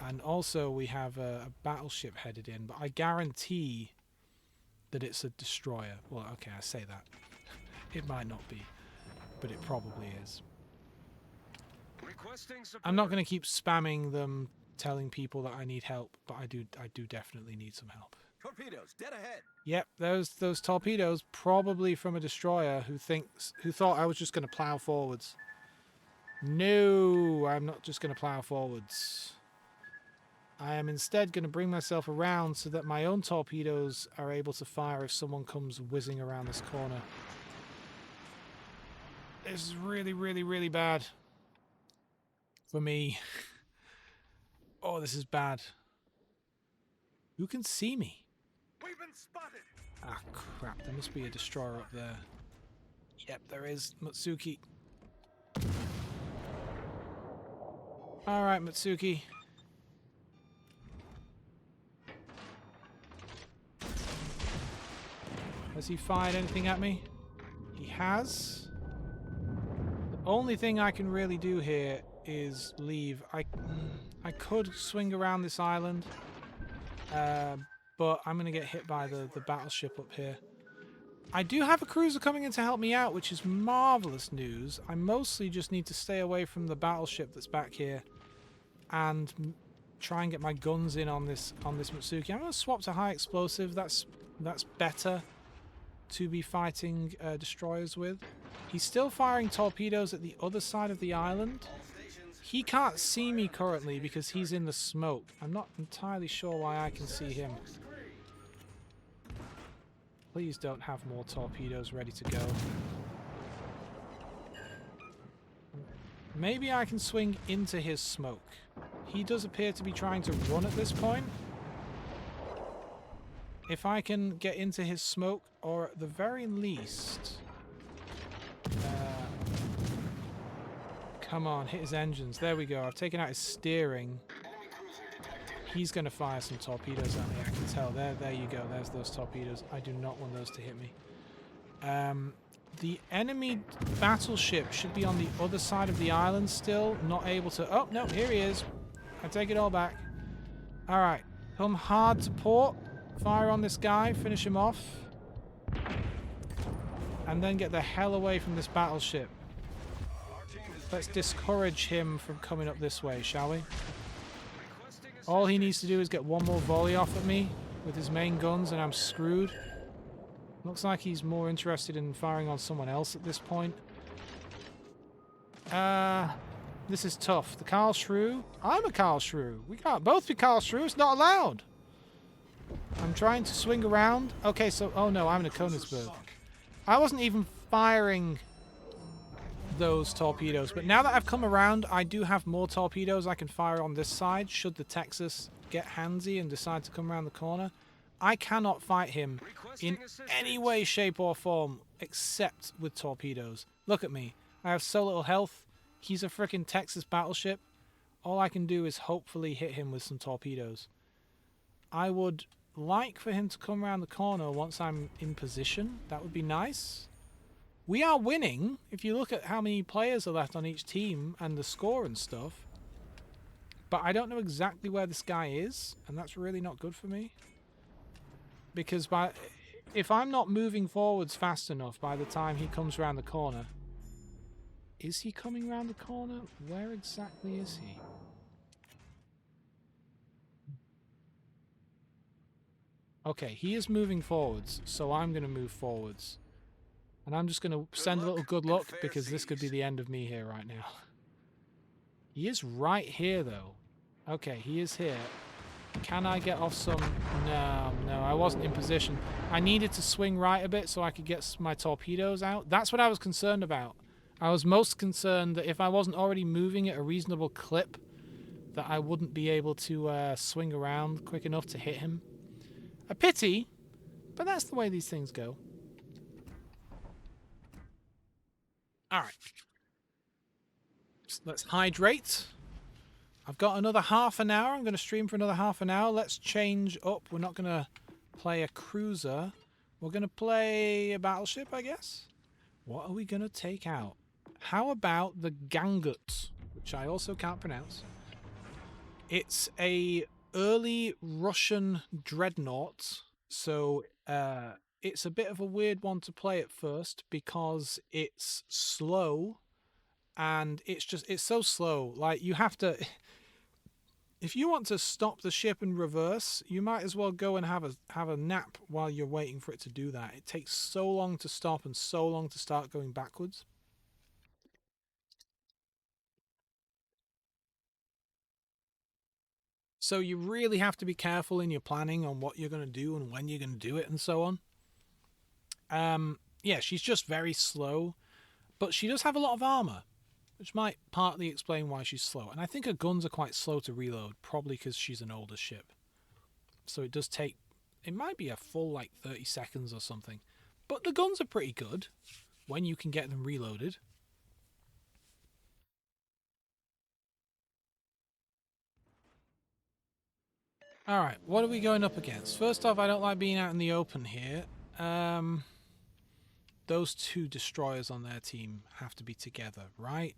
And also we have a battleship headed in, but I guarantee that it's a destroyer. Well, okay, I say that. It might not be, but it probably is. Requesting support. I'm not going to keep spamming them telling people that I need help, but I do definitely need some help. Torpedoes, dead ahead. Yep, those torpedoes probably from a destroyer who thought I was just going to plow forwards. No, I'm not just going to plow forwards. I am instead going to bring myself around so that my own torpedoes are able to fire if someone comes whizzing around this corner. This is really, really, really bad for me. Oh, this is bad. Who can see me? We've been spotted. Ah, crap. There must be a destroyer up there. Yep, there is. Matsuki. Alright, Matsuki. Has he fired anything at me? He has. The only thing I can really do here is leave. I could swing around this island, but I'm going to get hit by the battleship up here. I do have a cruiser coming in to help me out, which is marvelous news. I mostly just need to stay away from the battleship that's back here and try and get my guns in on this Matsuki. I'm going to swap to high explosive. That's better to be fighting destroyers with. He's still firing torpedoes at the other side of the island. He can't see me currently because he's in the smoke. I'm not entirely sure why I can see him. Please don't have more torpedoes ready to go. Maybe I can swing into his smoke. He does appear to be trying to run at this point. If I can get into his smoke, or at the very least... come on, hit his engines. There we go. I've taken out his steering. He's going to fire some torpedoes at me, I can tell. There you go. There's those torpedoes. I do not want those to hit me. The enemy battleship should be on the other side of the island still, not able to... Oh, no, here he is. I take it all back. Alright, come hard to port. Fire on this guy, finish him off. And then get the hell away from this battleship. Let's discourage him from coming up this way, shall we? All he needs to do is get one more volley off at me with his main guns and I'm screwed. Looks like he's more interested in firing on someone else at this point. This is tough. The Karlsruhe. I'm a Karlsruhe. We can't both be Karlsruhe. It's not allowed. I'm trying to swing around. Okay, so... Oh no, I'm in a Königsberg. I wasn't even firing those torpedoes, but now that I've come around, I do have more torpedoes I can fire on this side should the Texas get handsy and decide to come around the corner. I cannot fight him in any way, shape or form except with torpedoes. Look at me. I have so little health. He's a frickin' Texas battleship. All I can do is hopefully hit him with some torpedoes. I would like for him to come around the corner once I'm in position. That would be nice. We are winning, if you look at how many players are left on each team and the score and stuff. But I don't know exactly where this guy is, and that's really not good for me. Because if I'm not moving forwards fast enough by the time he comes around the corner... Is he coming around the corner? Where exactly is he? Okay, he is moving forwards, so I'm going to move forwards. And I'm just going to send a little good luck because this could be the end of me here right now. He is right here, though. Okay, he is here. Can I get off some... No, I wasn't in position. I needed to swing right a bit so I could get my torpedoes out. That's what I was concerned about. I was most concerned that if I wasn't already moving at a reasonable clip, that I wouldn't be able to swing around quick enough to hit him. A pity, but that's the way these things go. All right. Let's hydrate. I've got another half an hour. I'm going to stream for another half an hour. Let's change up. We're not going to play a cruiser. We're going to play a battleship, I guess. What are we going to take out? How about the Gangut, which I also can't pronounce. It's a early Russian dreadnought, so it's a bit of a weird one to play at first because it's slow, and it's so slow. Like, you have to, if you want to stop the ship and reverse, you might as well go and have a nap while you're waiting for it to do that. It takes so long to stop and so long to start going backwards. So you really have to be careful in your planning on what you're going to do and when you're going to do it and so on. Yeah, she's just very slow, but she does have a lot of armor, which might partly explain why she's slow. And I think her guns are quite slow to reload, probably because she's an older ship. So it does take, it might be a full like 30 seconds or something. But the guns are pretty good when you can get them reloaded. Alright, what are we going up against? First off, I don't like being out in the open here. Those two destroyers on their team have to be together, right?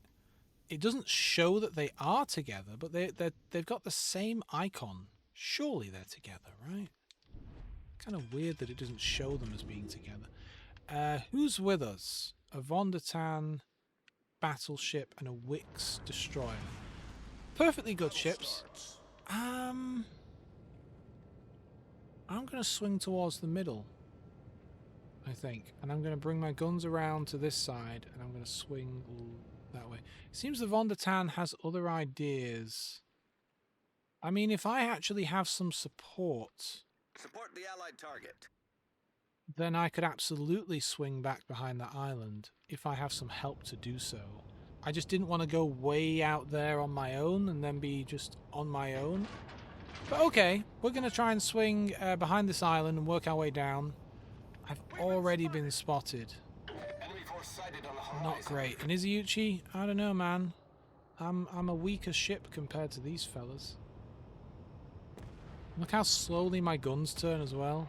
It doesn't show that they are together, but they've got the same icon. Surely they're together, right? Kind of weird that it doesn't show them as being together. Who's with us? A Vondertan battleship and a Wix destroyer. Perfectly good ships. I'm going to swing towards the middle, I think. And I'm going to bring my guns around to this side, and I'm going to swing that way. It seems the Vondertan has other ideas. I mean, if I actually have some support... Support the allied target. Then I could absolutely swing back behind that island if I have some help to do so. I just didn't want to go way out there on my own and then be just on my own. But okay, we're going to try and swing behind this island and work our way down. I've already been spotted. Not great. And Iziuchi, I don't know, man. I'm a weaker ship compared to these fellas. Look how slowly my guns turn as well.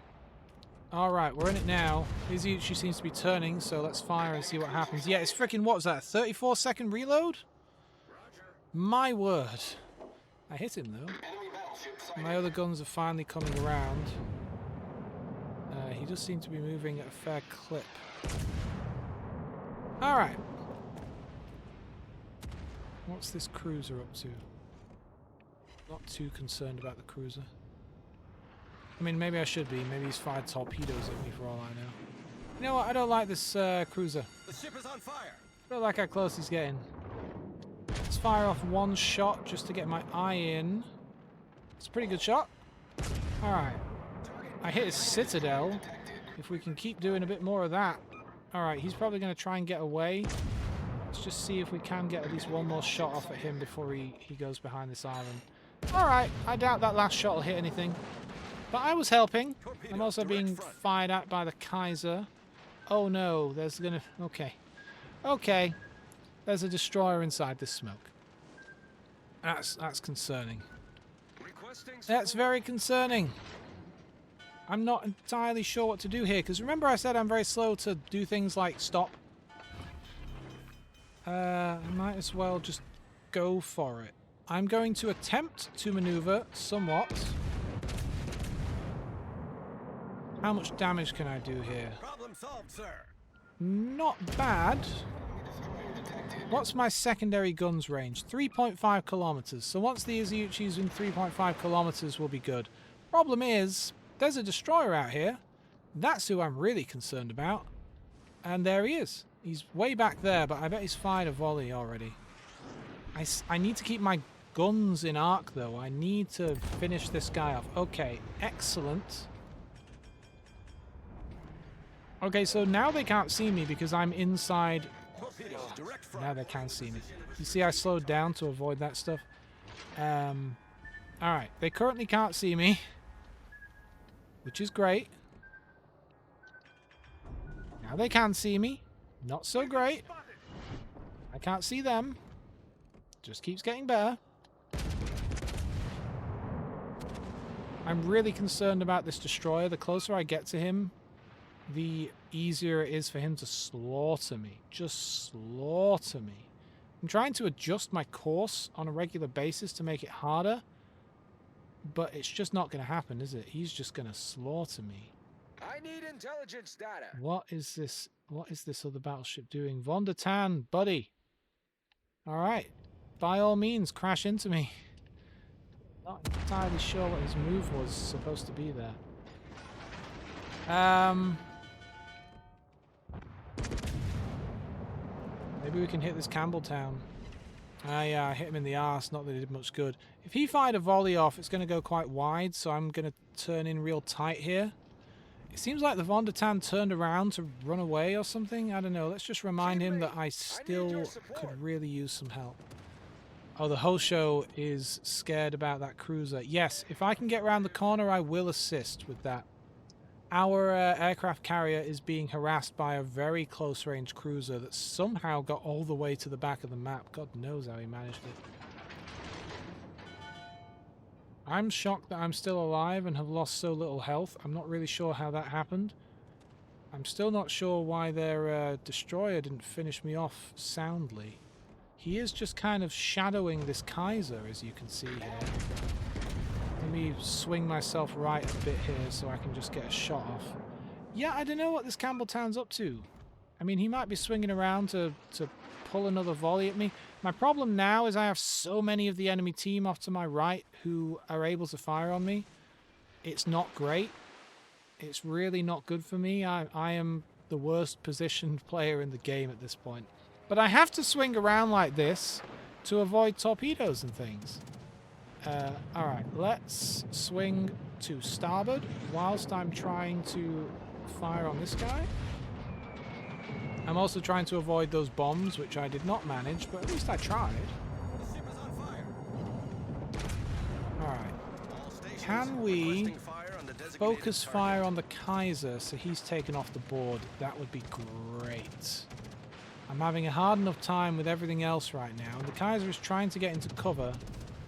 Alright, we're in it now. Iziuchi seems to be turning, so let's fire and see what happens. Yeah, it's freaking, what was that, 34-second reload? My word. I hit him, though. My other guns are finally coming around. He does seem to be moving at a fair clip. Alright. What's this cruiser up to? Not too concerned about the cruiser. I mean, maybe I should be. Maybe he's fired torpedoes at me for all I know. You know what? I don't like this cruiser. The ship is on fire. I don't like how close he's getting. Let's fire off one shot just to get my eye in. It's a pretty good shot. Alright. I hit his citadel. If we can keep doing a bit more of that. Alright, he's probably going to try and get away. Let's just see if we can get at least one more shot off at him before he goes behind this island. Alright, I doubt that last shot will hit anything. But I was helping. I'm also being fired at by the Kaiser. Oh no, there's gonna... Okay. Okay. There's a destroyer inside this smoke. That's concerning. That's very concerning. I'm not entirely sure what to do here, because remember I said I'm very slow to do things like stop. I might as well just go for it. I'm going to attempt to maneuver somewhat. How much damage can I do here? Problem solved, sir. Not bad. What's my secondary guns range? 3.5 kilometers. So once the Iziuchi's in 3.5 kilometers will be good. Problem is, there's a destroyer out here. That's who I'm really concerned about. And there he is. He's way back there, but I bet he's fired a volley already. I need to keep my guns in arc, though. I need to finish this guy off. Okay, excellent. Okay, so now they can't see me because I'm inside. Now they can see me. You see I slowed down to avoid that stuff. Alright, they currently can't see me, which is great. Now they can see me. Not so great. can't see them. Just keeps getting better. I'm really concerned about this destroyer. The closer I get to him, the easier it is for him to slaughter me. Just slaughter me. I'm trying to adjust my course on a regular basis to make it harder, but it's just not going to happen, is it? He's just going to slaughter me. I need intelligence data. What is this? What is this other battleship doing? Von der Tan, buddy. All right. By all means, crash into me. Not entirely sure what his move was supposed to be there. Maybe we can hit this Campbelltown. Yeah, I hit him in the arse. Not that it did much good. If he fired a volley off, it's going to go quite wide, so I'm going to turn in real tight here. It seems like the Von der Tan turned around to run away or something. I don't know. Let's just remind him that I still could really use some help. Oh, the whole show is scared about that cruiser. Yes, if I can get around the corner, I will assist with that. Our aircraft carrier is being harassed by a very close-range cruiser that somehow got all the way to the back of the map. God knows how he managed it. I'm shocked that I'm still alive and have lost so little health. I'm not really sure how that happened. I'm still not sure why their destroyer didn't finish me off soundly. He is just kind of shadowing this Kaiser, as you can see here. Let me swing myself right a bit here so I can just get a shot off. Yeah, I don't know what this Campbelltown's up to. I mean, he might be swinging around to pull another volley at me. My problem now is I have so many of the enemy team off to my right who are able to fire on me. It's not great. It's really not good for me. I am the worst positioned player in the game at this point. But I have to swing around like this to avoid torpedoes and things. Alright, let's swing to starboard whilst I'm trying to fire on this guy. I'm also trying to avoid those bombs, which I did not manage, but at least I tried. The ship is on fire. Alright. All stations Can we requesting fire on the designated focus target. fire on the Kaiser so he's taken off the board? That would be great. I'm having a hard enough time with everything else right now, and the Kaiser is trying to get into cover,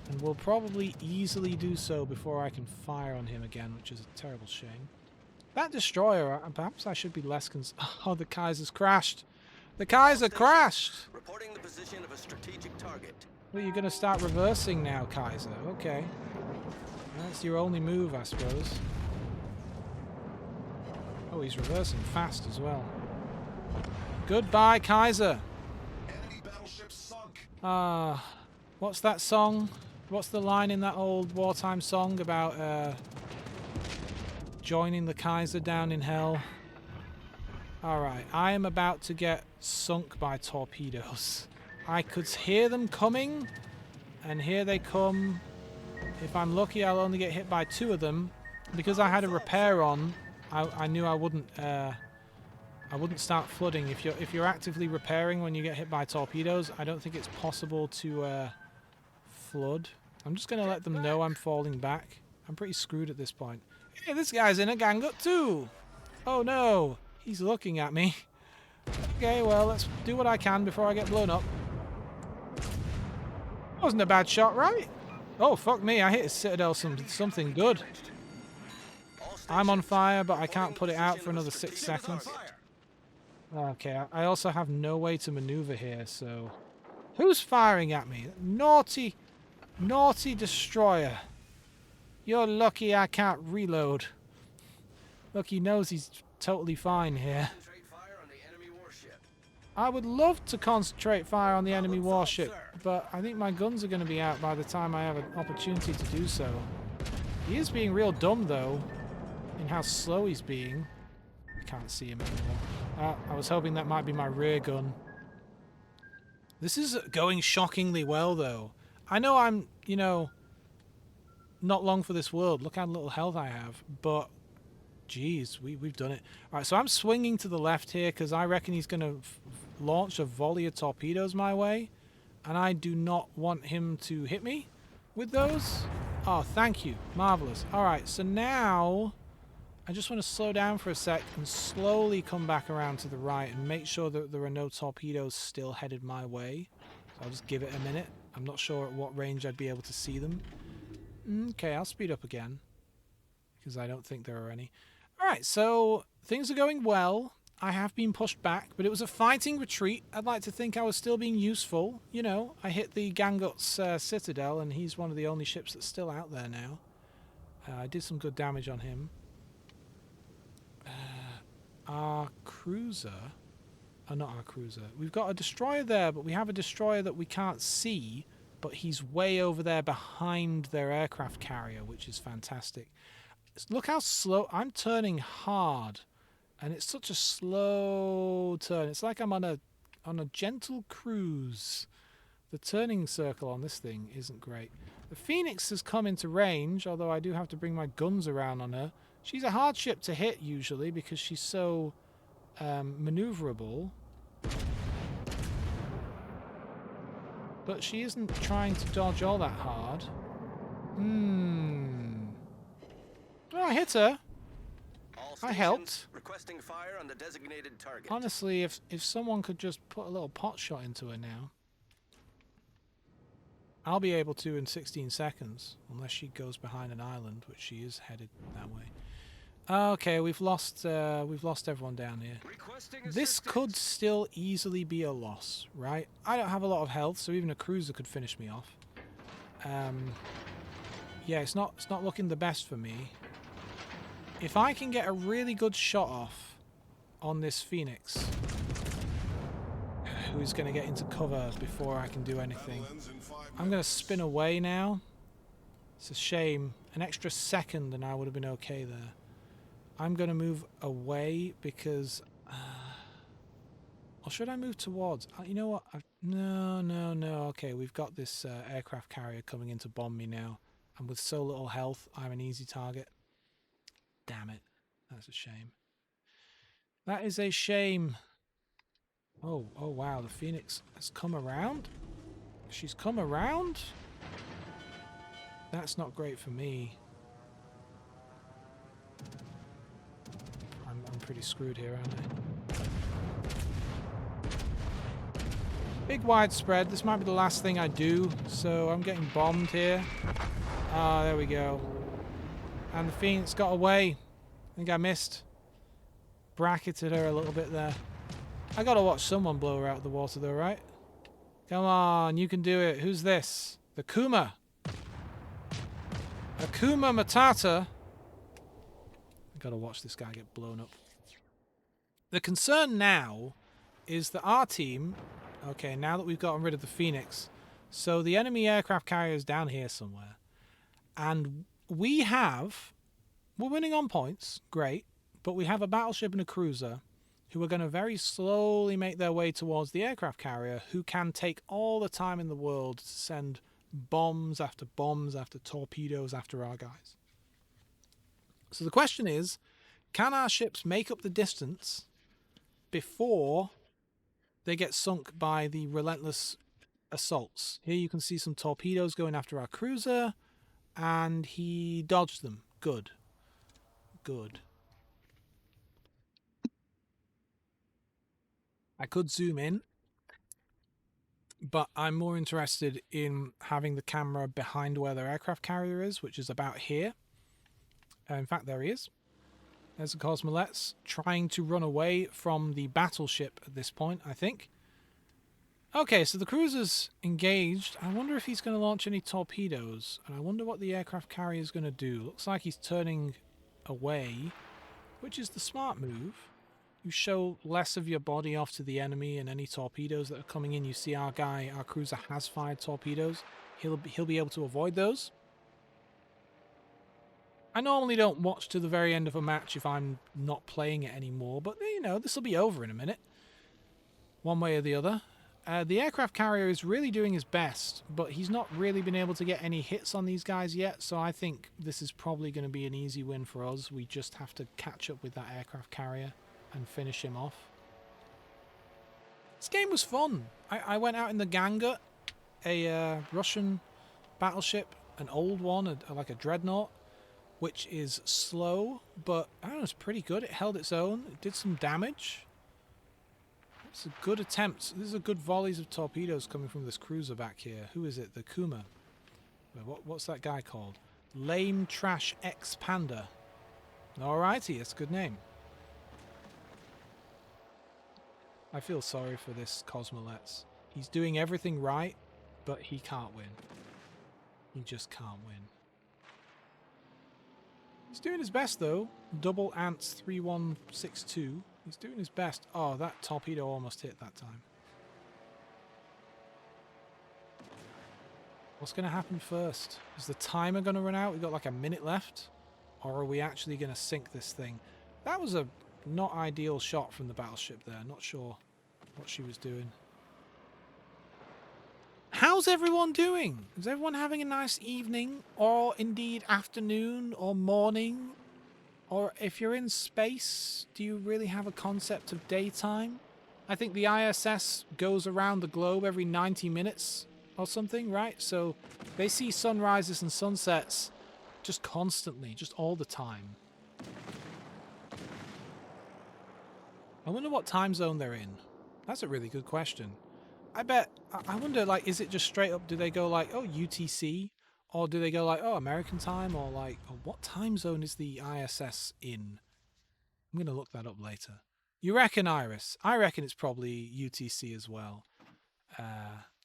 and will probably easily do so before I can fire on him again, which is a terrible shame. That destroyer, perhaps I should be less Oh, the Kaiser's crashed! The Kaiser crashed! Reporting the position of a strategic target. Well, you're going to start reversing now, Kaiser. Okay. That's your only move, I suppose. Oh, he's reversing fast as well. Goodbye, Kaiser! Enemy battleship sunk. What's that song? What's the line in that old wartime song about joining the Kaiser down in hell? Alright, I am about to get sunk by torpedoes. I could hear them coming, and here they come. If I'm lucky, I'll only get hit by 2 of them. Because I had a repair on, I knew I wouldn't start flooding. If you're actively repairing when you get hit by torpedoes, I don't think it's possible to flood. I'm just going to let them know I'm falling back. I'm pretty screwed at this point. Hey, this guy's in a gang up too! Oh no! He's looking at me. Okay, well, let's do what I can before I get blown up. Wasn't a bad shot, right? Oh, fuck me, I hit his citadel something good. I'm on fire, but I can't put it out for another 6 seconds. Okay, I also have no way to maneuver here, so... Who's firing at me? Naughty, naughty destroyer. You're lucky I can't reload. Look, he knows he's totally fine here. Concentrate fire on the enemy warship. I would love to concentrate fire on the enemy warship, but I think my guns are going to be out by the time I have an opportunity to do so. He is being real dumb, though, in how slow he's being. I can't see him anymore. I was hoping that might be my rear gun. This is going shockingly well, though. I know I'm, you know, not long for this world. Look how little health I have, but... Jeez, we've done it. Alright, so I'm swinging to the left here because I reckon he's going to launch a volley of torpedoes my way. And I do not want him to hit me with those. Oh, thank you. Marvellous. Alright, so now I just want to slow down for a sec and slowly come back around to the right and make sure that there are no torpedoes still headed my way. So I'll just give it a minute. I'm not sure at what range I'd be able to see them. Okay, I'll speed up again because I don't think there are any. Alright, so things are going well. I have been pushed back, but it was a fighting retreat. I'd like to think I was still being useful. You know, I hit the Gangut's citadel, and he's one of the only ships that's still out there now. I did some good damage on him. Our cruiser... Oh, not our cruiser. We've got a destroyer there, but we have a destroyer that we can't see, but he's way over there behind their aircraft carrier, which is fantastic. Look how slow... I'm turning hard. And it's such a slow turn. It's like I'm on a gentle cruise. The turning circle on this thing isn't great. The Phoenix has come into range, although I do have to bring my guns around on her. She's a hard ship to hit usually because she's so maneuverable. But she isn't trying to dodge all that hard. Oh, I hit her. I helped. Requesting fire on the designated target. Honestly, if someone could just put a little pot shot into her now, I'll be able to in 16 seconds, unless she goes behind an island, which she is headed that way. Okay, we've lost everyone down here. This could still easily be a loss, right? I don't have a lot of health, so even a cruiser could finish me off. Yeah, it's not looking the best for me. If I can get a really good shot off on this Phoenix, who's going to get into cover before I can do anything, I'm going to spin away now. It's a shame. An extra second and I would have been okay there. I'm going to move away because... or should I move towards? You know what? No. Okay, we've got this aircraft carrier coming in to bomb me now. And with so little health, I'm an easy target. Damn it. That's a shame. That is a shame. Oh wow, the Phoenix has come around? She's come around? That's not great for me. I'm pretty screwed here, aren't I? Big widespread. This might be the last thing I do, so I'm getting bombed here. Ah, there we go. And the Phoenix got away. I think I missed. Bracketed her a little bit there. I gotta watch someone blow her out of the water though, right? Come on, you can do it. Who's this? The Kuma. Akuma Matata. I gotta watch this guy get blown up. The concern now is that our team... Okay, now that we've gotten rid of the Phoenix, so the enemy aircraft carrier is down here somewhere. And we're winning on points, great, but we have a battleship and a cruiser who are going to very slowly make their way towards the aircraft carrier, who can take all the time in the world to send bombs after torpedoes after our guys. So the question is, can our ships make up the distance before they get sunk by the relentless assaults? Here you can see some torpedoes going after our cruiser, and he dodged them. Good. Good. I could zoom in, but I'm more interested in having the camera behind where their aircraft carrier is, which is about here. In fact, there he is. There's the Cosmolettes trying to run away from the battleship at this point, I think. Okay, so the cruiser's engaged. I wonder if he's going to launch any torpedoes. And I wonder what the aircraft carrier is going to do. Looks like he's turning away, which is the smart move. You show less of your body off to the enemy, and any torpedoes that are coming in, you see our cruiser has fired torpedoes. He'll be able to avoid those. I normally don't watch to the very end of a match if I'm not playing it anymore, but you know, this will be over in a minute. One way or the other. The aircraft carrier is really doing his best, but he's not really been able to get any hits on these guys yet, so I think this is probably going to be an easy win for us. We just have to catch up with that aircraft carrier and finish him off. This game was fun. I went out in the Gangut, a Russian battleship, an old one, like a dreadnought. which is slow, but I don't know, it's pretty good. It held its own. It did some damage. It's a good attempt. These are good volleys of torpedoes coming from this cruiser back here. Who is it? The Kuma. What's that guy called? Lame Trash Expander. Alrighty, that's a good name. I feel sorry for this Cosmoletz. He's doing everything right, but he can't win. He just can't win. He's doing his best though. Double Ants 3162. He's doing his best. Oh, that torpedo almost hit that time. What's going to happen first? Is the timer going to run out? We've got like a minute left. Or are we actually going to sink this thing? That was a not ideal shot from the battleship there. Not sure what she was doing. How's everyone doing? Is everyone having a nice evening? Or indeed afternoon or morning? Or if you're in space, do you really have a concept of daytime? I think the ISS goes around the globe every 90 minutes or something, right? So they see sunrises and sunsets just constantly, just all the time. I wonder what time zone they're in. That's a really good question. I wonder, like, is it just straight up, do they go like, oh, UTC? Or do they go like, oh, American time? Or like, oh, what time zone is the ISS in? I'm going to look that up later. You reckon, Iris? I reckon it's probably UTC as well.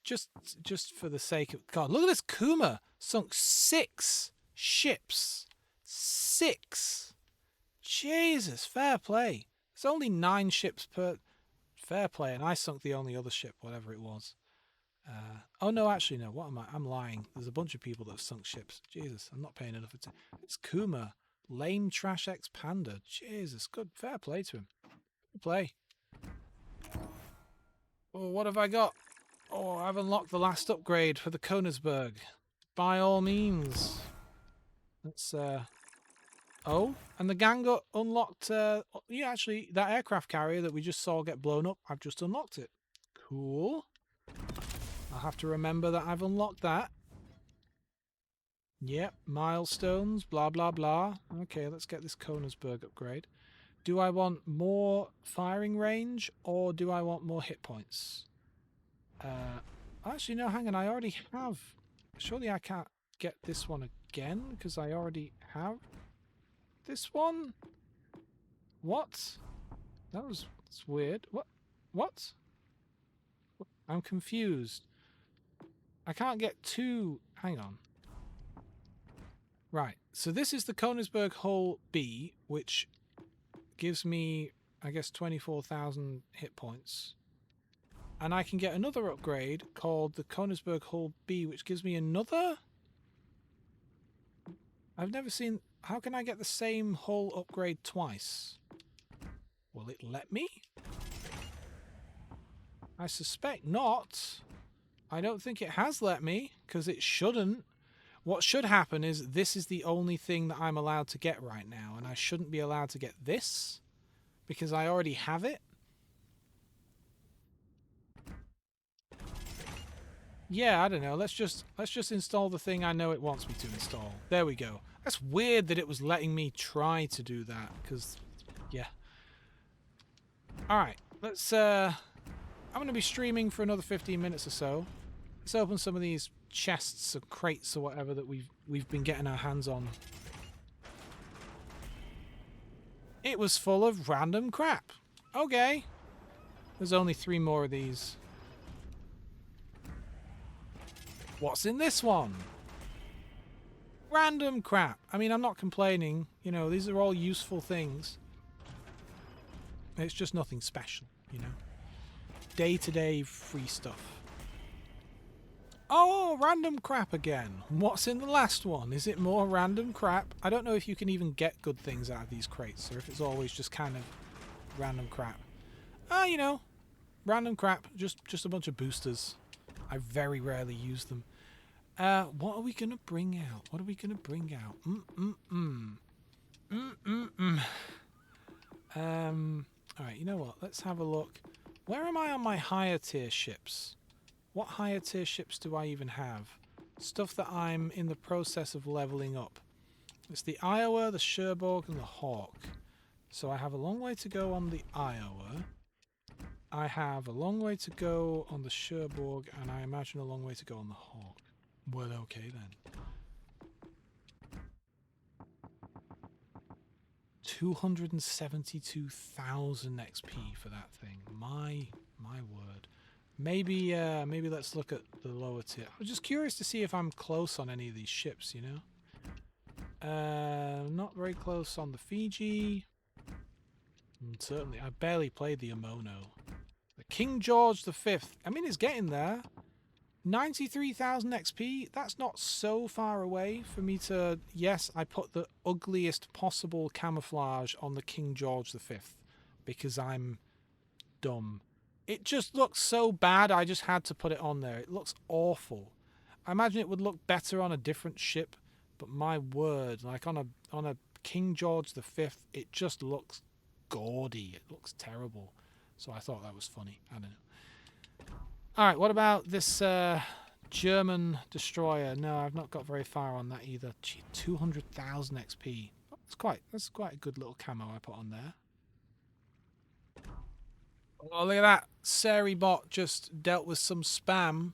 Just for the sake of... God, look at this Kuma. Sunk 6 ships. 6. Jesus, fair play. It's only 9 ships per... Fair play, and I sunk the only other ship, whatever it was. Oh, no, actually, no. What am I? I'm lying. There's a bunch of people that have sunk ships. Jesus, I'm not paying enough attention. It's Kuma. Lame Trash Expander. Jesus, good. Fair play to him. Good play. Oh, what have I got? Oh, I've unlocked the last upgrade for the Königsberg. By all means. Let's, Oh, and the gang got unlocked. Yeah, actually, that aircraft carrier that we just saw get blown up, I've just unlocked it. Cool. I'll have to remember that I've unlocked that. Yep, milestones, blah, blah, blah. Okay, let's get this Königsberg upgrade. Do I want more firing range or do I want more hit points? Actually, no, hang on. I already have. Surely I can't get this one again because I already have this one. What? That's weird. What? I'm confused. I can't get 2. Hang on. Right. So this is the Königsberg Hull B, which gives me, I guess, 24,000 hit points. And I can get another upgrade called the Königsberg Hull B, which gives me another... I've never seen... How can I get the same hull upgrade twice? Will it let me? I suspect not. I don't think it has let me, because it shouldn't. What should happen is this is the only thing that I'm allowed to get right now, and I shouldn't be allowed to get this, because I already have it. Yeah, I don't know. Let's just install the thing I know it wants me to install. There we go. That's weird that it was letting me try to do that, because, yeah. Alright, let's, I'm going to be streaming for another 15 minutes or so. Let's open some of these chests or crates or whatever that we've been getting our hands on. It was full of random crap. Okay. There's only 3 more of these. What's in this one? Random crap. I mean, I'm not complaining. You know, these are all useful things. It's just nothing special, you know. Day-to-day free stuff. Oh, random crap again. What's in the last one? Is it more random crap? I don't know if you can even get good things out of these crates, or if it's always just kind of random crap. You know, random crap. Just a bunch of boosters. I very rarely use them. What are we going to bring out? What are we going to bring out? Alright, you know what? Let's have a look. Where am I on my higher tier ships? What higher tier ships do I even have? Stuff that I'm in the process of leveling up. It's the Iowa, the Cherbourg, and the Hawk. So I have a long way to go on the Iowa. I have a long way to go on the Cherbourg, and I imagine a long way to go on the Hawk. Well, okay then. 272,000 XP for that thing. My word. Maybe let's look at the lower tier. I'm just curious to see if I'm close on any of these ships, you know? Not very close on the Fiji. Certainly, I barely played the Amono. The King George V. I mean, it's getting there. 93,000 XP. That's not so far away for me to... Yes, I put the ugliest possible camouflage on the King George V because I'm dumb. It just looks so bad, I just had to put it on there. It looks awful. I imagine it would look better on a different ship, but my word, like on a King George V, it just looks gaudy. It looks terrible. So I thought that was funny. I don't know. Alright, what about this German destroyer? No, I've not got very far on that either. Gee, 200,000 XP. That's quite a good little camo I put on there. Oh, look at that. Sari bot just dealt with some spam.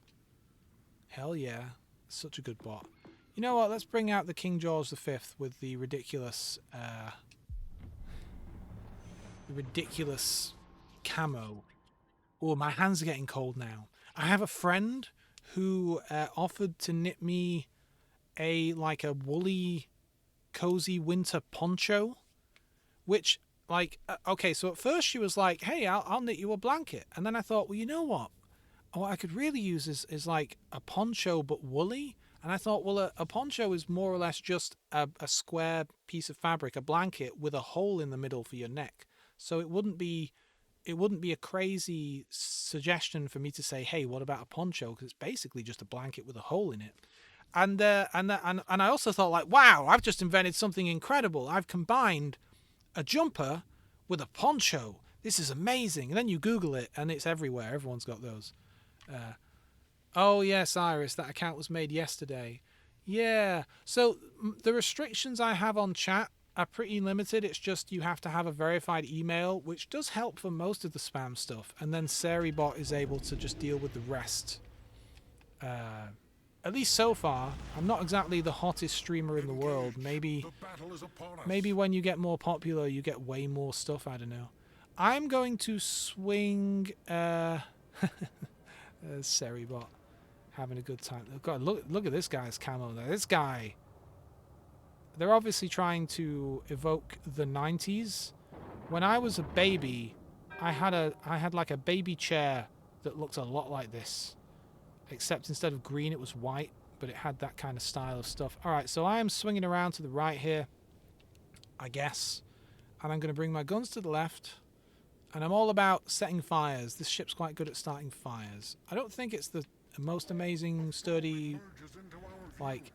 Hell yeah. Such a good bot. You know what? Let's bring out the King George V with the ridiculous camo. Oh, my hands are getting cold now. I have a friend who offered to knit me a woolly, cozy winter poncho, which, okay, so at first she was like, hey, I'll knit you a blanket. And then I thought, well, you know what? What I could really use is like a poncho but woolly. And I thought, well, a poncho is more or less just a square piece of fabric, a blanket with a hole in the middle for your neck. So it wouldn't be a crazy suggestion for me to say, hey, what about a poncho? Because it's basically just a blanket with a hole in it. And I also thought, like, wow, I've just invented something incredible. I've combined a jumper with a poncho. This is amazing. And then you Google it, and it's everywhere. Everyone's got those. Oh, yes, Iris, that account was made yesterday. Yeah. So the restrictions I have on chat are pretty limited. It's just you have to have a verified email, which does help for most of the spam stuff. And then SariBot is able to just deal with the rest. At least so far. I'm not exactly the hottest streamer in the world. Maybe when you get more popular, you get way more stuff. I don't know. I'm going to swing... SariBot. Having a good time. God, look at this guy's camo there. This guy... They're obviously trying to evoke the 90s. When I was a baby, I had like a baby chair that looked a lot like this. Except instead of green, it was white, but it had that kind of style of stuff. Alright, so I am swinging around to the right here, I guess. And I'm going to bring my guns to the left. And I'm all about setting fires. This ship's quite good at starting fires. I don't think it's the most amazing, sturdy, like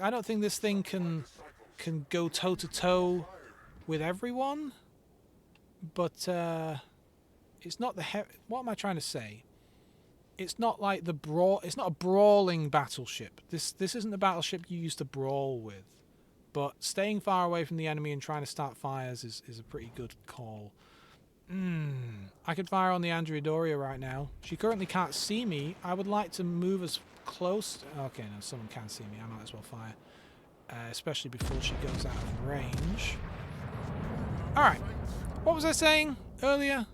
I don't think this thing can go toe-to-toe with everyone. But it's not the... What am I trying to say? It's not like it's not a brawling battleship. This isn't a battleship you used to brawl with. But staying far away from the enemy and trying to start fires is a pretty good call. I could fire on the Andrea Doria right now. She currently can't see me. I would like to move as close... Okay, no, someone can see me. I might as well fire. Especially before she goes out of range. Alright. What was I saying earlier?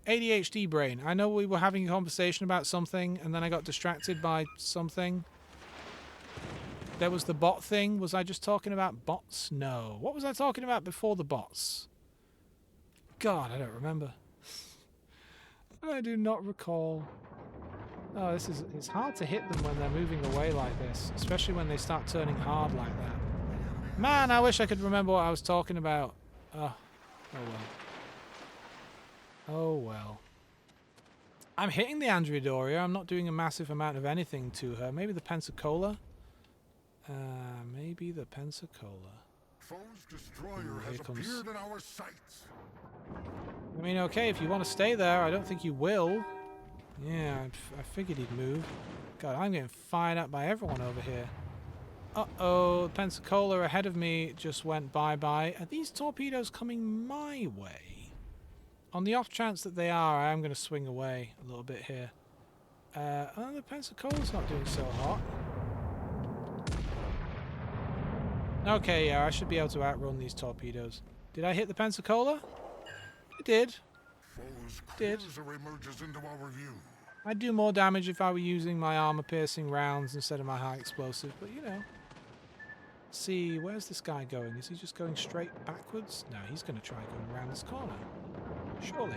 ADHD brain. I know we were having a conversation about something, and then I got distracted by something. There was the bot thing. Was I just talking about bots? No. What was I talking about before the bots? God, I don't remember. I do not recall. Oh, it's hard to hit them when they're moving away like this, especially when they start turning hard like that. Man, I wish I could remember what I was talking about. Oh well. Oh well. I'm hitting the Andrea Doria. I'm not doing a massive amount of anything to her. Maybe the Pensacola? Maybe the Pensacola. Foe's destroyer has appeared in our sights. I mean, okay, if you want to stay there, I don't think you will. Yeah, I figured he'd move. God, I'm getting fired up by everyone over here. Uh-oh, Pensacola ahead of me just went bye-bye. Are these torpedoes coming my way? On the off chance that they are, I am going to swing away a little bit here. Oh, the Pensacola's not doing so hot. Okay, yeah, I should be able to outrun these torpedoes. Did I hit the Pensacola? I did. Foe's Did. cruiser emerges into our view. I'd do more damage if I were using my armor-piercing rounds instead of my high explosive, but you know. See, where's this guy going? Is he just going straight backwards? No, he's going to try going around this corner. Surely.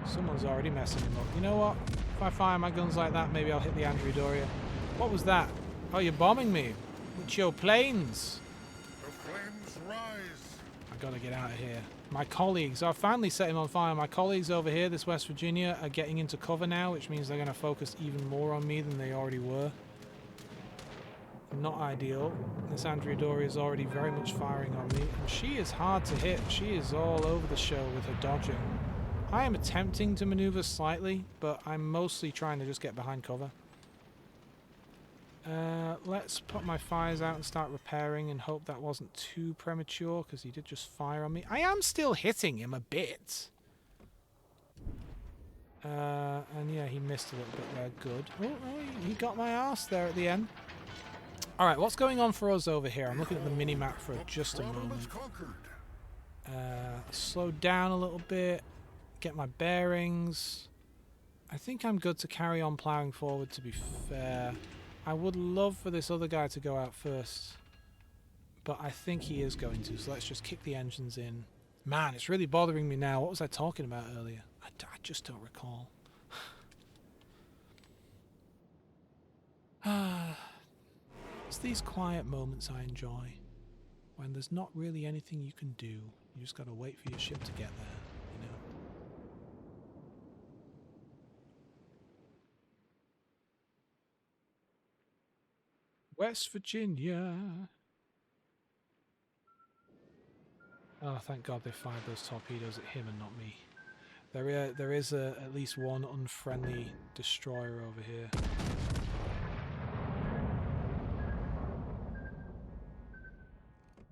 Someone's already messing him up. You know what? If I fire my guns like that, maybe I'll hit the Andrew Doria. What was that? Oh, you're bombing me with your planes. The flames rise. I gotta get out of here. My colleagues, I've finally set him on fire. My colleagues over here, this West Virginia, are getting into cover now, which means they're going to focus even more on me than they already were. Not ideal. This Andrea Doria is already very much firing on me, and she is hard to hit. She is all over the show with her dodging. I am attempting to maneuver slightly, but I'm mostly trying to just get behind cover. Let's put my fires out and start repairing and hope that wasn't too premature, because he did just fire on me. I am still hitting him a bit. And yeah, he missed a little bit there. Good. Oh, he got my ass there at the end. Alright, what's going on for us over here? I'm looking at the mini-map for just a moment. Slow down a little bit. Get my bearings. I think I'm good to carry on ploughing forward, to be fair. I would love for this other guy to go out first, but I think he is going to, so let's just kick the engines in. Man, it's really bothering me now. What was I talking about earlier? I just don't recall. It's these quiet moments I enjoy, when there's not really anything you can do. You just gotta wait for your ship to get there, you know? West Virginia. Oh, thank God they fired those torpedoes at him and not me. There is at least one unfriendly destroyer over here.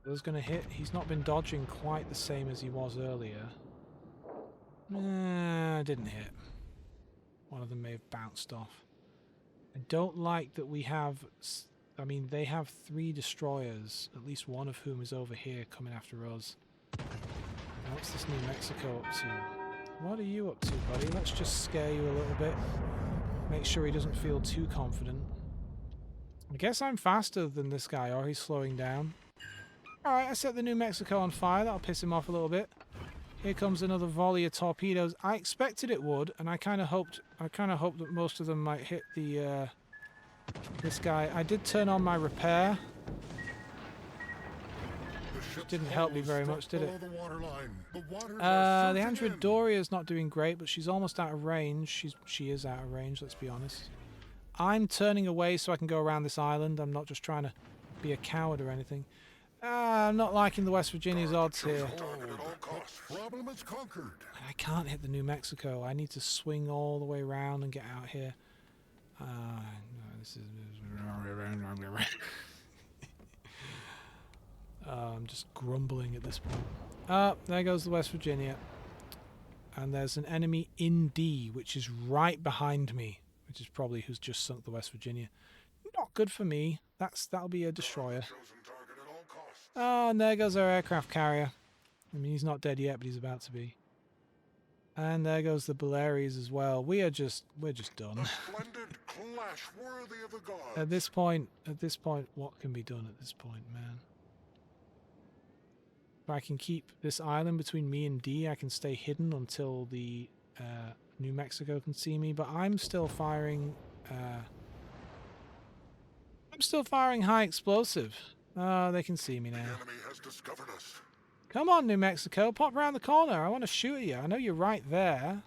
Those gonna hit. He's not been dodging quite the same as he was earlier. Didn't hit. One of them may have bounced off. I don't like that we have... I mean, they have 3 destroyers, at least one of whom is over here coming after us. Now, what's this New Mexico up to? What are you up to, buddy? Let's just scare you a little bit. Make sure he doesn't feel too confident. I guess I'm faster than this guy, or he's slowing down. Alright, I set the New Mexico on fire. That'll piss him off a little bit. Here comes another volley of torpedoes. I expected it would, and I kind of hoped that most of them might hit the this guy. I did turn on my repair. Which didn't help me very much, did it? The Andrea Doria is not doing great, but she's almost out of range. She is out of range, let's be honest. I'm turning away so I can go around this island. I'm not just trying to be a coward or anything. I'm not liking the West Virginia's odds here. I can't hit the New Mexico. I need to swing all the way around and get out here. No, this is... I'm just grumbling at this point. There goes the West Virginia. And there's an enemy in D, which is right behind me, which is probably who's just sunk the West Virginia. Not good for me. That'll be a destroyer. Oh, and there goes our aircraft carrier. I mean, he's not dead yet, but he's about to be. And there goes the Baleares as well. We're just done. At this point, what can be done at this point, man? If I can keep this island between me and D, I can stay hidden until the New Mexico can see me. But I'm still firing. High explosive. Oh, they can see me now. The enemy has discovered us. Come on, New Mexico, pop round the corner. I want to shoot at you. I know you're right there.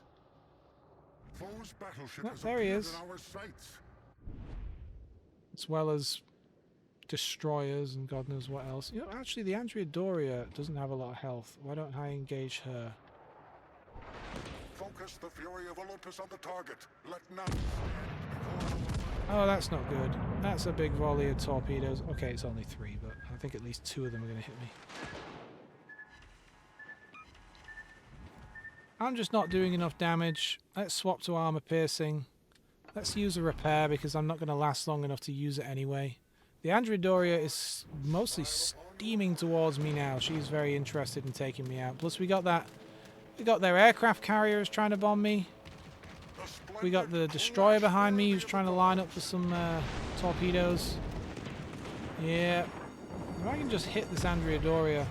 Foe's battleship has There he appeared is. in our sights. As well as destroyers and God knows what else. You know, actually, the Andrea Doria doesn't have a lot of health. Why don't I engage her? Focus the fury of Olympus on the target. Let none stand before our Oh, that's not good. That's a big volley of torpedoes. Okay, it's only 3, but I think at least 2 of them are going to hit me. I'm just not doing enough damage. Let's swap to armor piercing. Let's use a repair because I'm not going to last long enough to use it anyway. The Andrea Doria is mostly steaming towards me now. She's very interested in taking me out. Plus we got that. We got their aircraft carriers trying to bomb me. We got the destroyer behind me who's trying to line up for some torpedoes. Yeah. If I can just hit this Andrea Doria.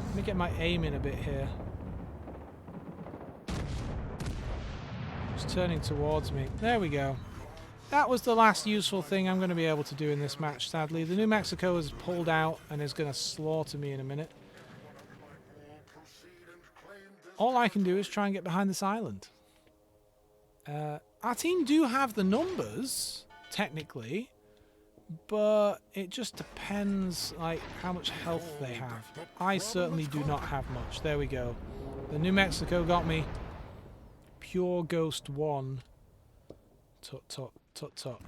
Let me get my aim in a bit here. It's turning towards me. There we go. That was the last useful thing I'm going to be able to do in this match, sadly. The New Mexico has pulled out and is going to slaughter me in a minute. All I can do is try and get behind this island. Our team do have the numbers, technically, but it just depends like how much health they have. I certainly do not have much. There we go. The New Mexico got me. Pure Ghost 1. Tut tut tut tut.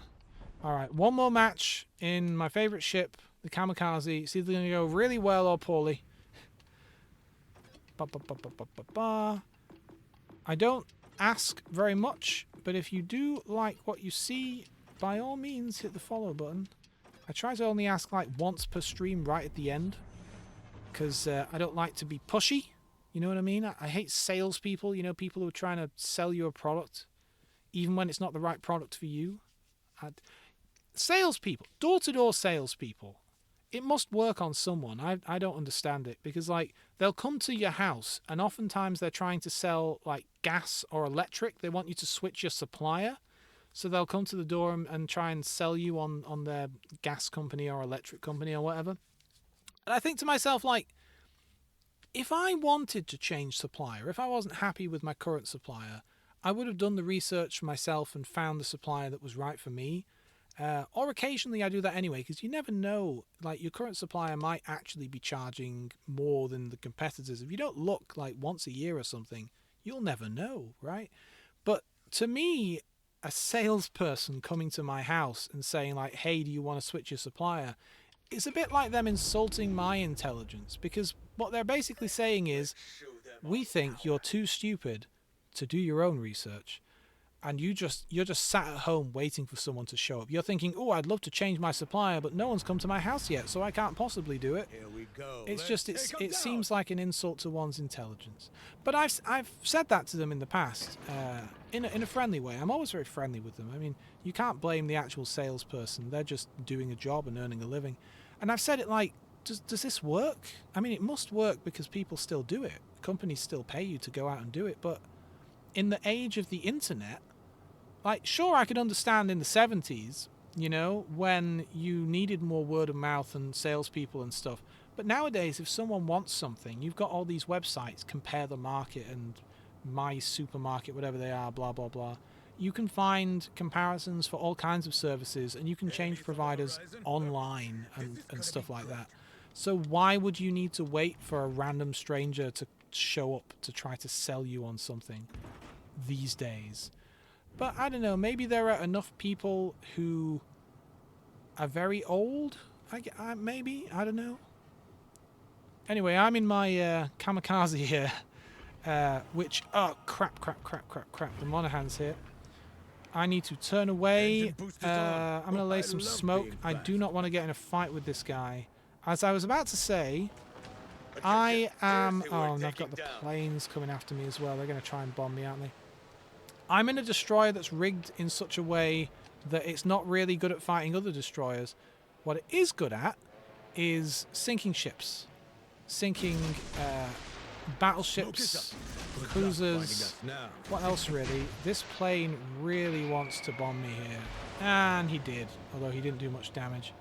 Alright, one more match in my favourite ship, the Kamikaze. It's either going to go really well or poorly. I don't ask very much, but if you do like what you see, by all means hit the follow button. I try to only ask like once per stream right at the end, because I don't like to be pushy. You know what I mean? I hate salespeople, you know, people who are trying to sell you a product, even when it's not the right product for you. Salespeople, door-to-door salespeople, it must work on someone. I don't understand it, because like they'll come to your house and oftentimes they're trying to sell like gas or electric. They want you to switch your supplier, so they'll come to the door and try and sell you on their gas company or electric company or whatever. And I think to myself, like, if I wanted to change supplier, if I wasn't happy with my current supplier, I would have done the research for myself and found the supplier that was right for me. Or occasionally I do that anyway, because you never know. Like, your current supplier might actually be charging more than the competitors. If you don't look like once a year or something, you'll never know, right? But to me, a salesperson coming to my house and saying like, hey, do you want to switch your supplier? It's a bit like them insulting my intelligence, because what they're basically saying is, we think you're too stupid to do your own research, and you're just sat at home waiting for someone to show up. You're thinking, oh, I'd love to change my supplier, but no one's come to my house yet, so I can't possibly do it. Here we go. It seems like an insult to one's intelligence. But I've said that to them in the past, in a friendly way. I'm always very friendly with them. I mean, you can't blame the actual salesperson. They're just doing a job and earning a living. And I've said it like, does this work? I mean, it must work because people still do it. Companies still pay you to go out and do it. But in the age of the internet, like, sure, I could understand in the 70s, you know, when you needed more word of mouth and salespeople and stuff. But nowadays, if someone wants something, you've got all these websites, Compare the Market and My Supermarket, whatever they are, blah, blah, blah. You can find comparisons for all kinds of services, and you can change providers online and stuff like that. So why would you need to wait for a random stranger to show up to try to sell you on something these days? But I don't know, maybe there are enough people who are very old, maybe, I don't know. Anyway, I'm in my Kamikaze here, which, oh, crap, the Monaghan's here. I need to turn away. I'm going to lay some smoke. I do not want to get in a fight with this guy. As I was about to say, I am... Oh, and I've got the planes coming after me as well. They're going to try and bomb me, aren't they? I'm in a destroyer that's rigged in such a way that it's not really good at fighting other destroyers. What it is good at is sinking ships. Sinking battleships, cruisers, what else really? This plane really wants to bomb me here. And he did, although he didn't do much damage.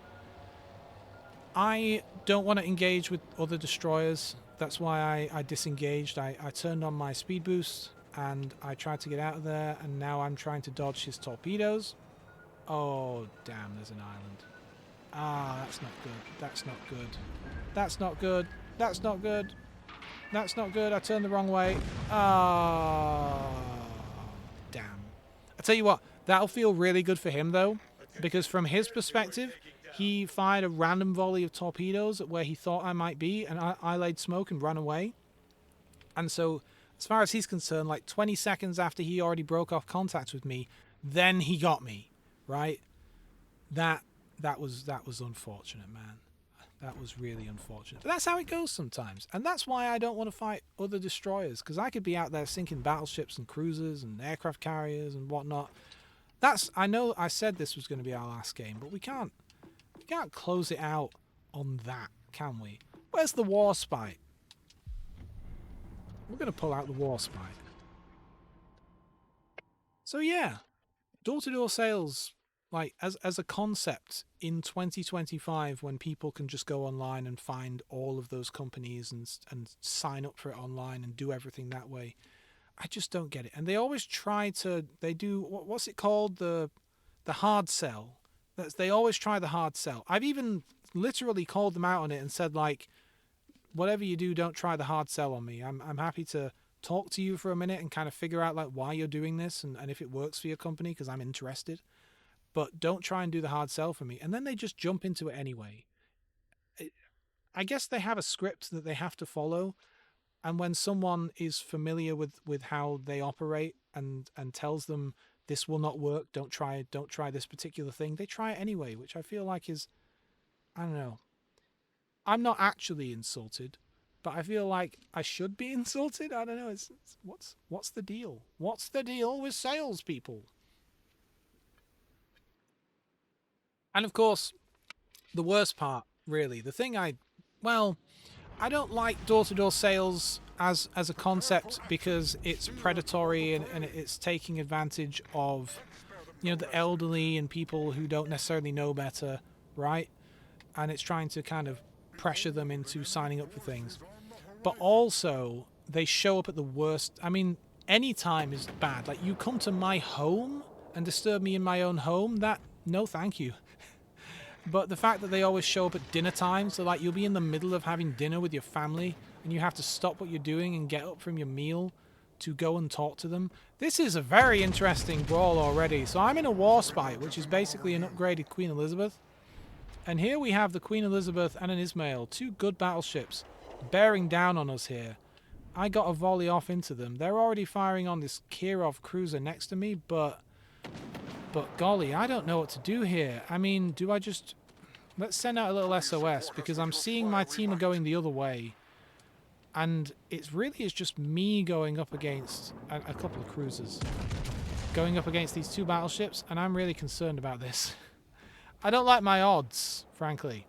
I don't want to engage with other destroyers. That's why I disengaged. I turned on my speed boost and I tried to get out of there, and now I'm trying to dodge his torpedoes. Oh, damn, there's an island. Ah, that's not good. That's not good. That's not good. That's not good. That's not good. I turned the wrong way. Oh, damn. I tell you what, that'll feel really good for him, though. because from his perspective, he fired a random volley of torpedoes at where he thought I might be, and I laid smoke and ran away. And so, as far as he's concerned, like 20 seconds after he already broke off contact with me, then he got me, right? That was unfortunate, man. That was really unfortunate. But that's how it goes sometimes. And that's why I don't want to fight other destroyers, because I could be out there sinking battleships and cruisers and aircraft carriers and whatnot. I know I said this was going to be our last game, but we can't close it out on that, can we? Where's the Warspite? We're going to pull out the Warspite. So yeah, door-to-door sales, like as a concept in 2025, when people can just go online and find all of those companies and sign up for it online and do everything that way, I just don't get it. And they always try to, they do, what's it called? The hard sell. They always try the hard sell. I've even literally called them out on it and said, like, whatever you do, don't try the hard sell on me. I'm happy to talk to you for a minute and kind of figure out like why you're doing this and if it works for your company, because I'm interested. But don't try and do the hard sell for me. And then they just jump into it anyway. I guess they have a script that they have to follow. And when someone is familiar with how they operate and tells them this will not work, don't try this particular thing, they try it anyway, which I feel like is, I don't know. I'm not actually insulted, but I feel like I should be insulted. I don't know. What's the deal? What's the deal with salespeople? And of course, the worst part, really, the thing I don't like door-to-door sales as a concept because it's predatory and it's taking advantage of, you know, the elderly and people who don't necessarily know better, right? And it's trying to kind of pressure them into signing up for things. But also, they show up at the worst. I mean, any time is bad. Like, you come to my home and disturb me in my own home, no thank you. But the fact that they always show up at dinner time, so like you'll be in the middle of having dinner with your family and you have to stop what you're doing and get up from your meal to go and talk to them. This is a very interesting brawl already. So I'm in a Warspite, which is basically an upgraded Queen Elizabeth. And here we have the Queen Elizabeth and an Ismail, two good battleships, bearing down on us here. I got a volley off into them. They're already firing on this Kirov cruiser next to me, but golly, I don't know what to do here. I mean, do I just... Let's send out a little SOS, because I'm seeing my team are going the other way. And it's just me going up against a couple of cruisers. Going up against these two battleships, and I'm really concerned about this. I don't like my odds, frankly.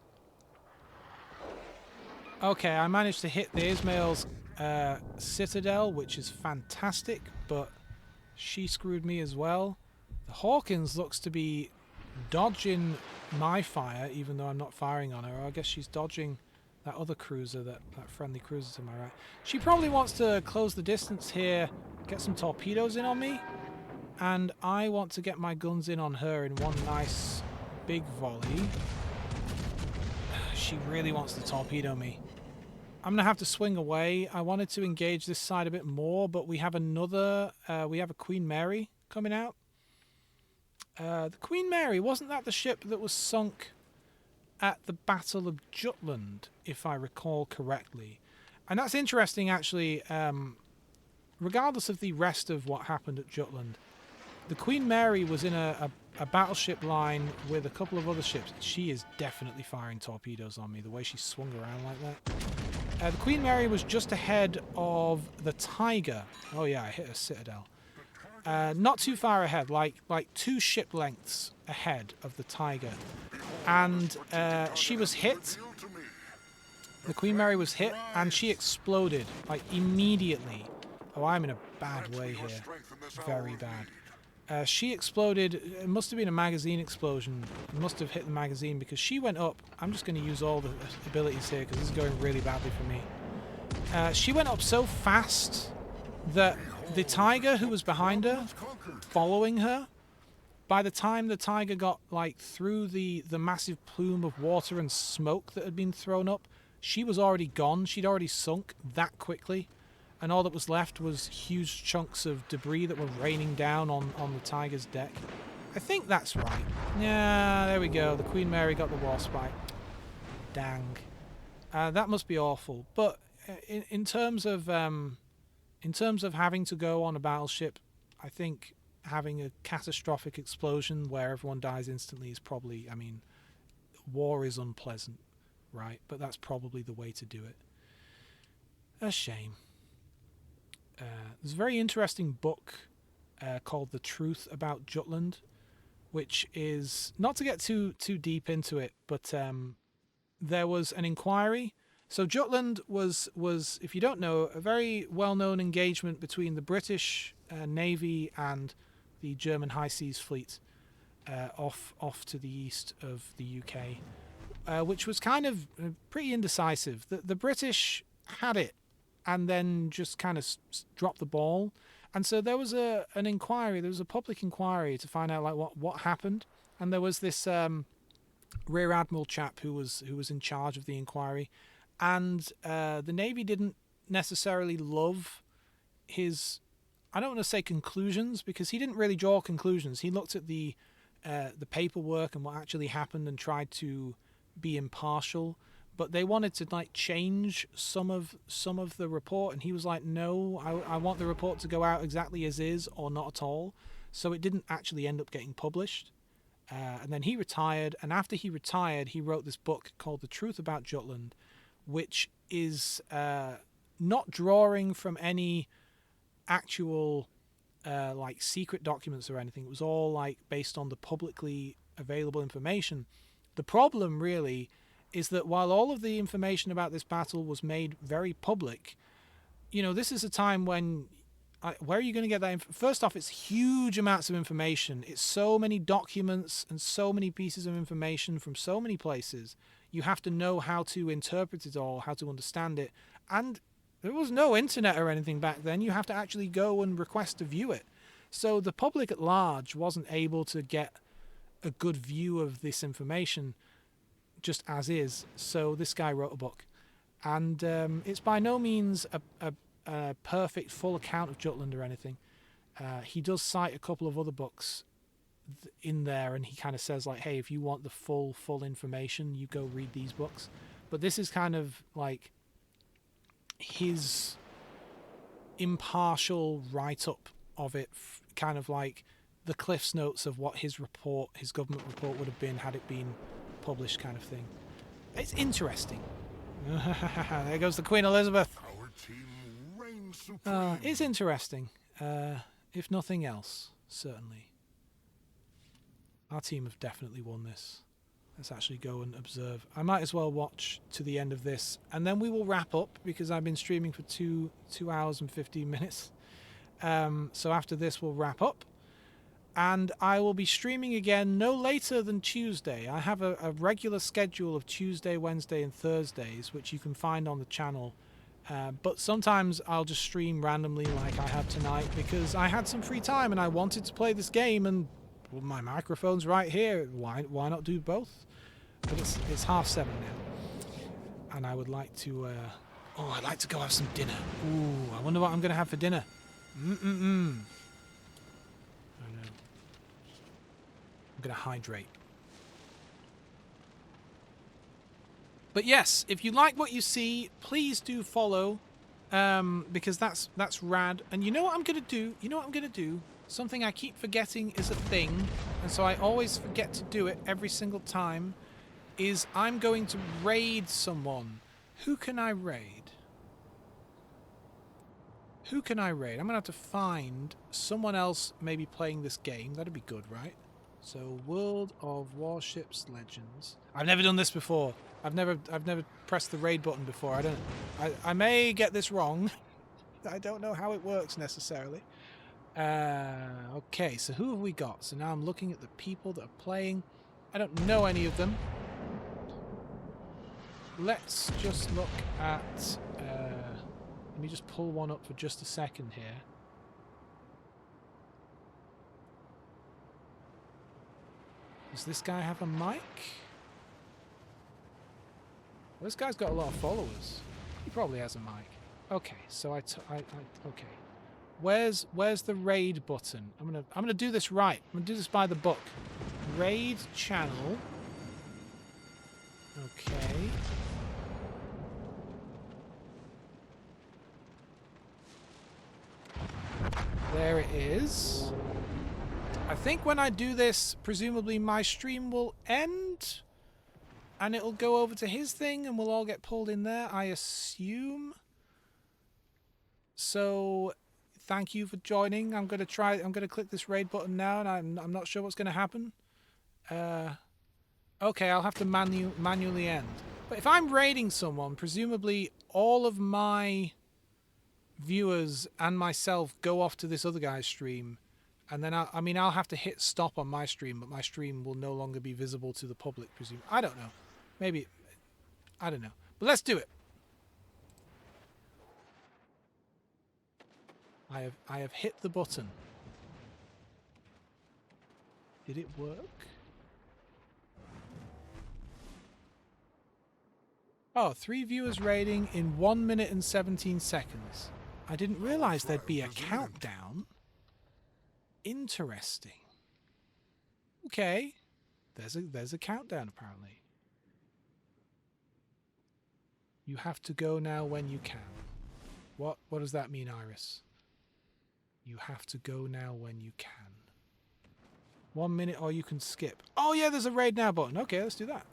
Okay, I managed to hit the Ismail's Citadel, which is fantastic, but she screwed me as well. The Hawkins looks to be dodging my fire, even though I'm not firing on her. I guess she's dodging that other cruiser, that friendly cruiser to my right. She probably wants to close the distance here, get some torpedoes in on me, and I want to get my guns in on her in one nice big volley. She really wants to torpedo me. I'm going to have to swing away. I wanted to engage this side a bit more, but we have we have a Queen Mary coming out. The Queen Mary, wasn't that the ship that was sunk at the Battle of Jutland, if I recall correctly? And that's interesting, actually, regardless of the rest of what happened at Jutland. The Queen Mary was in a battleship line with a couple of other ships. She is definitely firing torpedoes on me, the way she swung around like that. The Queen Mary was just ahead of the Tiger. Oh yeah, I hit a Citadel. Not too far ahead, like 2 ship lengths ahead of the Tiger. And she was hit. The Queen Mary was hit, and she exploded, like, immediately. Oh, I'm in a bad way here. Very bad. She exploded. It must have been a magazine explosion. It must have hit the magazine, because she went up. I'm just going to use all the abilities here, because this is going really badly for me. She went up so fast that the Tiger, who was behind her, following her, by the time the Tiger got like through the massive plume of water and smoke that had been thrown up, she was already gone. She'd already sunk that quickly, and all that was left was huge chunks of debris that were raining down on the Tiger's deck. I think that's right. Yeah, there we go. The Queen Mary got the war spike. Dang. That must be awful. But in terms of having to go on a battleship, I think having a catastrophic explosion where everyone dies instantly is probably, I mean, war is unpleasant, right? But that's probably the way to do it. A shame. There's a very interesting book called The Truth About Jutland, which is, not to get too deep into it, but there was an inquiry. So Jutland was, if you don't know, a very well-known engagement between the British Navy and the German High Seas Fleet off to the east of the UK, which was kind of pretty indecisive. The British had it and then just kind of dropped the ball. And so there was an inquiry, there was a public inquiry to find out like what happened. And there was this Rear Admiral chap who was in charge of the inquiry. And the Navy didn't necessarily love his, I don't want to say conclusions, because he didn't really draw conclusions. He looked at the paperwork and what actually happened and tried to be impartial. But they wanted to like change some of the report, and he was like, "No, I want the report to go out exactly as is, or not at all." So it didn't actually end up getting published. And then he retired, and after he retired, he wrote this book called The Truth About Jutland, which is not drawing from any actual like secret documents or anything. It was all like based on the publicly available information. The problem really is that while all of the information about this battle was made very public, you know, this is a time when where are you going to get that? First off, it's huge amounts of information. It's so many documents and so many pieces of information from so many places. You have to know how to interpret it all, how to understand it. And there was no internet or anything back then. You have to actually go and request to view it. So the public at large wasn't able to get a good view of this information just as is. So this guy wrote a book. And it's by no means a perfect full account of Jutland or anything. He does cite a couple of other books in there, and he kind of says like, hey, if you want the full information, you go read these books. But this is kind of like his impartial write-up of it, kind of like the Cliff's Notes of what his government report would have been had it been published, kind of thing. It's interesting. There goes the Queen Elizabeth. Our team reigns supreme. It's interesting, if nothing else, certainly. Our team have definitely won this. Let's actually go and observe. I might as well watch to the end of this, and then we will wrap up, because I've been streaming for 2 hours and 15 minutes. So after this, we'll wrap up. And I will be streaming again no later than Tuesday. I have a regular schedule of Tuesday, Wednesday, and Thursdays, which you can find on the channel. But sometimes I'll just stream randomly like I have tonight, because I had some free time and I wanted to play this game, and well, my microphone's right here. Why not do both? But it's 7:30 now. And I would like to... I'd like to go have some dinner. Ooh, I wonder what I'm going to have for dinner. I'm going to hydrate. But yes, if you like what you see, please do follow, because that's rad. And you know what I'm going to do? Something I keep forgetting is a thing, and so I always forget to do it every single time, is I'm going to raid someone. Who can I raid? I'm going to have to find someone else maybe playing this game. That'd be good, right? So, World of Warships Legends. I've never done this before. I've never pressed the raid button before. I may get this wrong. I don't know how it works necessarily. Okay, so who have we got? So now I'm looking at the people that are playing. I don't know any of them. Let's just look at... let me just pull one up for just a second here. Does this guy have a mic? Well, this guy's got a lot of followers. He probably has a mic. Okay, so okay. Where's the raid button? I'm gonna do this right. I'm gonna do this by the book. Raid channel. Okay. There it is. I think when I do this, presumably my stream will end and it'll go over to his thing and we'll all get pulled in there, I assume. So thank you for joining. I'm going to click this raid button now and I'm not sure what's going to happen. Okay, I'll have to manually end. But if I'm raiding someone, presumably all of my viewers and myself go off to this other guy's stream, and then I'll have to hit stop on my stream, but my stream will no longer be visible to the public, presume. I don't know. Maybe, I don't know. But let's do it. I have hit the button. Did it work? Oh, 3 viewers raiding in 1 minute and 17 seconds. I didn't realize there'd be a countdown. Interesting. Okay. There's a countdown apparently. You have to go now when you can. What does that mean, Iris? You have to go now when you can. 1 minute or you can skip. Oh yeah, there's a raid now button. Okay, let's do that.